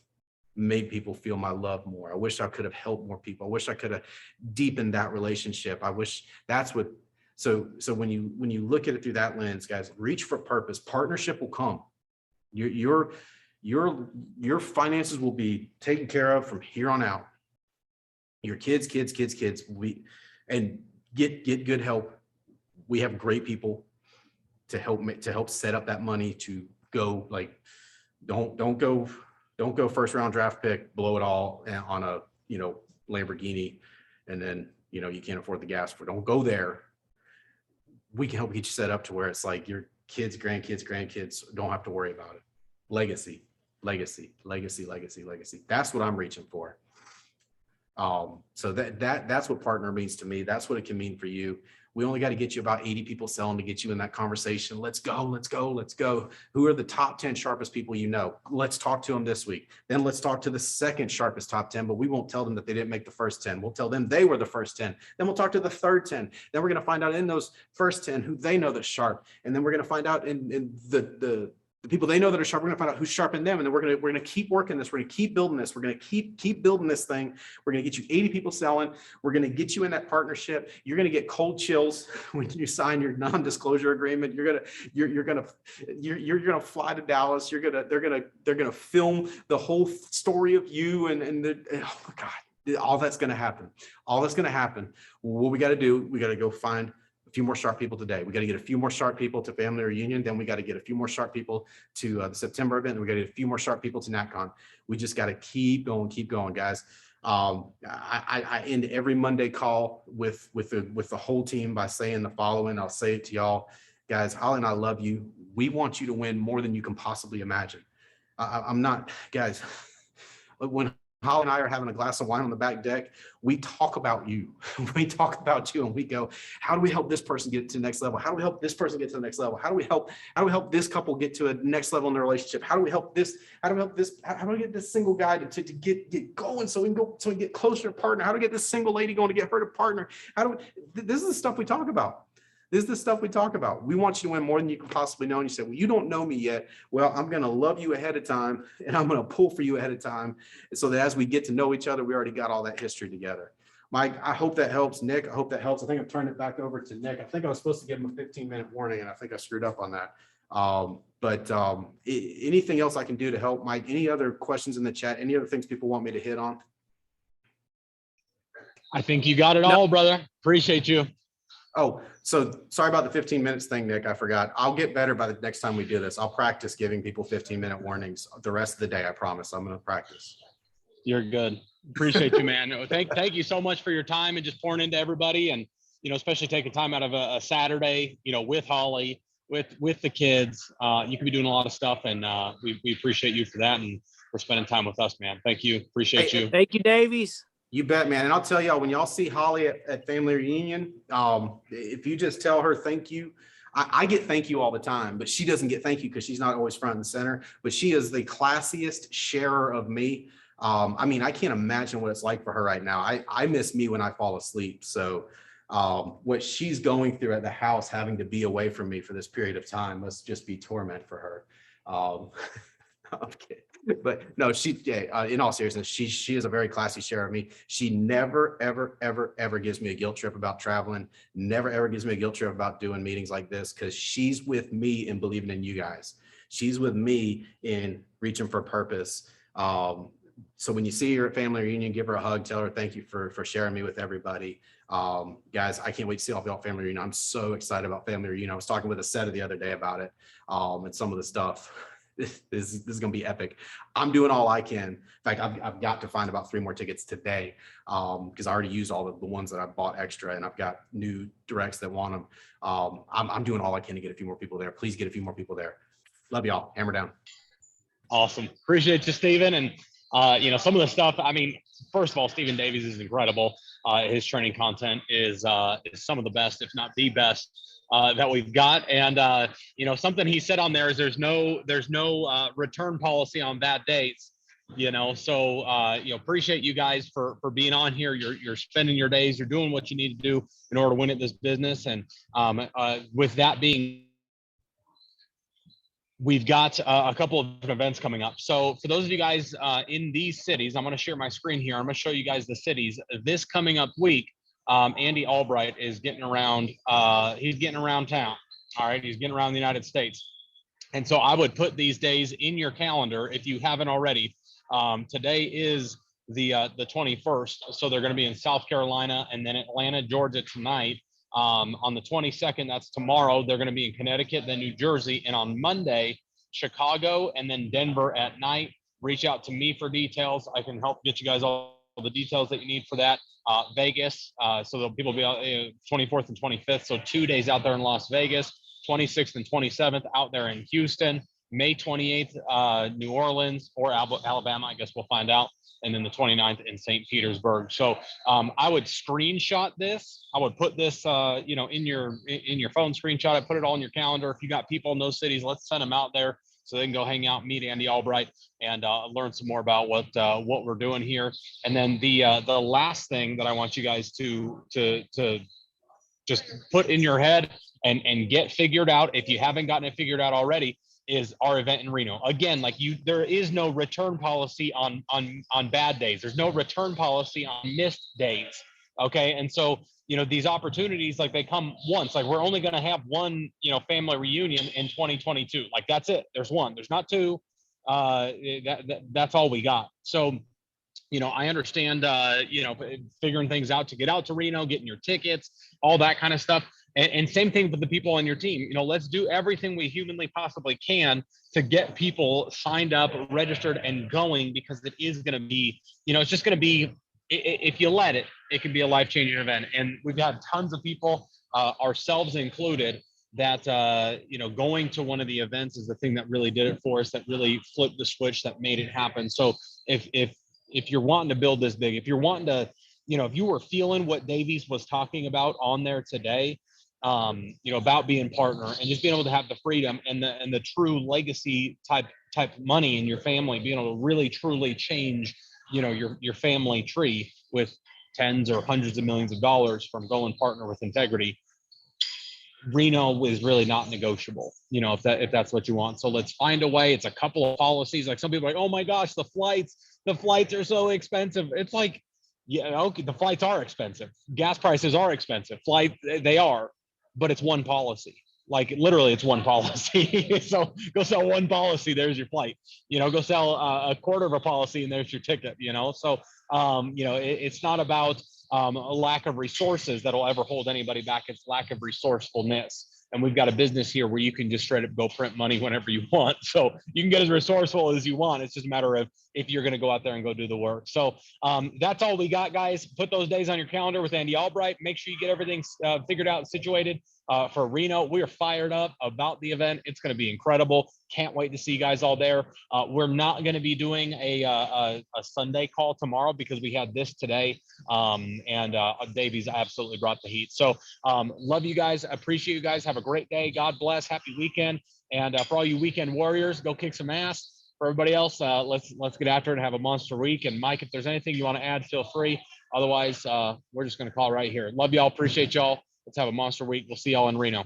made people feel my love more. I wish I could have helped more people. I wish I could have deepened that relationship. I wish that's what, so when you look at it through that lens, guys, reach for purpose. Partnership will come. Your finances will be taken care of from here on out. Your kids, and get good help. We have great people to help set up that money to go, like, don't go first round draft pick, blow it all on a, Lamborghini, and then, you can't afford the gas for, don't go there. We can help get you set up to where it's like your kids, grandkids don't have to worry about it. Legacy. That's what I'm reaching for. So that's what partner means to me. That's what it can mean for you. We only got to get you about 80 people selling to get you in that conversation. Let's go. Who are the top 10 sharpest people you know? Let's talk to them this week. Then let's talk to the second sharpest top 10, but we won't tell them that they didn't make the first 10. We'll tell them they were the first 10. Then we'll talk to the third 10. Then we're going to find out in those first 10 who they know that's sharp. And then we're going to find out in the people they know that are sharp. We're going to find out who's sharp in them. And then we're going to keep working this. We're going to keep building this. We're going to keep building this thing. We're going to get you 80 people selling. We're going to get you in that partnership. You're going to get cold chills when you sign your non-disclosure agreement. You're going to fly to Dallas. They're going to film the whole story of you. Oh my God, all that's going to happen. What we got to do, we got to go find a few more sharp people today. We got to get a few more sharp people to family reunion. Then we got to get a few more sharp people to the September event. And we got to get a few more sharp people to NatCon. We just got to keep going, guys. I end every Monday call with the whole team by saying the following. I'll say it to y'all, guys. Holly and I love you. We want you to win more than you can possibly imagine. I'm not, guys, when Holly and I are having a glass of wine on the back deck, we talk about you. We talk about you and we go, how do we help this person get to the next level? How do we help this person get to the next level? How do we help this couple get to a next level in their relationship? How do we help this? How do we get this single guy to get going so we can get closer to partner? How do we get this single lady going to get her to partner? This is the stuff we talk about. This is the stuff we talk about. We want you to win more than you can possibly know. And you say, well, you don't know me yet. Well, I'm going to love you ahead of time and I'm going to pull for you ahead of time so that as we get to know each other, we already got all that history together. Mike, I hope that helps. Nick, I hope that helps. I think I'm turning it back over to Nick. I think I was supposed to give him a 15-minute warning and I think I screwed up on that. Anything else I can do to help, Mike? Any other questions in the chat? Any other things people want me to hit on? I think you got it all, brother. Appreciate you. Oh, so sorry about the 15 minutes thing, Nick. I forgot. I'll get better by the next time we do this. I'll practice giving people 15-minute warnings the rest of the day. I promise. I'm going to practice. You're good. Appreciate you, man. Thank you so much for your time and just pouring into everybody, and especially taking time out of a Saturday, with Holly, with the kids. You could be doing a lot of stuff, and we appreciate you for that, and for spending time with us, man. Thank you. Appreciate you. Thank you, Davies. You bet, man. And I'll tell y'all, when y'all see Holly at family reunion, if you just tell her thank you, I get thank you all the time, but she doesn't get thank you because she's not always front and center, but she is the classiest sharer of me. I can't imagine what it's like for her right now. I miss me when I fall asleep. So what she's going through at the house, having to be away from me for this period of time, must just be torment for her. Okay. But no, in all seriousness, she is a very classy sharer of me. She never, ever, ever, ever gives me a guilt trip about traveling. Never, ever gives me a guilt trip about doing meetings like this, because she's with me in believing in you guys. She's with me in reaching for purpose. So when you see her at family reunion, give her a hug, tell her thank you for sharing me with everybody. Guys, I can't wait to see all y'all family reunion. I'm so excited about family reunion. I was talking with a Seta the other day about it, and some of the stuff. This is going to be epic. I'm doing all I can. In fact, I've got to find about 3 more tickets today, because I already used all of the ones that I bought extra, and I've got new directs that want them. I'm doing all I can to get a few more people there. Please get a few more people there. Love y'all. Hammer down. Awesome. Appreciate you, Stephen. And some of the stuff, first of all, Stephen Davies is incredible. His training content is some of the best, if not the best, that we've got. And something he said on there is there's no return policy on bad dates. So appreciate you guys for being on here. You're spending your days, you're doing what you need to do in order to win at this business. And with that being, we've got a couple of events coming up. So for those of you guys in these cities, I'm going to share my screen here. I'm going to show you guys the cities. This coming up week, Andy Albright is getting around. He's getting around town. All right. He's getting around the United States. And so I would put these days in your calendar if you haven't already. Today is the 21st. So they're going to be in South Carolina and then Atlanta, Georgia tonight. On the 22nd, that's tomorrow, they're going to be in Connecticut, then New Jersey, and on Monday, Chicago, and then Denver at night. Reach out to me for details. I can help get you guys all the details that you need for that. Vegas, so the people will be out 24th and 25th, so 2 days out there in Las Vegas. 26th and 27th out there in Houston. May 28th, New Orleans or Alabama, I guess we'll find out. And then the 29th in St. Petersburg. So I would screenshot this. I would put this, in your phone, screenshot it, put it all in your calendar. If you got people in those cities, let's send them out there so they can go hang out, meet Andy Albright, and learn some more about what we're doing here. And then the last thing that I want you guys to just put in your head and get figured out, if you haven't gotten it figured out already, is our event in Reno. Again, there is no return policy on bad days. There's no return policy on missed days. Okay. And so, these opportunities, they come once. We're only going to have one, family reunion in 2022. That's it. There's one. There's not two. That's all we got. So, I understand, figuring things out to get out to Reno, getting your tickets, all that kind of stuff. And same thing with the people on your team. Let's do everything we humanly possibly can to get people signed up, registered, and going, because it is going to be, it's just going to be, if you let it, it can be a life-changing event. And we've got tons of people, ourselves included, that going to one of the events is the thing that really did it for us, that really flipped the switch, that made it happen. So if you're wanting to build this big, if you're wanting to, if you were feeling what Davies was talking about on there today, about being partner and just being able to have the freedom and the true legacy type money in your family, being able to really truly change, your family tree with tens or hundreds of millions of dollars from going partner with integrity. Reno is really not negotiable, if that's what you want. So let's find a way. It's a couple of policies. Like some people are like, oh my gosh, the flights are so expensive. It's like, yeah, okay, the flights are expensive. Gas prices are expensive. They are, but it's one policy. Like literally it's one policy. So go sell one policy. There's your flight, go sell a quarter of a policy and there's your ticket, So, it's not about a lack of resources that'll ever hold anybody back. It's lack of resourcefulness. And we've got a business here where you can just straight up go print money whenever you want. So you can get as resourceful as you want. It's just a matter of if you're going to go out there and go do the work. So that's all we got, guys. Put those days on your calendar with Andy Albright. Make sure you get everything figured out and situated for Reno. We are fired up about the event. It's going to be incredible. Can't wait to see you guys all there. We're not going to be doing a Sunday call tomorrow because we had this today. And Davies absolutely brought the heat. So love you guys. Appreciate you guys. Have a great day. God bless. Happy weekend. And for all you weekend warriors, go kick some ass. For everybody else, let's get after it and have a monster week. And Mike, if there's anything you want to add, feel free. Otherwise, we're just going to call right here. Love y'all. Appreciate y'all. Let's have a monster week. We'll see y'all in Reno.